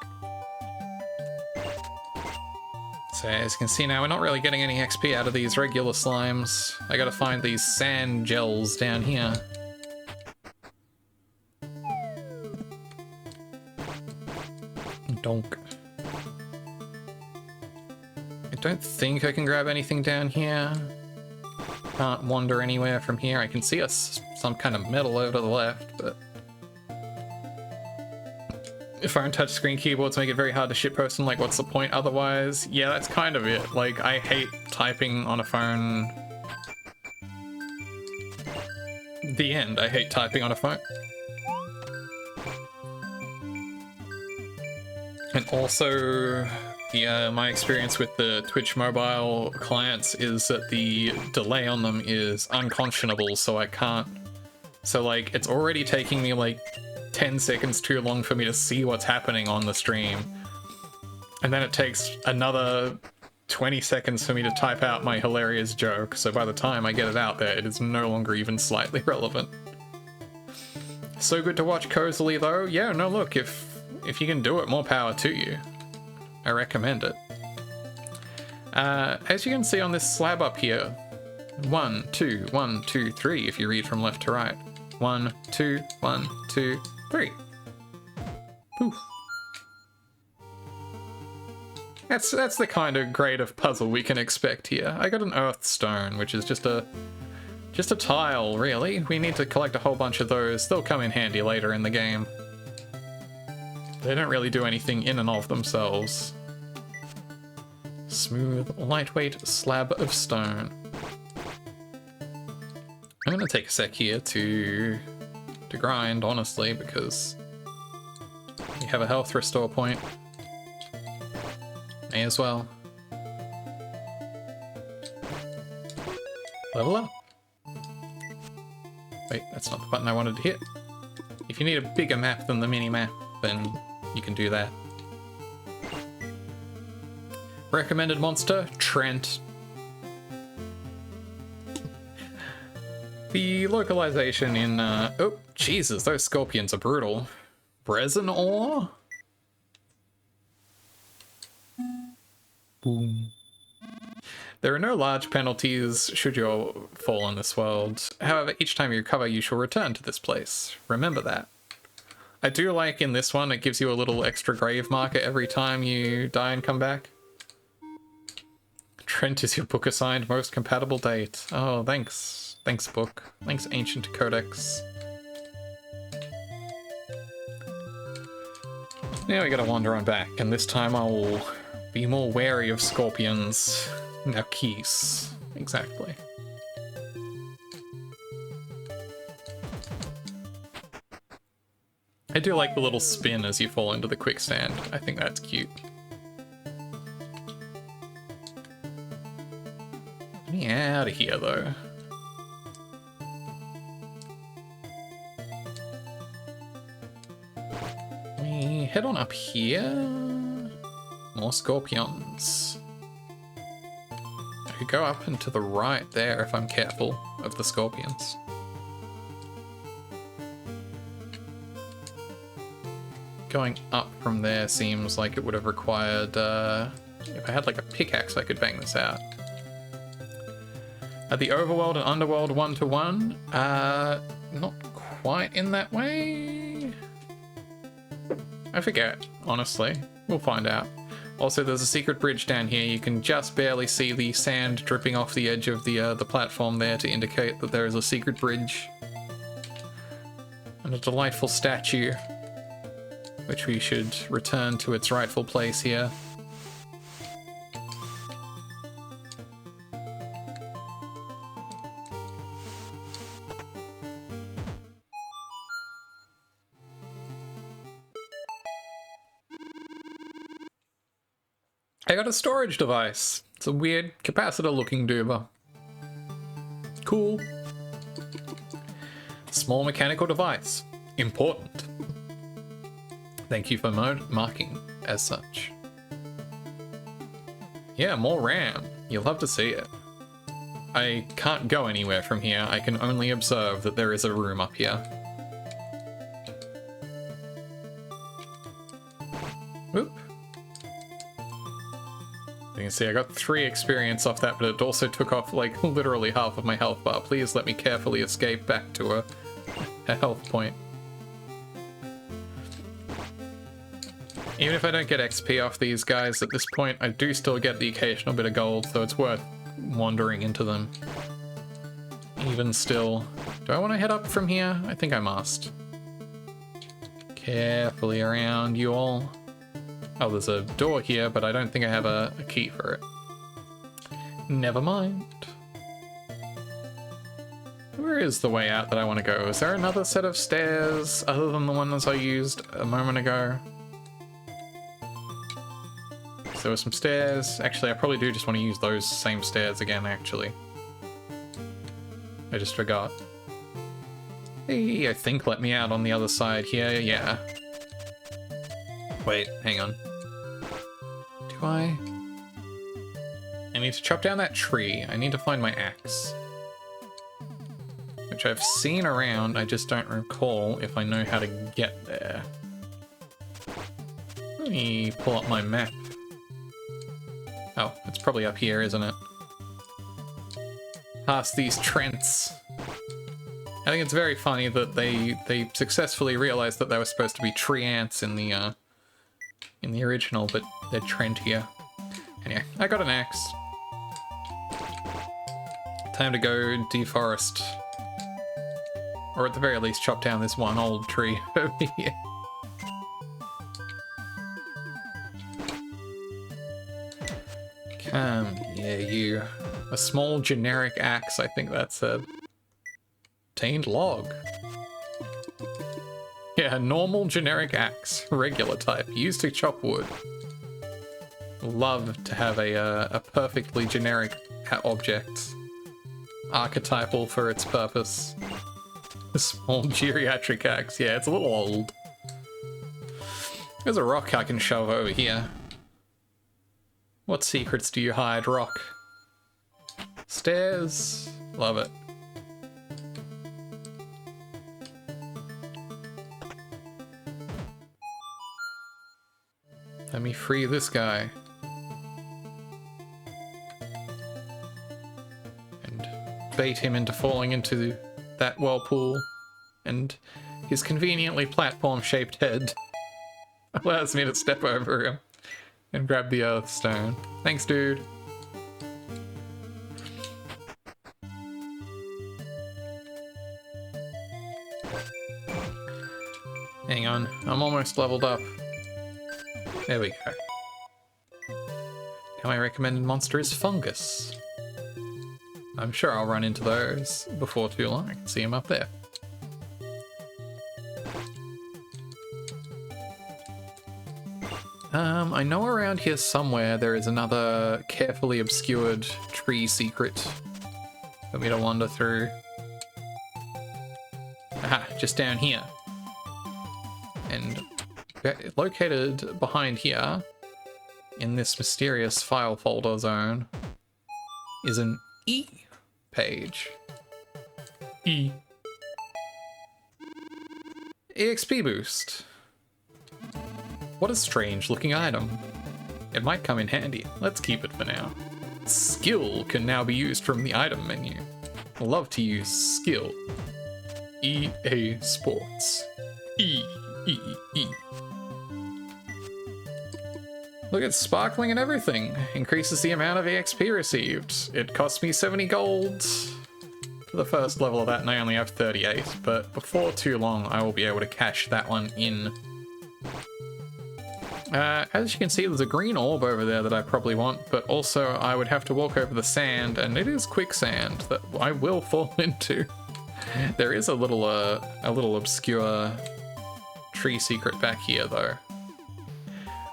So as you can see now, we're not really getting any XP out of these regular slimes. I gotta find these sand gels down here. Donk. I don't think I can grab anything down here. Can't wander anywhere from here. I can see some kind of metal over to the left, but phone touchscreen keyboards make it very hard to shitpost them. Like, what's the point otherwise? Yeah, that's kind of it. Like, I hate typing on a phone. The end. I hate typing on a phone. And also, yeah, my experience with the Twitch mobile clients is that the delay on them is unconscionable, so I can't. So, like, it's already taking me, like, 10 seconds too long for me to see what's happening on the stream. And then it takes another 20 seconds for me to type out my hilarious joke, so by the time I get it out there, it is no longer even slightly relevant. So good to watch cozily, though. Yeah, no, look, if you can do it, more power to you. I recommend it. As you can see on this slab up here, 1, 2, 1, 2, 3, if you read from left to right. 1, 2, 1, 2, 3. Poof. That's the kind of grade of puzzle we can expect here. I got an earth stone, which is just a tile, really. We need to collect a whole bunch of those. They'll come in handy later in the game. They don't really do anything in and of themselves. Smooth, lightweight slab of stone. I'm gonna take a sec here to grind, honestly, because we have a health restore point. May as well. Level up. Wait, that's not the button I wanted to hit. If you need a bigger map than the mini-map, then you can do that. Recommended monster, Trent. The localization in, oh, Jesus, those scorpions are brutal. Resin ore? Boom. There are no large penalties should you fall in this world. However, each time you recover, you shall return to this place. Remember that. I do like in this one, it gives you a little extra grave marker every time you die and come back. Trent is your book assigned most compatible date. Oh, thanks. Thanks, book. Thanks, Ancient Codex. Now we gotta wander on back, and this time I will be more wary of scorpions. Now keys. Exactly. I do like the little spin as you fall into the quicksand. I think that's cute. Get me out of here, though. We head on up here. More scorpions. I could go up and to the right there if I'm careful of the scorpions. Going up from there seems like it would have required, if I had like a pickaxe, I could bang this out. Are the overworld and underworld one-to-one? Not quite in that way. I forget, honestly. We'll find out. Also, there's a secret bridge down here. You can just barely see the sand dripping off the edge of the platform there to indicate that there is a secret bridge. And a delightful statue, which we should return to its rightful place here. I got a storage device. It's a weird capacitor looking doober. Cool. Small mechanical device. Important. Thank you for marking as such. Yeah, more RAM. You'll have to see it. I can't go anywhere from here. I can only observe that there is a room up here. Whoop. You can see I got 3 experience off that, but it also took off like literally half of my health bar. Please let me carefully escape back to a health point. Even if I don't get XP off these guys at this point, I do still get the occasional bit of gold, so it's worth wandering into them. Even still. Do I want to head up from here? I think I must. Carefully around, you all. Oh, there's a door here, but I don't think I have a key for it. Never mind. Where is the way out that I want to go? Is there another set of stairs other than the ones I used a moment ago? So there were some stairs. Actually, I probably do just want to use those same stairs again, actually. I just forgot. Hey, I think let me out on the other side here, yeah. Wait, hang on. Do I need to chop down that tree. I need to find my axe. Which I've seen around, I just don't recall if I know how to get there. Let me pull up my map. Oh, it's probably up here, isn't it? Past these trents. I think it's very funny that they successfully realized that they were supposed to be tree ants in the original, but they're trent here. Anyway, I got an axe. Time to go deforest. Or at the very least chop down this one old tree over here. Come here, you. A small generic axe, I think that said. Obtained log. Yeah, normal generic axe. Regular type. Used to chop wood. Love to have a perfectly generic object. Archetypal for its purpose. A small geriatric axe. Yeah, it's a little old. There's a rock I can shove over here. What secrets do you hide, rock? Stairs. Love it. Let me free this guy. And bait him into falling into that whirlpool. And his conveniently platform-shaped head allows me to step over him and grab the earth stone. Thanks, dude. Hang on, I'm almost leveled up. There we go. Now my recommended monster is fungus. I'm sure I'll run into those before too long. I can see them up there. I know around here somewhere there is another carefully obscured tree secret for me to wander through. Aha, just down here. And located behind here, in this mysterious file folder zone, is an E page. E. EXP boost. What a strange looking item. It might come in handy. Let's keep it for now. Skill can now be used from the item menu. Love to use skill. EA Sports. E. Look, it's sparkling and everything. Increases the amount of EXP received. It cost me 70 gold for the first level of that, and I only have 38, but before too long I will be able to cash that one in. As you can see, there's a green orb over there that I probably want, but also I would have to walk over the sand, and it is quicksand that I will fall into. There is a little obscure tree secret back here, though,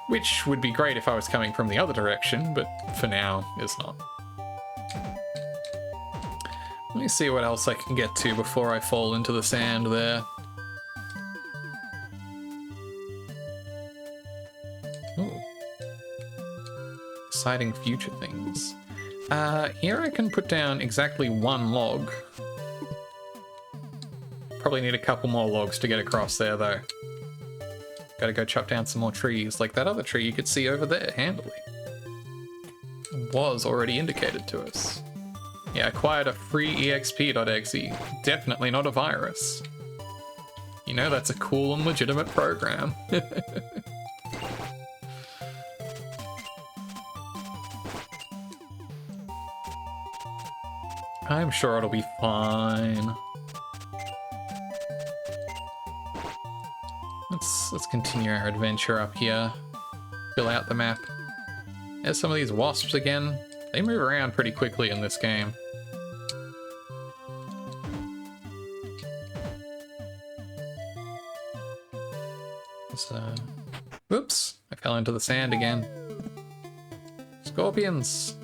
which would be great if I was coming from the other direction, but for now, is not. Let me see what else I can get to before I fall into the sand there. Ooh. Exciting future things. Here I can put down exactly one log. Probably need a couple more logs to get across there, though. Gotta go chop down some more trees, like that other tree you could see over there, handily. Was already indicated to us. Yeah, acquired a free exp.exe. Definitely not a virus. You know, that's a cool and legitimate program. I'm sure it'll be fine. Let's continue our adventure up here. Fill out the map. There's some of these wasps again. They move around pretty quickly in this game. Whoops! I fell into the sand again. Scorpions!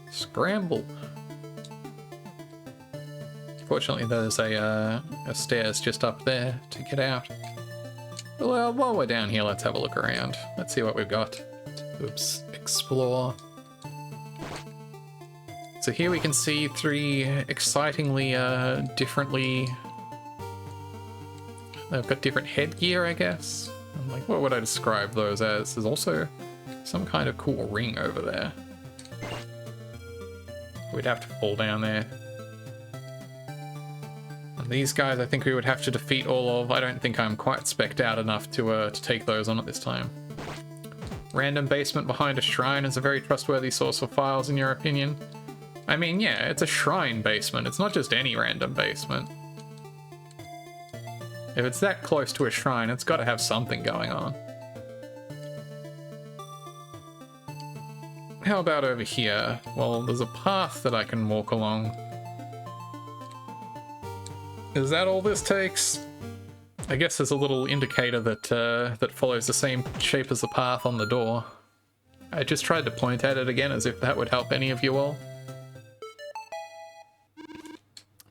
Scramble! Fortunately, there's a stairs just up there to get out. Well, while we're down here, let's have a look around. Let's see what we've got. Oops, explore. So here we can see three excitingly, differently... They've got different headgear, I guess. I'm like, what would I describe those as? There's also some kind of cool ring over there. We'd have to fall down there. And these guys, I think we would have to defeat all of. I don't think I'm quite spec'd out enough to take those on at this time. Random basement behind a shrine is a very trustworthy source of files, in your opinion? I mean, yeah, it's a shrine basement. It's not just any random basement. If it's that close to a shrine, it's got to have something going on. How about over here? Well, there's a path that I can walk along. Is that all this takes? I guess there's a little indicator that that follows the same shape as the path on the door. I just tried to point at it again as if that would help any of you all.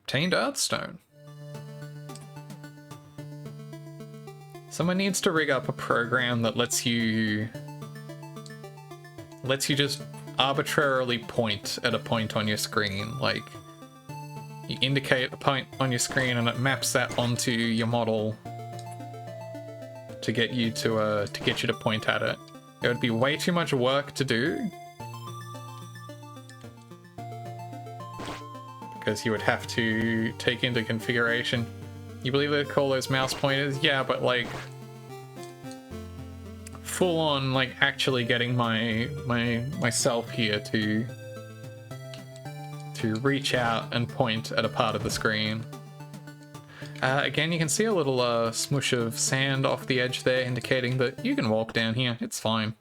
Obtained Earthstone. Someone needs to rig up a program that lets you just arbitrarily point at a point on your screen. Like, you indicate a point on your screen and it maps that onto your model to get you to point at it. It would be way too much work to do, because you would have to take into configuration. You believe they call those mouse pointers? Yeah, but like full on, like actually getting myself here to reach out and point at a part of the screen. Again, you can see a little smush of sand off the edge there, indicating that you can walk down here. It's fine.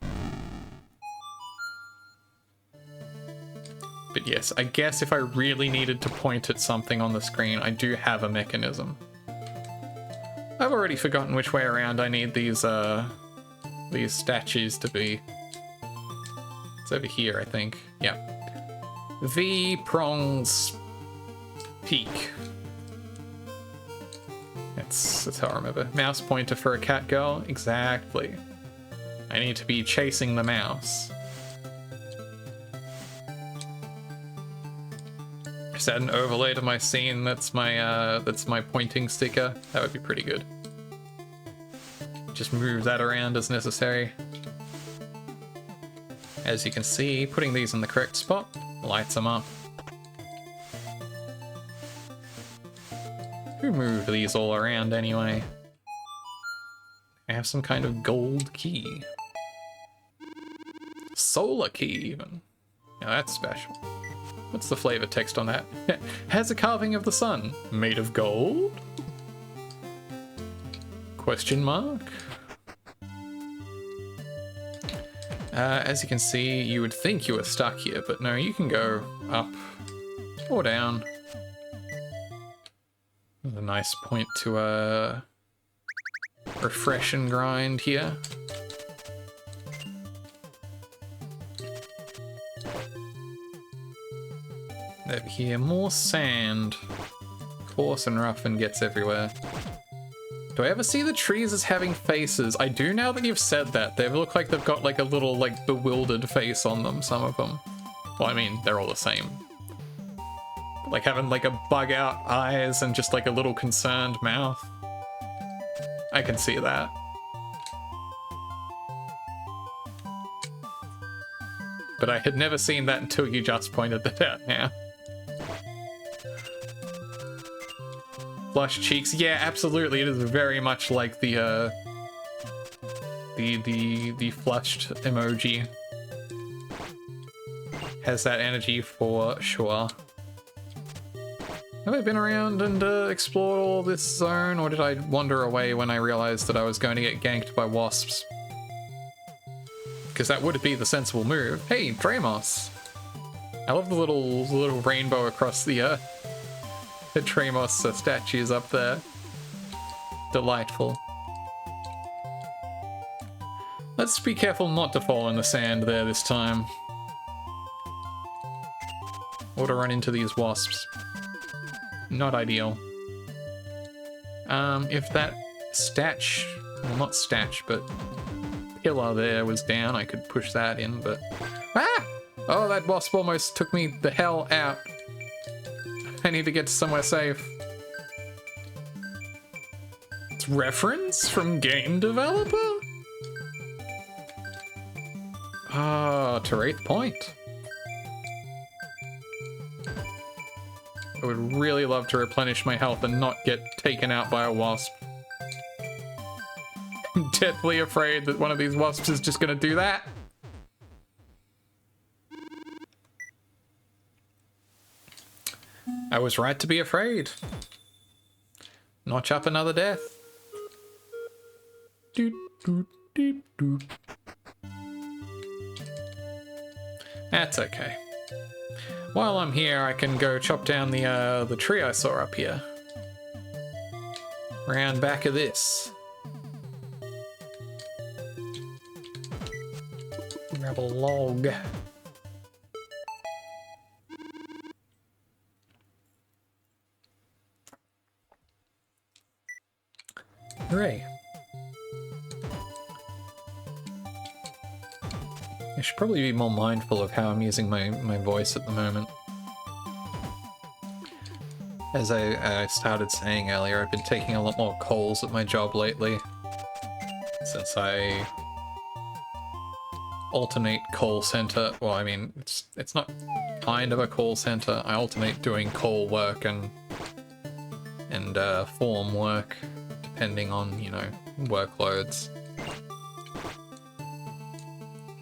But yes, I guess if I really needed to point at something on the screen, I do have a mechanism. I've already forgotten which way around I need these statues to be. It's over here, I think. Yeah. V prongs peak. That's how I remember. Mouse pointer for a cat girl? Exactly. I need to be chasing the mouse. Just add an overlay to my scene. That's my pointing sticker. That would be pretty good. Just move that around as necessary. As you can see, putting these in the correct spot lights them up. Who moved these all around anyway? I have some kind of gold key. Solar key, even. Now that's special. What's the flavor text on that? Has a carving of the sun. Made of gold? Question mark? As you can see, you would think you were stuck here, but no, you can go up or down. There's a nice point to refresh and grind here. Over here, more sand. Coarse and rough and gets everywhere. Do I ever see the trees as having faces? I do now that you've said that. They look like they've got like a little like bewildered face on them, some of them. Well, I mean, they're all the same. Like having like a bug out eyes and just like a little concerned mouth. I can see that. But I had never seen that until you just pointed that out now. Flush cheeks, yeah, absolutely. It is very much like the flushed emoji. Has that energy for sure. Have I been around and explored all this zone, or did I wander away when I realized that I was going to get ganked by wasps? Because that would be the sensible move. Hey, Dramos! I love the little rainbow across the Tramos statues up there. Delightful. Let's be careful not to fall in the sand there this time. Or to run into these wasps. Not ideal. If that well, not statue, but pillar there was down, I could push that in, but... Ah! Oh, that wasp almost took me the hell out. I need to get to somewhere safe. It's reference from game developer? Ah, to Wraith Point. I would really love to replenish my health and not get taken out by a wasp. I'm deathly afraid that one of these wasps is just gonna do that. I was right to be afraid. Notch up another death. Doot, doot, doot, doot. That's okay. While I'm here, I can go chop down the tree I saw up here. Round back of this. Grab a log. Hooray. I should probably be more mindful of how I'm using my voice at the moment. As I started saying earlier, I've been taking a lot more calls at my job lately. Since I alternate call center. Well, I mean, it's not kind of a call center. I alternate doing call work and form work, depending on, you know, workloads.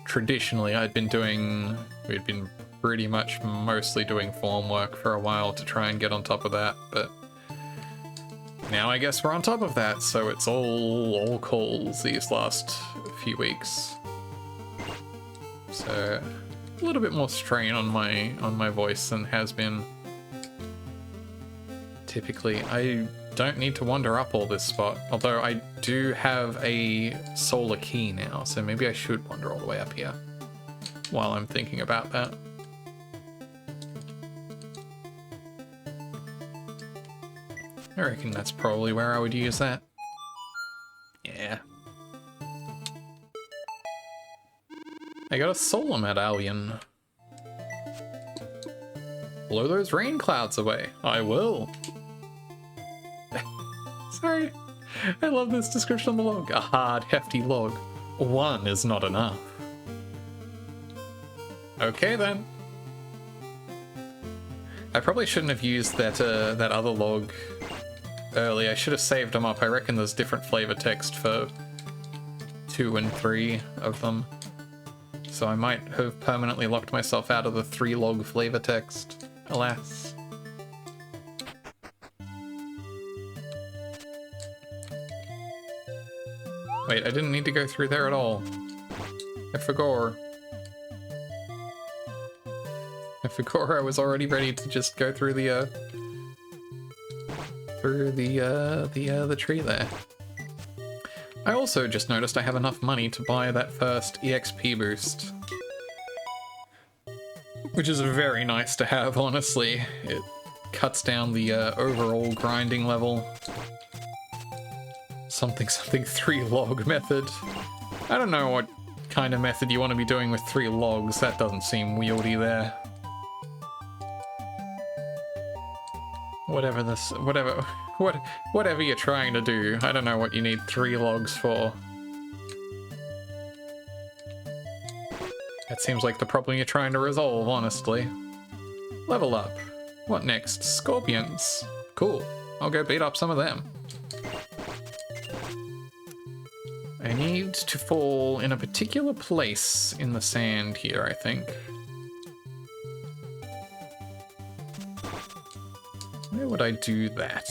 Traditionally, we'd been pretty much mostly doing form work for a while to try and get on top of that, but now I guess we're on top of that, so it's all calls these last few weeks. So a little bit more strain on my voice than has been. Typically, I don't need to wander up all this spot, although I do have a solar key now, so maybe I should wander all the way up here while I'm thinking about that. I reckon that's probably where I would use that. Yeah. I got a solar medallion. Blow those rain clouds away. I will. Sorry. I love this description on the log. A hard, hefty log. One is not enough. Okay then. I probably shouldn't have used that other log early. I should have saved them up. I reckon there's different flavor text for 2 and 3 of them. So I might have permanently locked myself out of the 3 log flavor text. Alas. Wait, I didn't need to go through there at all. I forgot. I was already ready to just go through the tree there. I also just noticed I have enough money to buy that first EXP boost. Which is very nice to have, honestly. It cuts down the overall grinding level. Something 3 log method. I don't know what kind of method you want to be doing with 3 logs. That doesn't seem wieldy there. Whatever you're trying to do, I don't know what you need 3 logs for. That seems like the problem you're trying to resolve, honestly. Level up. What next? Scorpions. Cool. I'll go beat up some of them. I need to fall in a particular place in the sand here, I think. Where would I do that?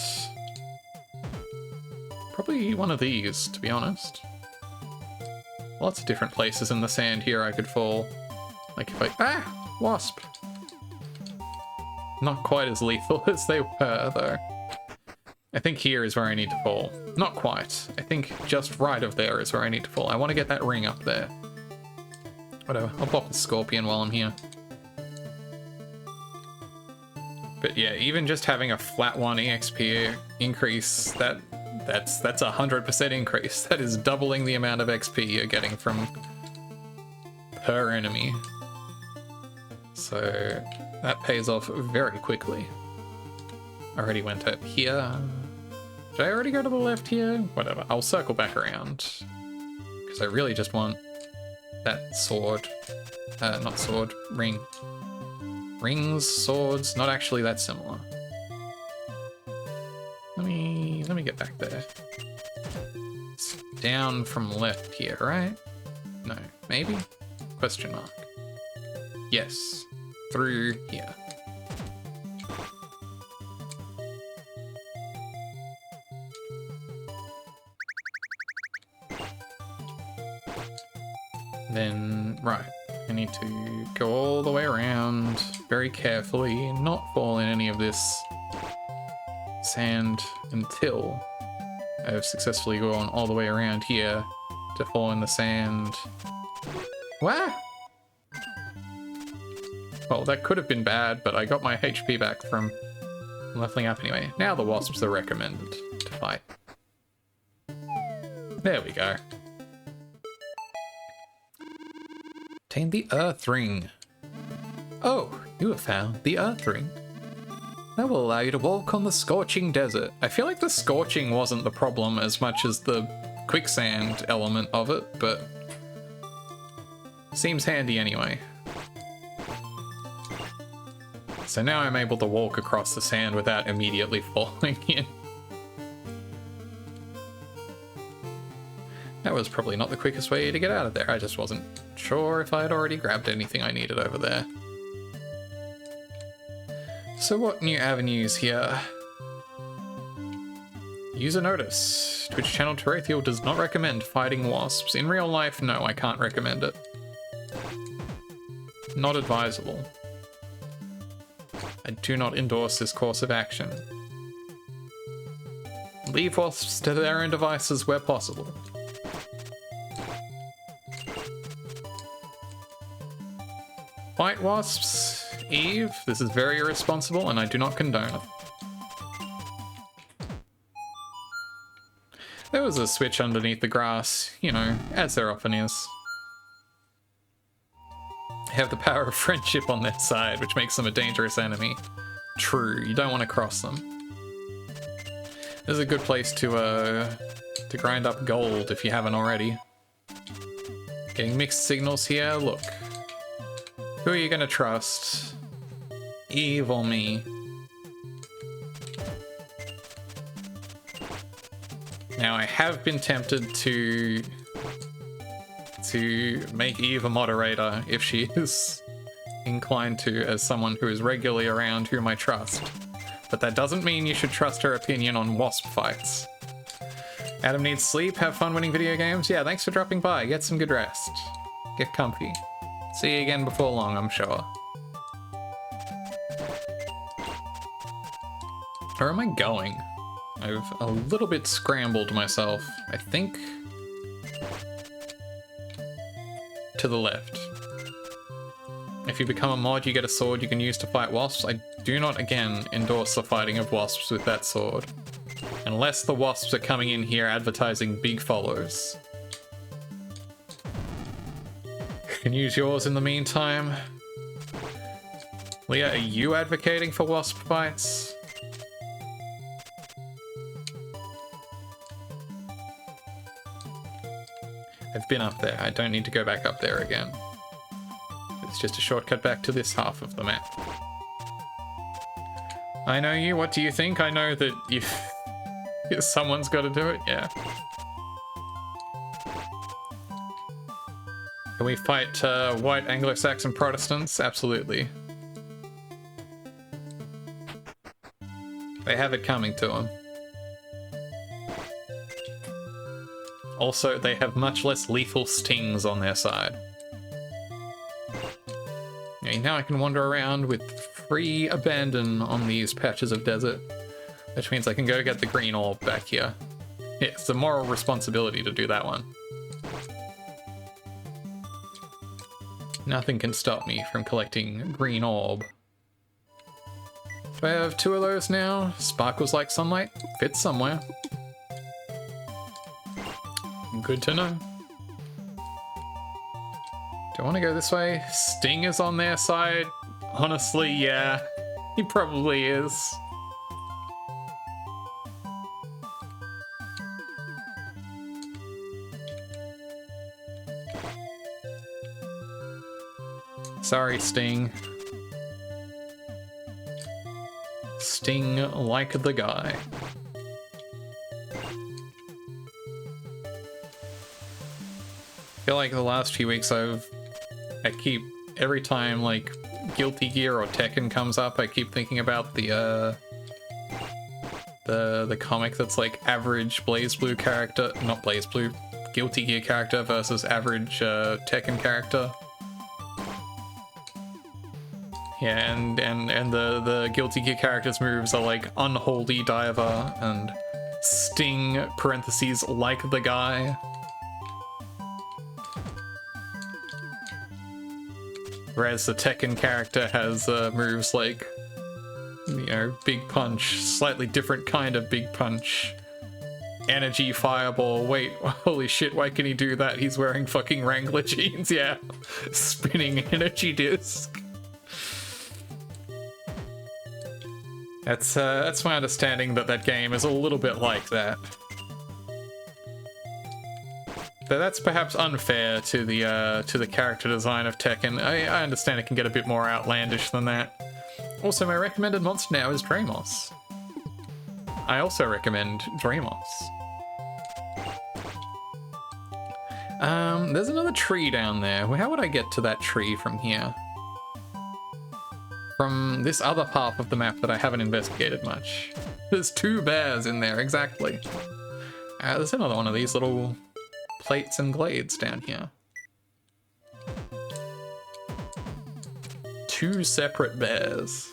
Probably one of these, to be honest. Lots of different places in the sand here I could fall. Like if I... Ah! Wasp! Not quite as lethal as they were, though. I think here is where I need to fall. Not quite. I think just right of there is where I need to fall. I want to get that ring up there. Whatever. I'll pop the scorpion while I'm here. But yeah, even just having a flat 1 EXP increase, that's 100% increase. That is doubling the amount of XP you're getting from per enemy. So that pays off very quickly. I already went up here. Did I already go to the left here? Whatever, I'll circle back around. Because I really just want that sword. Not sword, ring. Rings, swords, not actually that similar. Let me get back there. It's down from left here, right? No, maybe? Question mark. Yes, through here. Then, right, I need to go all the way around very carefully, not fall in any of this sand until I have successfully gone all the way around here to fall in the sand. What? Well, that could have been bad, but I got my HP back from leveling up anyway. Now the wasps are recommended to fight. There we go. Obtain the Earth Ring. Oh, you have found the Earth Ring. That will allow you to walk on the scorching desert. I feel like the scorching wasn't the problem as much as the quicksand element of it, but seems handy anyway. So now I'm able to walk across the sand without immediately falling in. That was probably not the quickest way to get out of there. I just wasn't sure if I had already grabbed anything I needed over there. So what new avenues here? User notice. Twitch channel Terathiel does not recommend fighting wasps. In real life, no, I can't recommend it. Not advisable. I do not endorse this course of action. Leave wasps to their own devices where possible. Fight wasps, Eve. This is very irresponsible and I do not condone it. There was a switch underneath the grass, you know, as there often is. They have the power of friendship on their side, which makes them a dangerous enemy. True, you don't want to cross them. This is a good place to grind up gold if you haven't already. Getting mixed signals here, look. Who are you gonna trust? Eve or me? Now, I have been tempted to make Eve a moderator if she is inclined to, as someone who is regularly around whom I trust. But that doesn't mean you should trust her opinion on wasp fights. Adam needs sleep, have fun winning video games. Yeah, thanks for dropping by. Get some good rest. Get comfy. See you again before long, I'm sure. Where am I going? I've a little bit scrambled myself. I think to the left. If you become a mod, you get a sword you can use to fight wasps. I do not, again, endorse the fighting of wasps with that sword. Unless the wasps are coming in here advertising big follows. You can use yours in the meantime. Leah, are you advocating for wasp fights? I've been up there. I don't need to go back up there again. It's just a shortcut back to this half of the map. I know you. What do you think? I know that if someone's got to do it, yeah. Can we fight white Anglo-Saxon Protestants? Absolutely. They have it coming to them. Also, they have much less lethal stings on their side. Okay, now I can wander around with free abandon on these patches of desert, which means I can go get the green orb back here. Yeah, it's a moral responsibility to do that one. Nothing can stop me from collecting green orb. Do I have 2 of those now? Sparkles like sunlight? Fits somewhere. Good to know. Do I want to go this way? Sting is on their side. Honestly, yeah. He probably is. Sorry, Sting. Sting like the guy. I feel like the last few weeks I keep, every time like Guilty Gear or Tekken comes up, I keep thinking about the comic that's like average BlazBlue character, not BlazBlue, Guilty Gear character versus average Tekken character. Yeah, and the Guilty Gear character's moves are like Unholy Diver and Sting parentheses like the guy. Whereas the Tekken character has moves like, you know, Big Punch, slightly different kind of Big Punch. Energy Fireball, wait, holy shit, why can he do that? He's wearing fucking Wrangler jeans, yeah. Spinning energy disc. That's my understanding that game is a little bit like that. But that's perhaps unfair to the character design of Tekken. I understand it can get a bit more outlandish than that. Also, my recommended monster now is Dramos. I also recommend Dramos. There's another tree down there. How would I get to that tree from here? From this other half of the map that I haven't investigated much. There's 2 bears in there, exactly. There's another one of these little plates and glades down here. 2 separate bears.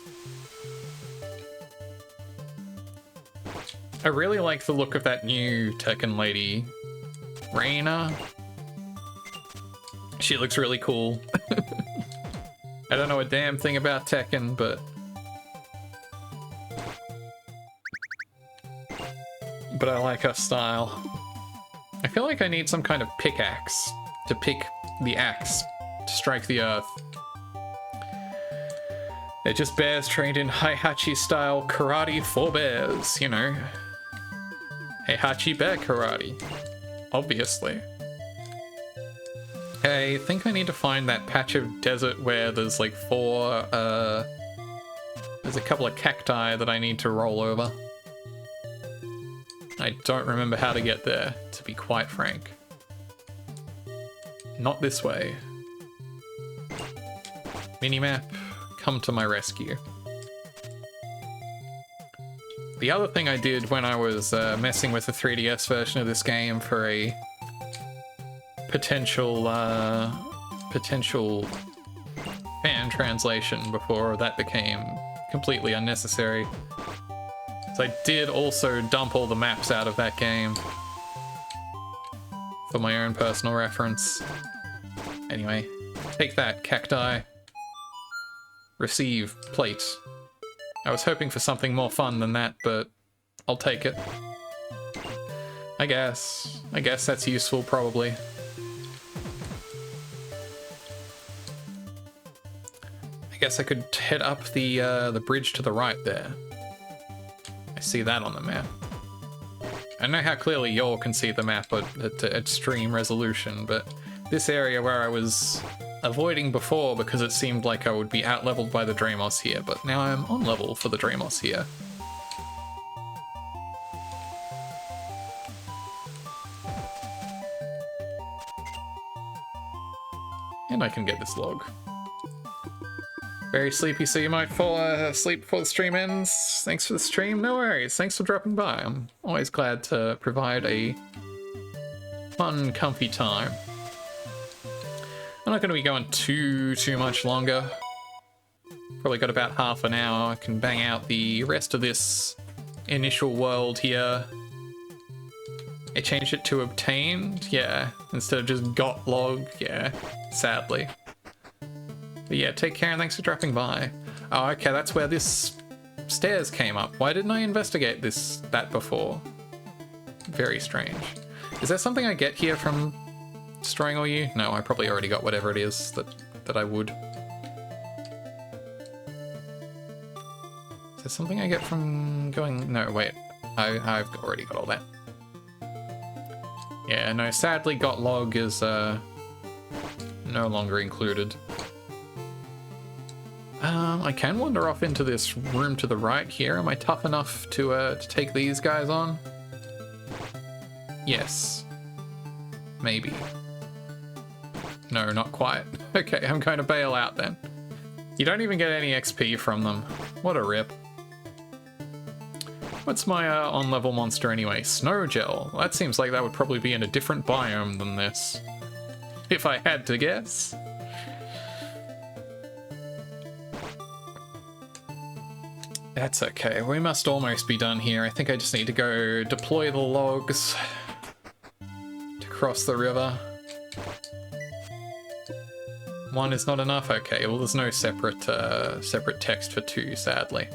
I really like the look of that new Tekken lady, Reina. She looks really cool. I don't know a damn thing about Tekken, but I like her style. I feel like I need some kind of pickaxe to pick the axe to strike the earth. They're just bears trained in Heihachi style karate for bears, you know. Heihachi bear karate, obviously. I think I need to find that patch of desert where there's like 4, there's a couple of cacti that I need to roll over. I don't remember how to get there, to be quite frank. Not this way. Minimap, come to my rescue. The other thing I did when I was messing with the 3DS version of this game for a potential fan translation before that became completely unnecessary, so I did also dump all the maps out of that game for my own personal reference. Anyway, take that, cacti. Receive plate. I was hoping for something more fun than that, but I'll take it. I guess that's useful, probably. I guess I could head up the bridge to the right there. I see that on the map. I know how clearly y'all can see the map at extreme resolution, but this area where I was avoiding before because it seemed like I would be out-leveled by the Dramos here, but now I'm on level for the Dramos here. And I can get this log. Very sleepy, so you might fall asleep before the stream ends. Thanks for the stream. No worries. Thanks for dropping by. I'm always glad to provide a fun, comfy time. I'm not going to be going too much longer. Probably got about half an hour. I can bang out the rest of this initial world here. I changed it to obtained, yeah, instead of just got log, yeah, sadly. But yeah, take care and thanks for dropping by. Oh, okay, that's where this stairs came up. Why didn't I investigate that before? Very strange. Is there something I get here from destroying all you? No, I probably already got whatever it is that I would. Is there something I get from going? No, wait. I've already got all that. Yeah, no, sadly got log is no longer included. I can wander off into this room to the right here. Am I tough enough to take these guys on? Yes. Maybe. No, not quite. Okay, I'm going to bail out then. You don't even get any XP from them. What a rip. What's my on-level monster anyway? Snow Gel. That seems like that would probably be in a different biome than this. If I had to guess. That's okay. We must almost be done here. I think I just need to go deploy the logs to cross the river. One is not enough? Okay, well there's no separate text for 2, sadly.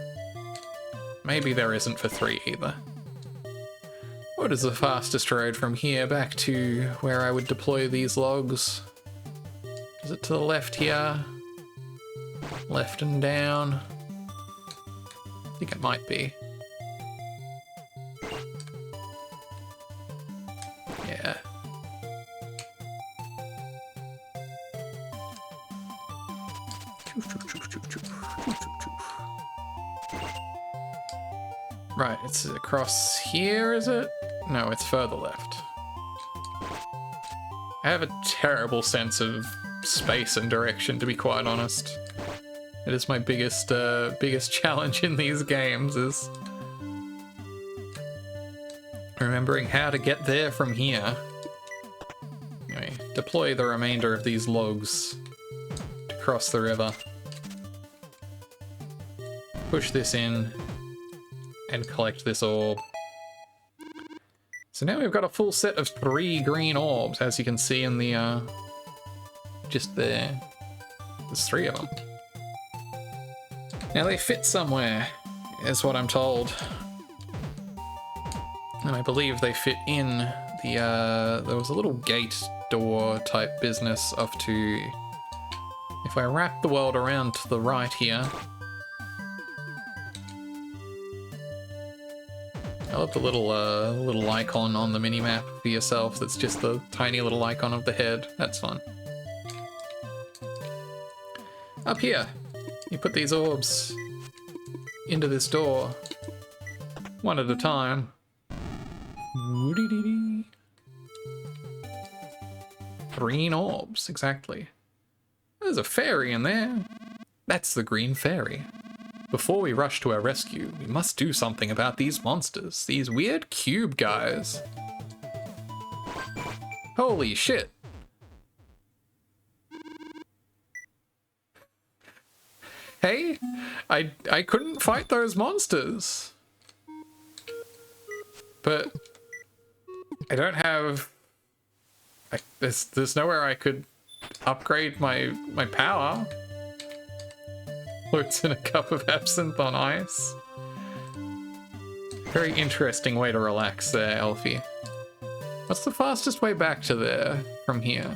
Maybe there isn't for 3 either. What is the fastest road from here back to where I would deploy these logs? Is it to the left here? Left and down? I think it might be. Yeah. Right, it's across here, is it? No, it's further left. I have a terrible sense of space and direction, to be quite honest. It is my biggest challenge in these games, is Remembering how to get there from here. Anyway, deploy the remainder of these logs to cross the river. Push this in and collect this orb. So now we've got a full set of 3 green orbs, as you can see in the, just there. There's 3 of them. Now they fit somewhere, is what I'm told. And I believe they fit in the, there was a little gate door type business off to, if I wrap the world around to the right here. I love the little icon on the minimap for yourself that's just the tiny little icon of the head. That's fun. Up here, you put these orbs into this door, one at a time. Green orbs, exactly. There's a fairy in there. That's the green fairy. Before we rush to our rescue, we must do something about these monsters, these weird cube guys. Holy shit. Hey, I couldn't fight those monsters. But I don't have... There's nowhere I could upgrade my power. Floats in a cup of absinthe on ice. Very interesting way to relax there, Elfie. What's the fastest way back to there from here?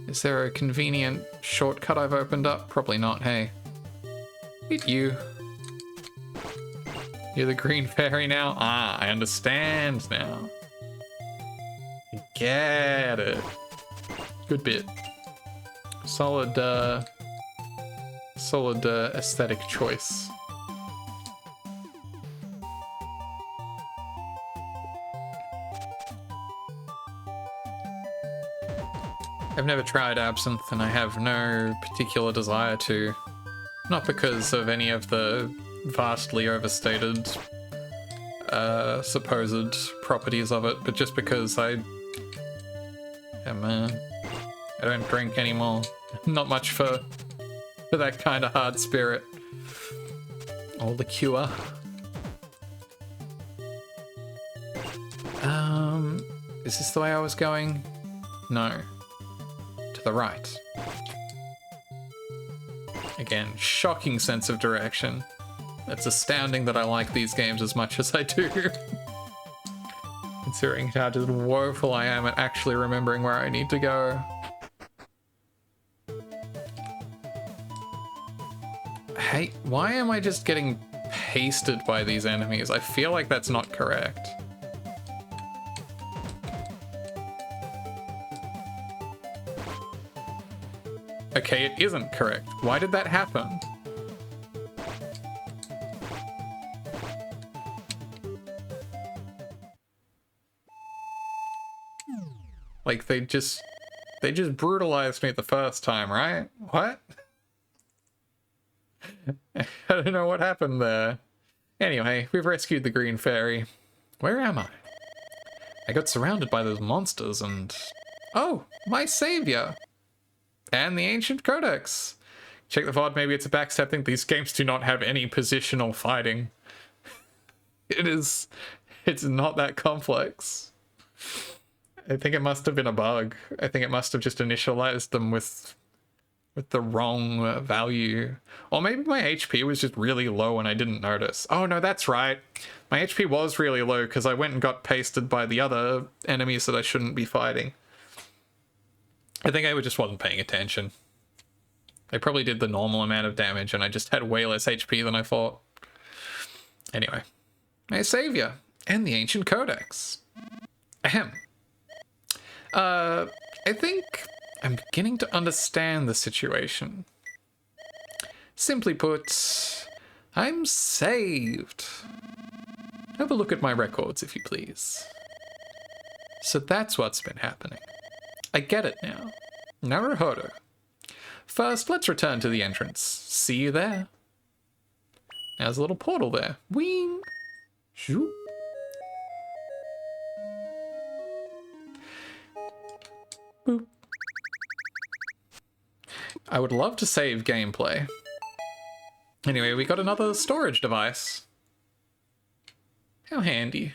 Is there a convenient shortcut I've opened up? Probably not, hey. Meet you. You're the green fairy now? Ah, I understand now. I get it. Good bit. Solid aesthetic choice. I've never tried absinthe and I have no particular desire to. Not because of any of the vastly overstated supposed properties of it, but just because I don't drink anymore. Not much for that kind of hard spirit. Or liqueur. Is this the way I was going? No. To the right. Again, shocking sense of direction. It's astounding that I like these games as much as I do. Considering how just woeful I am at actually remembering where I need to go. Hey, why am I just getting pasted by these enemies? I feel like that's not correct. Okay, it isn't correct. Why did that happen? Like, they just brutalized me the first time, right? What? I don't know what happened there. Anyway, we've rescued the green fairy. Where am I? I got surrounded by those monsters and... Oh, my savior! And the ancient codex. Check the VOD, maybe it's a backstab thing. These games do not have any positional fighting. It's not that complex. I think it must have been a bug. I think it must have just initialized them with the wrong value. Or maybe my HP was just really low and I didn't notice. Oh no, that's right. My HP was really low because I went and got pasted by the other enemies that I shouldn't be fighting. I think I just wasn't paying attention. They probably did the normal amount of damage and I just had way less HP than I thought. Anyway. My savior and the ancient codex. Ahem. I think I'm beginning to understand the situation. Simply put, I'm saved. Have a look at my records, if you please. So that's what's been happening. I get it now. Naruhodo. First, let's return to the entrance. See you there. There's a little portal there. Wing. Shoo. Boop. I would love to save gameplay. Anyway, we got another storage device. How handy.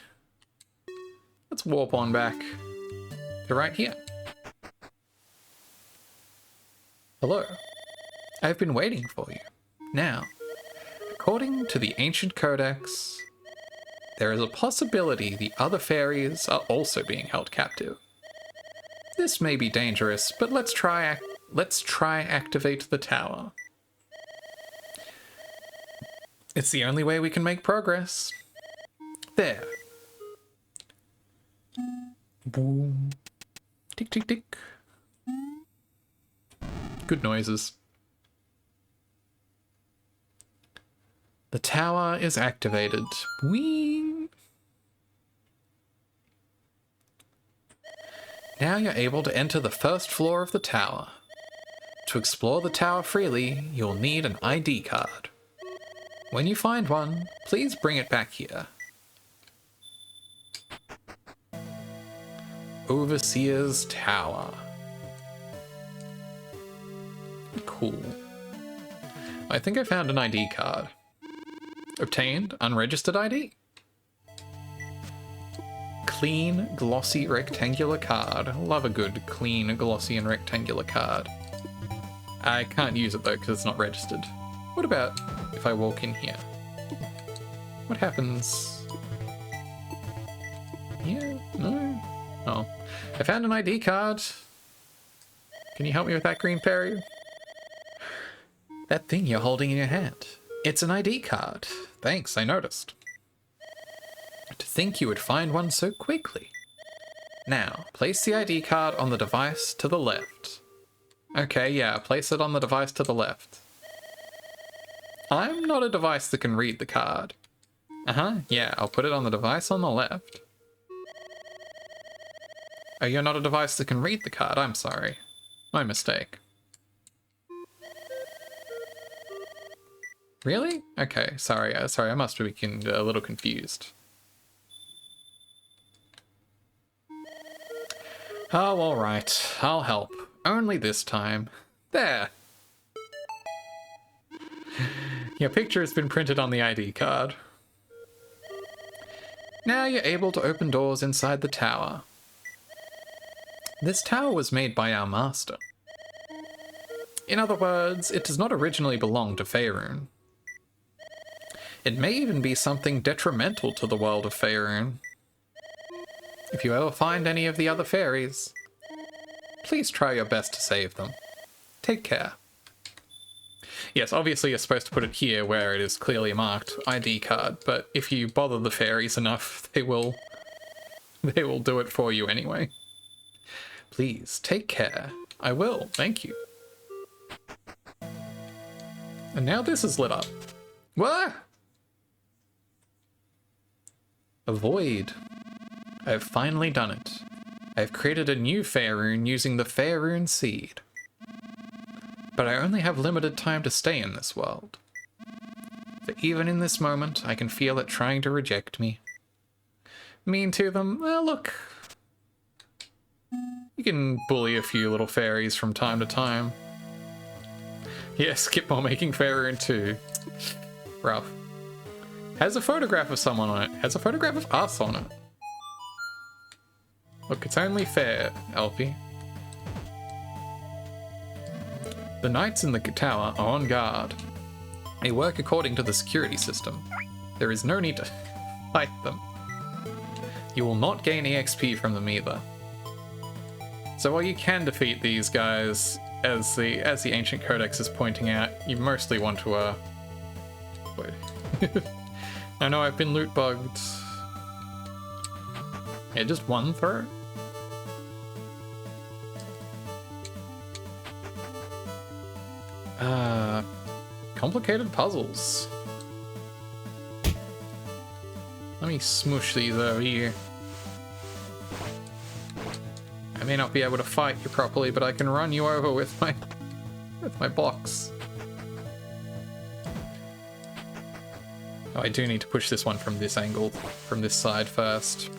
Let's warp on back to right here. Hello. I've been waiting for you. Now, according to the ancient codex, there is a possibility the other fairies are also being held captive. This may be dangerous, but let's try activate the tower. It's the only way we can make progress. There. Boom. Tick, tick, tick. Good noises. The tower is activated. Whee! Now you're able to enter the first floor of the tower. To explore the tower freely, you'll need an ID card. When you find one, please bring it back here. Overseer's Tower. Cool. I think I found an ID card. Obtained unregistered ID. Clean, glossy, rectangular card. Love a good clean, glossy, and rectangular card. I can't use it though because it's not registered. What about if I walk in here? What happens? Yeah, no. Oh, I found an ID card. Can you help me with that, green fairy? That thing you're holding in your hand. It's an ID card. Thanks, I noticed. To think you would find one so quickly. Now, place the ID card on the device to the left. Okay, yeah, place it on the device to the left. I'm not a device that can read the card. Yeah, I'll put it on the device on the left. Oh, you're not a device that can read the card, I'm sorry. My mistake. Really? Okay, sorry, I must be a little confused. Oh, alright, I'll help. Only this time. There! Your picture has been printed on the ID card. Now you're able to open doors inside the tower. This tower was made by our master. In other words, it does not originally belong to Fairune. It may even be something detrimental to the world of Fairune. If you ever find any of the other fairies, please try your best to save them. Take care. Yes, obviously you're supposed to put it here where it is clearly marked ID card, but if you bother the fairies enough, they will do it for you anyway. Please, take care. I will, thank you. And now this is lit up. What? A void. I have finally done it. I have created a new Fairune using the Fairune seed. But I only have limited time to stay in this world. For even in this moment, I can feel it trying to reject me. Mean to them? Well, look. You can bully a few little fairies from time to time. Yeah, skip while making Fairune 2. Rough. Has a photograph of someone on it. Has a photograph of us on it. Look, it's only fair, Elfie. The knights in the tower are on guard. They work according to the security system. There is no need to fight them. You will not gain EXP from them either. So while you can defeat these guys, as the ancient codex is pointing out, you mostly want to wait. I know I've been loot bugged. Yeah, just one throw. Complicated puzzles. Let me smoosh these over here. I may not be able to fight you properly, but I can run you over with my box. Oh, I do need to push this one from this angle, from this side first.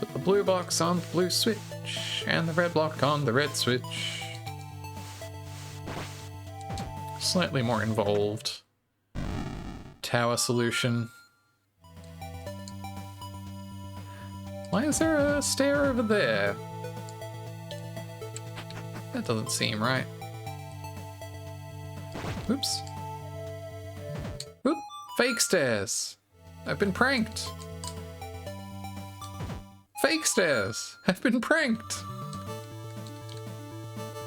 Put the blue box on the blue switch. switch, and the red block on the red switch. Slightly more involved tower solution. Why is there a stair over there? That doesn't seem right. Oops. Oop, fake stairs. I've been pranked. Fake stairs. I've been pranked.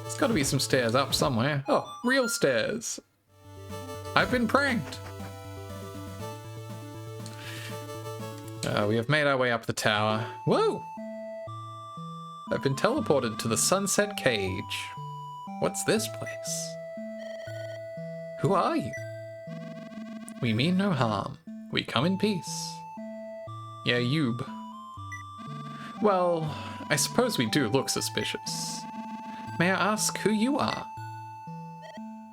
There's got to be some stairs up somewhere. Oh, real stairs. I've been pranked. We have made our way up the tower. Whoa! I've been teleported to the Sunset Cage. What's this place? Who are you? We mean no harm. We come in peace. Yeah, Yub. Well, I suppose we do look suspicious. May I ask who you are?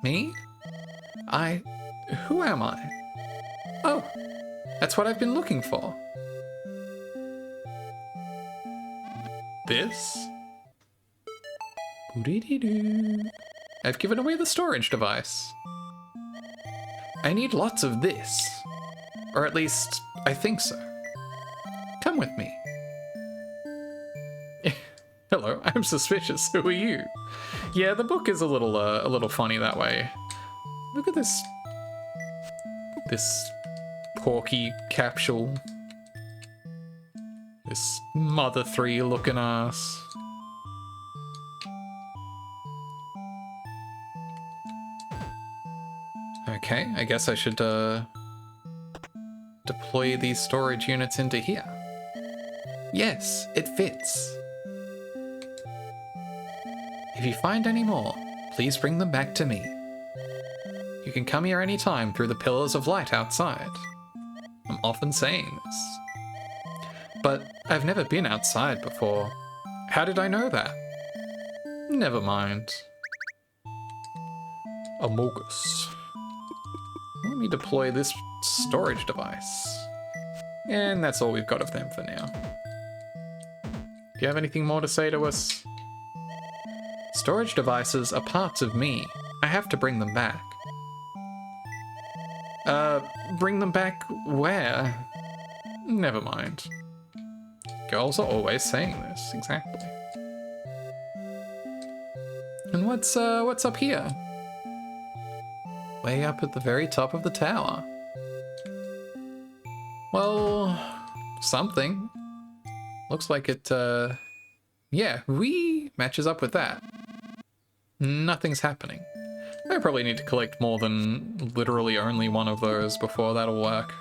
Me? Who am I? Oh, that's what I've been looking for. This? Boo-dee-dee-doo. I've given away the storage device. I need lots of this. Or at least, I think so. Come with me. Hello, I'm suspicious. Who are you? Yeah, the book is a little funny that way. Look at this porky capsule. This Mother 3 looking ass. Okay, I guess I should deploy these storage units into here. Yes, it fits. If you find any more, please bring them back to me. You can come here anytime through the pillars of light outside. I'm often saying this. But I've never been outside before. How did I know that? Never mind. Amogus. Let me deploy this storage device. And that's all we've got of them for now. Do you have anything more to say to us? Storage devices are parts of me. I have to bring them back. Bring them back where? Never mind. Girls are always saying this, exactly. And what's up here? Way up at the very top of the tower. Well, something. Looks like it, yeah, matches up with that. Nothing's happening. I probably need to collect more than literally only one of those before that'll work.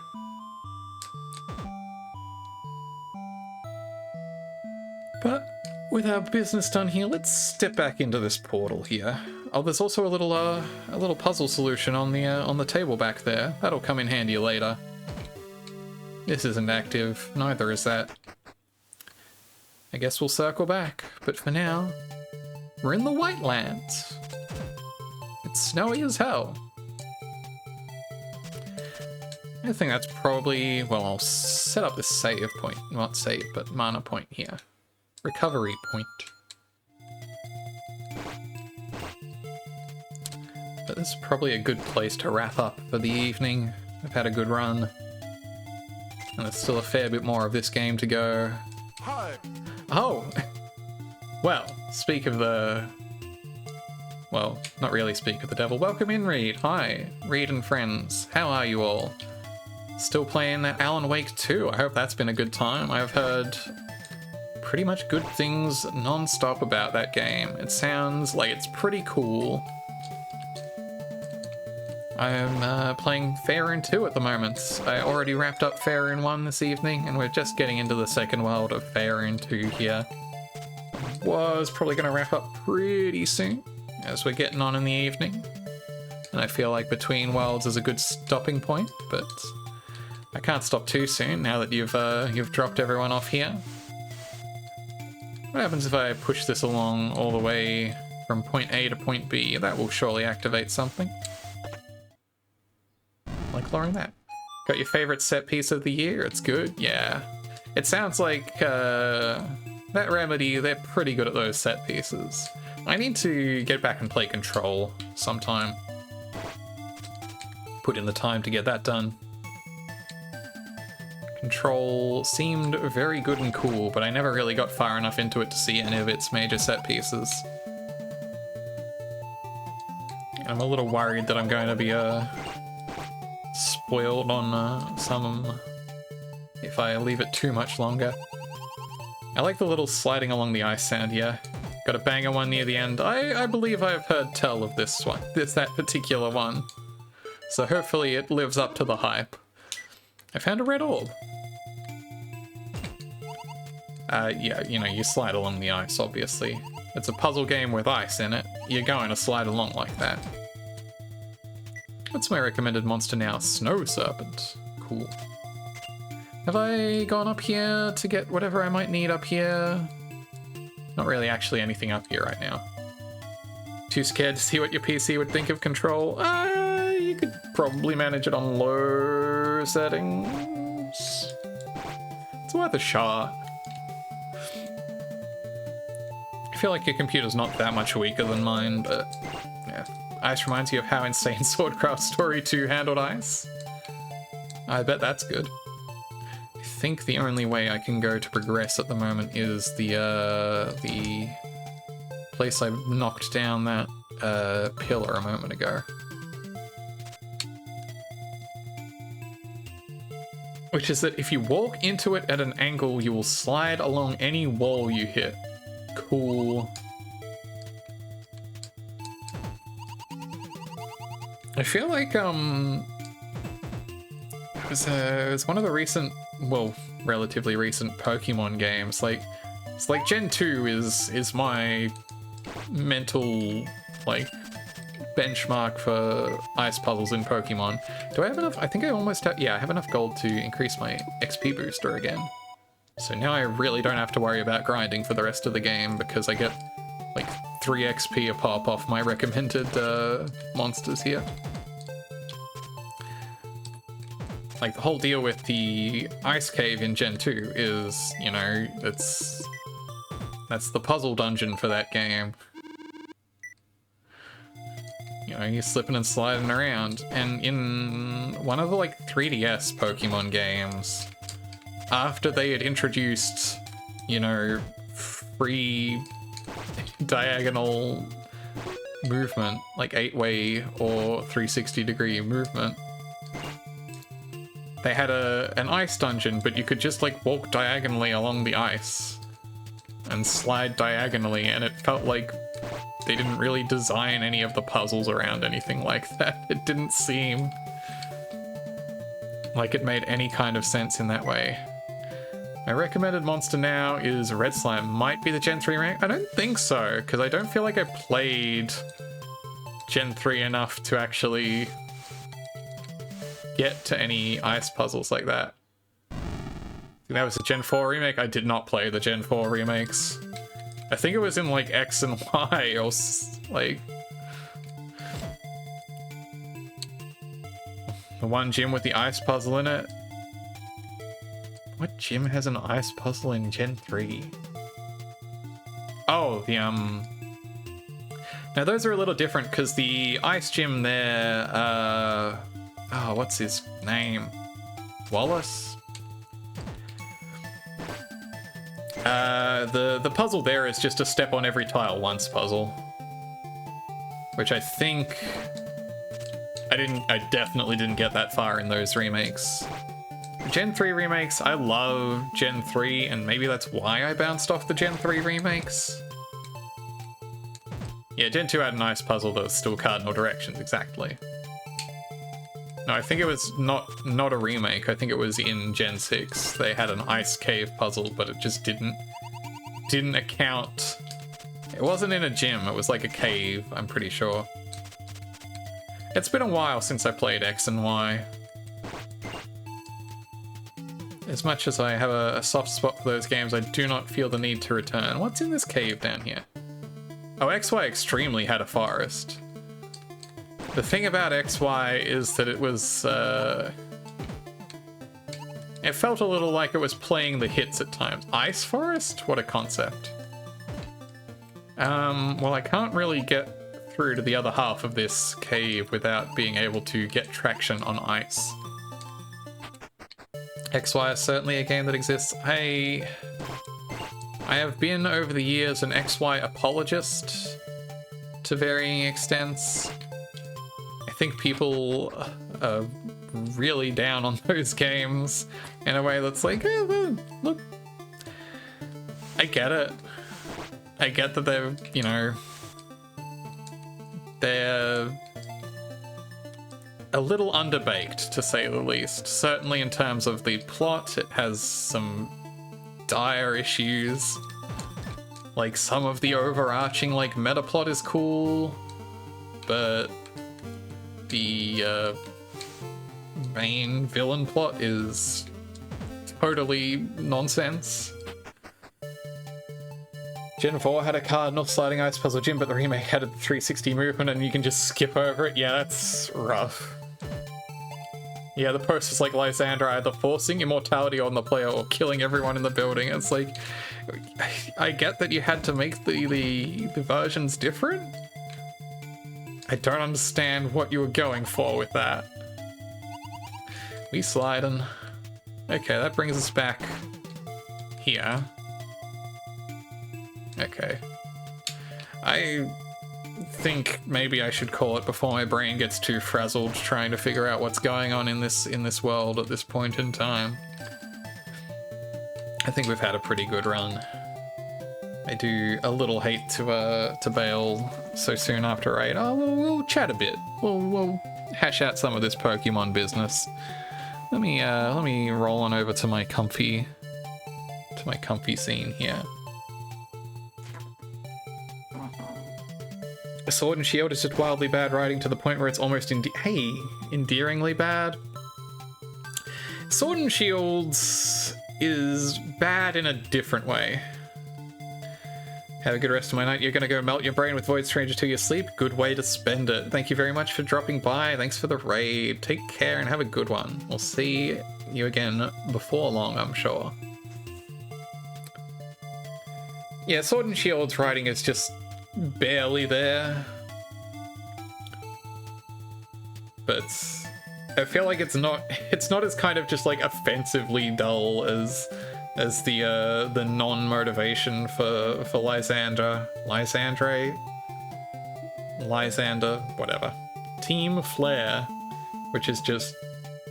But with our business done here, let's step back into this portal here. Oh, there's also a little puzzle solution on the table back there. That'll come in handy later. This isn't active, neither is that. I guess we'll circle back, but for now, we're in the White Lands. It's snowy as hell. I think that's probably, well, I'll set up this save point, not save, but mana point here. Recovery point. But this is probably a good place to wrap up for the evening. I've had a good run. And there's still a fair bit more of this game to go. Hi. Oh! Well, speak of the... Well, not really speak of the devil. Welcome in, Reed. Hi, Reed and friends. How are you all? Still playing that Alan Wake 2. I hope that's been a good time. I've heard pretty much good things non-stop about that game. It sounds like it's pretty cool. I'm playing Fairune 2 at the moment. I already wrapped up Fairune 1 this evening, and we're just getting into the second world of Fairune 2 here. Was probably going to wrap up pretty soon, as we're getting on in the evening. And I feel like Between Worlds is a good stopping point, but I can't stop too soon now that you've dropped everyone off here. What happens if I push this along all the way from point A to point B? That will surely activate something. Like exploring that. Got your favorite set piece of the year? It's good? Yeah. It sounds like that Remedy, they're pretty good at those set pieces. I need to get back and play Control sometime. Put in the time to get that done. Control seemed very good and cool, but I never really got far enough into it to see any of its major set pieces. I'm a little worried that I'm going to be spoiled on some if I leave it too much longer. I like the little sliding along the ice sound here. Got a banger one near the end. I believe I've heard tell of this one. It's that particular one. So hopefully it lives up to the hype. I found a red orb. Yeah, you know, you slide along the ice, obviously. It's a puzzle game with ice in it. You're going to slide along like that. What's my recommended monster now? Snow Serpent. Cool. Have I gone up here to get whatever I might need up here? Not really actually anything up here right now. Too scared to see what your PC would think of Control? You could probably manage it on low settings. It's worth a shot. I feel like your computer's not that much weaker than mine, but yeah. Ice reminds you of how insane Swordcraft Story 2 handled ice. I bet that's good. I think the only way I can go to progress at the moment is the place I knocked down that pillar a moment ago. Which is that if you walk into it at an angle, you will slide along any wall you hit. Cool. I feel like it was one of the recent, well, relatively recent Pokemon games. Like, it's like Gen 2 is my mental like benchmark for ice puzzles in Pokemon. Do I have enough? I think I almost have. Yeah, I have enough gold to increase my XP booster again. So now I really don't have to worry about grinding for the rest of the game because I get like 3 XP a pop off my recommended monsters here. Like, the whole deal with the ice cave in Gen 2 is, you know, that's the puzzle dungeon for that game. You know, you're slipping and sliding around. And in one of the, like, 3DS Pokemon games, after they had introduced, you know, free diagonal movement, like 8-way or 360-degree movement, they had an ice dungeon, but you could just like walk diagonally along the ice and slide diagonally, and it felt like they didn't really design any of the puzzles around anything like that. It didn't seem like it made any kind of sense in that way. My recommended monster now is Red Slime. Might be the Gen 3 rank? I don't think so, because I don't feel like I played Gen 3 enough to actually get to any ice puzzles like that. I think that was a Gen 4 remake. I did not play the Gen 4 remakes. I think it was in like X and Y or like the one gym with the ice puzzle in it. What gym has an ice puzzle in Gen 3? Oh, the now those are a little different because the ice gym there, oh, what's his name? Wallace? The puzzle there is just a step on every tile once puzzle. Which I think I definitely didn't get that far in those remakes. Gen 3 remakes, I love Gen 3, and maybe that's why I bounced off the Gen 3 remakes. Yeah, Gen 2 had a nice puzzle that was still cardinal directions, exactly. No, I think it was not a remake. I think it was in Gen 6. They had an ice cave puzzle, but it just didn't account. It wasn't in a gym, it was like a cave, I'm pretty sure. It's been a while since I played X and Y. As much as I have a soft spot for those games, I do not feel the need to return. What's in this cave down here? Oh, XY Extremely had a forest. The thing about XY is that it was It felt a little like it was playing the hits at times. Ice Forest? What a concept. Well, I can't really get through to the other half of this cave without being able to get traction on ice. XY is certainly a game that exists. I have been over the years an XY apologist to varying extents. I think people are really down on those games in a way that's like, well, look, I get it. I get that they're, you know, they're a little underbaked, to say the least. Certainly in terms of the plot, it has some dire issues. Like, some of the overarching, like, meta plot is cool, but the main villain plot is totally nonsense. Gen 4 had a cardinal sliding ice puzzle gym, but the remake had a 360 movement and you can just skip over it. Yeah, that's rough. Yeah, the post is like Lysandra either forcing immortality on the player or killing everyone in the building. It's like, I get that you had to make the versions different. I don't understand what you were going for with that. We sliding. Okay, that brings us back here. Okay. I think maybe I should call it before my brain gets too frazzled trying to figure out what's going on in this world at this point in time. I think we've had a pretty good run. I do a little hate to bail so soon after raid. Oh, we'll chat a bit. We'll hash out some of this Pokemon business. Let me roll on over to my comfy scene here. Sword and Shield is just wildly bad writing to the point where it's almost endearingly bad. Sword and Shields is bad in a different way. Have a good rest of my night. You're gonna go melt your brain with Void Stranger till you sleep. Good way to spend it. Thank you very much for dropping by. Thanks for the raid. Take care and have a good one. We'll see you again before long, I'm sure. Yeah, Sword and Shield's writing is just barely there. But I feel like it's not as kind of just like offensively dull as the non-motivation for Lysandra, whatever. Team Flare, which is just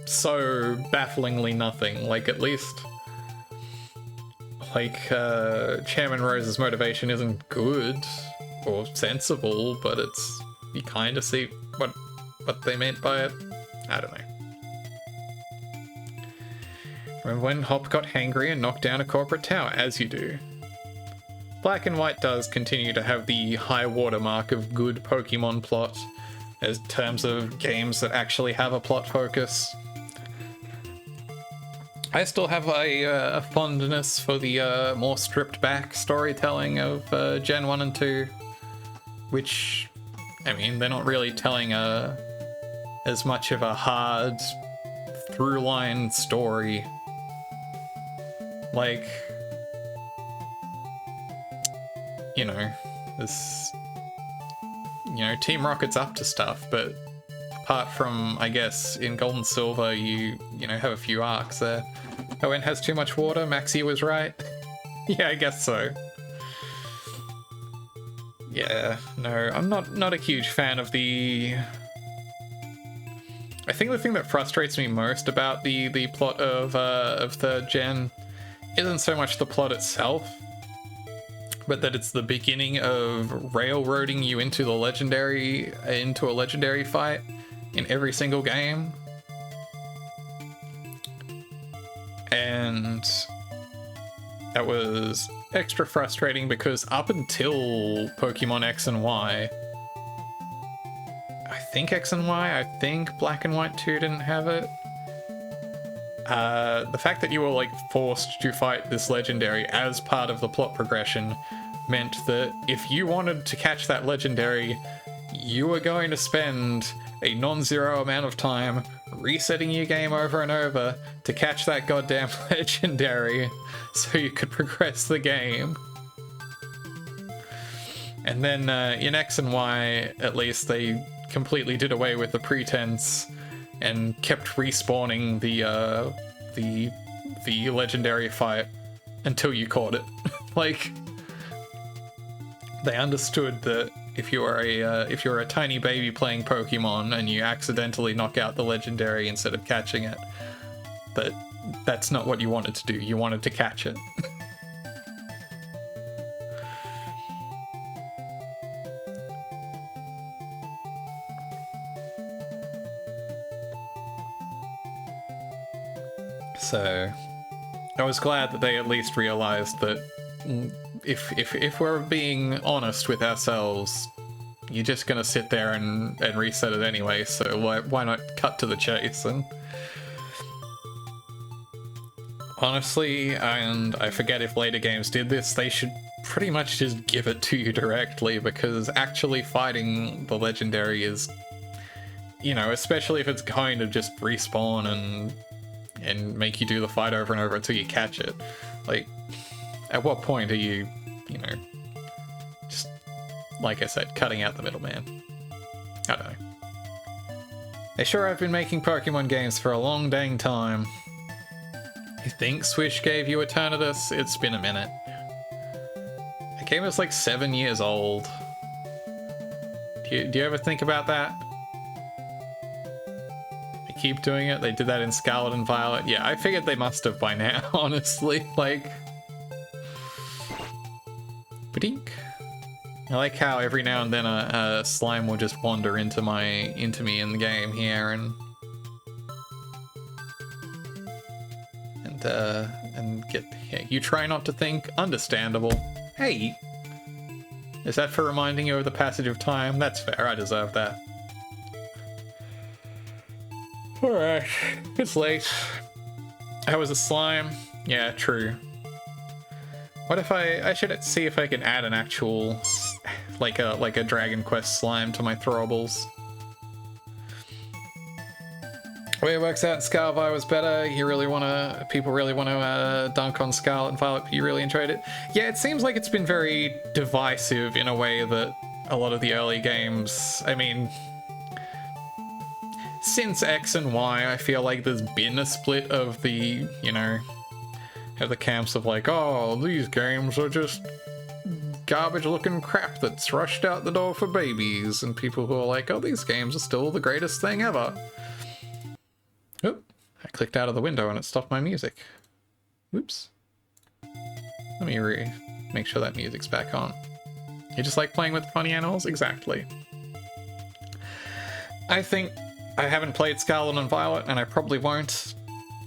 so bafflingly nothing. Like, at least like Chairman Rose's motivation isn't good or sensible, but it's, you kind of see what they meant by it. I don't know. Remember when Hop got hangry and knocked down a corporate tower? As you do. Black and White does continue to have the high watermark of good Pokemon plot in terms of games that actually have a plot focus. I still have a fondness for the more stripped back storytelling of Gen 1 and 2, which, I mean, they're not really telling as much of a hard through-line story. Like, you know, this, you know, Team Rocket's up to stuff, but apart from, I guess, in Gold and Silver, you know, have a few arcs there. Owen has too much water, Maxie was right. Yeah, I guess so. Yeah, no, I'm not a huge fan of the... I think the thing that frustrates me most about the plot of third gen isn't so much the plot itself, but that it's the beginning of railroading you into a legendary fight in every single game. And that was extra frustrating because up until Pokemon X and Y, I think Black and White 2 didn't have it. The fact that you were like forced to fight this legendary as part of the plot progression meant that if you wanted to catch that legendary, you are going to spend a non-zero amount of time resetting your game over and over to catch that goddamn legendary so you could progress the game. And then in X and Y, at least, they completely did away with the pretense and kept respawning the legendary fight until you caught it. Like, they understood that if you're a tiny baby playing Pokemon and you accidentally knock out the legendary instead of catching it, that's not what you wanted to do. You wanted to catch it. So I was glad that they at least realized that if we're being honest with ourselves, you're just gonna sit there and reset it anyway, so why not cut to the chase? And honestly, and I forget if later games did this, they should pretty much just give it to you directly, because actually fighting the legendary is, you know, especially if it's going to just respawn and make you do the fight over and over until you catch it. Like, at what point are you know, just, like I said, cutting out the middleman? I don't know. They sure have been making Pokemon games for a long dang time. You think Swish gave you Eternatus? It's been a minute. The game is like 7 years old. Do you ever think about that? They keep doing it. They did that in Scarlet and Violet. Yeah, I figured they must have by now, honestly. Like, Badink. I like how every now and then a slime will just wander into me in the game here and get, yeah, you try not to think. Understandable. Hey, is that for reminding you of the passage of time? That's fair. I deserve that. All right, it's late. I was a slime. Yeah, true. What if I should see if I can add an actual, like a Dragon Quest slime to my throwables. The way it works out in Scarlet Violet was better. People really wanna dunk on Scarlet and Violet. You really enjoyed it. Yeah, it seems like it's been very divisive in a way that a lot of the early games, I mean, since X and Y, I feel like there's been a split of the, you know, of the camps of like, oh, these games are just garbage looking crap that's rushed out the door for babies, and people who are like, oh, these games are still the greatest thing ever. Oop, I clicked out of the window and it stopped my music. Whoops. Let me make sure that music's back on. You just like playing with funny animals? Exactly. I think I haven't played Scarlet and Violet, and I probably won't.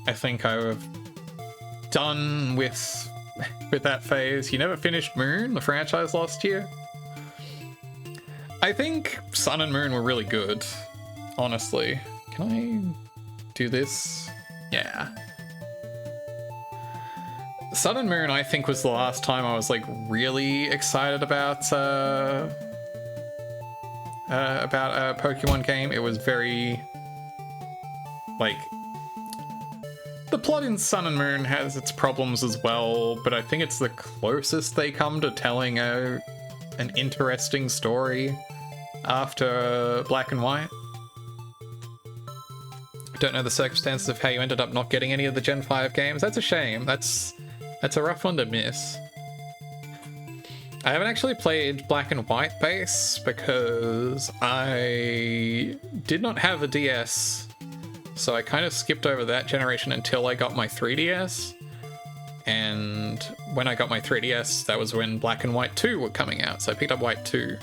I think I've done with that phase. You never finished Moon, the franchise, last year? I think Sun and Moon were really good, honestly. Can I do this? Yeah. Sun and Moon, I think, was the last time I was like really excited about a Pokemon game. It was very, like, the plot in Sun and Moon has its problems as well, but I think it's the closest they come to telling an interesting story after Black and White. Don't know the circumstances of how you ended up not getting any of the Gen 5 games. That's a shame. That's a rough one to miss. I haven't actually played Black and White base because I did not have a DS. So I kind of skipped over that generation until I got my 3DS. And when I got my 3DS, that was when Black and White 2 were coming out. So I picked up White 2.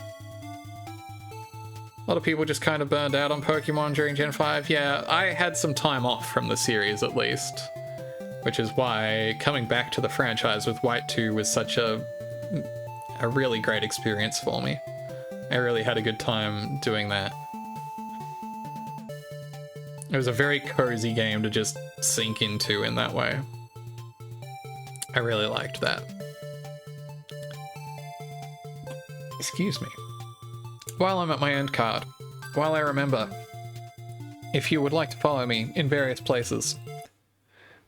A lot of people just kind of burned out on Pokemon during Gen 5. Yeah, I had some time off from the series at least. Which is why coming back to the franchise with White 2 was such a really great experience for me. I really had a good time doing that. It was a very cozy game to just sink into in that way. I really liked that. Excuse me. while I'm at my end card, while I remember, if you would like to follow me in various places.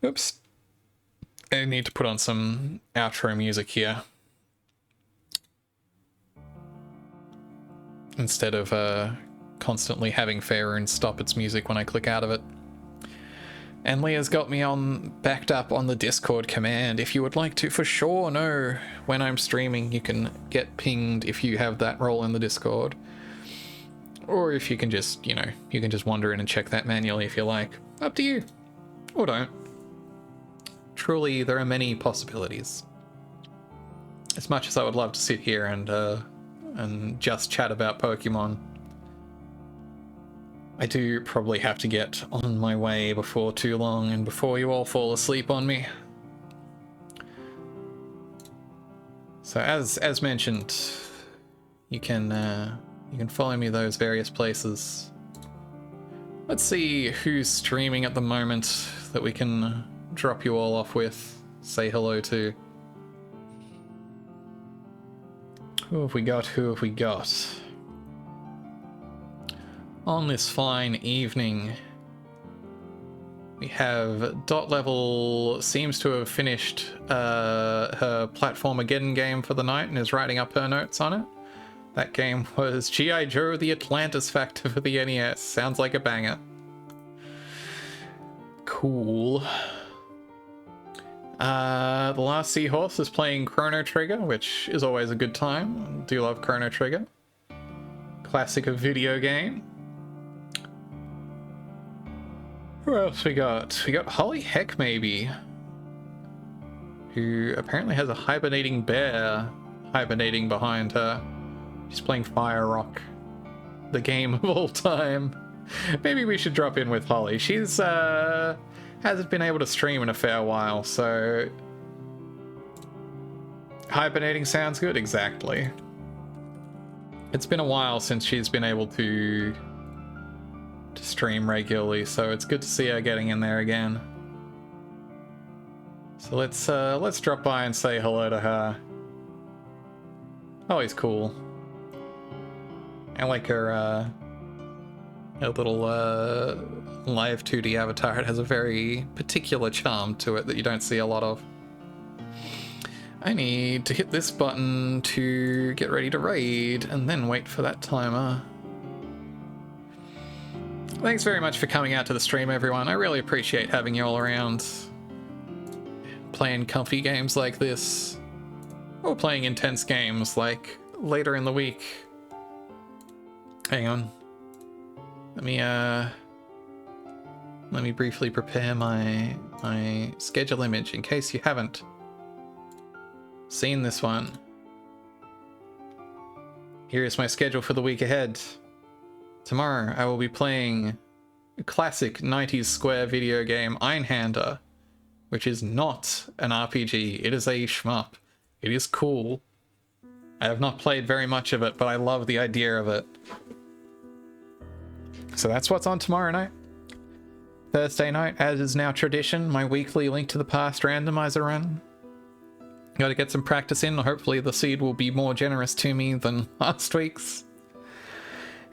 Oops. I need to put on some outro music here. Instead of constantly having Fairune stop its music when I click out of it. And Leah's got me backed up on the Discord command. If you would like to for sure know when I'm streaming, you can get pinged if you have that role in the Discord. Or if you can just, you can just wander in and check that manually if you like. Up to you. Or don't. Truly, there are many possibilities. As much as I would love to sit here and just chat about Pokemon, I do probably have to get on my way before too long and before you all fall asleep on me. So as mentioned, you can follow me those various places. Let's see who's streaming at the moment that we can drop you all off with, say hello to. Who have we got? Who have we got? On this fine evening, we have Dot Level seems to have finished her Platformageddon game for the night and is writing up her notes on it. That game was G.I. Joe The Atlantis Factor for the NES. Sounds like a banger. Cool. The Last Seahorse is playing Chrono Trigger, which is always a good time. I do love Chrono Trigger. Classic of video game. Who else we got? We got Holly Heck maybe, who apparently has a hibernating bear hibernating behind her. She's playing Fire Rock, the game of all time. Maybe we should drop in with Holly. She's hasn't been able to stream in a fair while, so hibernating sounds good. Exactly. It's been a while since she's been able to stream regularly, so it's good to see her getting in there again. So let's drop by and say hello to her. Always cool. I like her little live 2D avatar. It has a very particular charm to it that you don't see a lot of. I need to hit this button to get ready to raid and then wait for that timer. Thanks very much for coming out to the stream, everyone. I really appreciate having you all around. Playing comfy games like this. Or playing intense games like later in the week. Hang on. Let me briefly prepare my schedule image in case you haven't seen this one. Here is my schedule for the week ahead. Tomorrow I will be playing a classic 90s Square video game Einhander, which is not an RPG. It is a shmup. It is cool. I have not played very much of it, but I love the idea of it. So that's what's on tomorrow night. Thursday night, as is now tradition, my weekly Link to the Past randomizer run. Gotta get some practice in. Hopefully the seed will be more generous to me than last week's.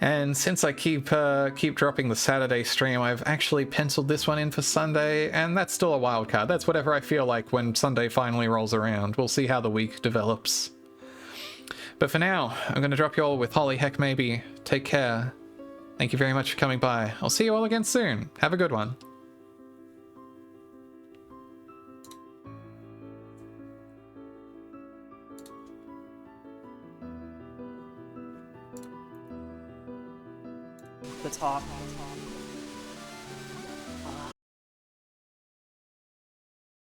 And since I keep dropping the Saturday stream, I've actually penciled this one in for Sunday, and that's still a wild card. That's whatever I feel like when Sunday finally rolls around. We'll see how the week develops. But for now, I'm going to drop you all with Holly Heck maybe. Take care. Thank you very much for coming by. I'll see you all again soon. Have a good one. The top.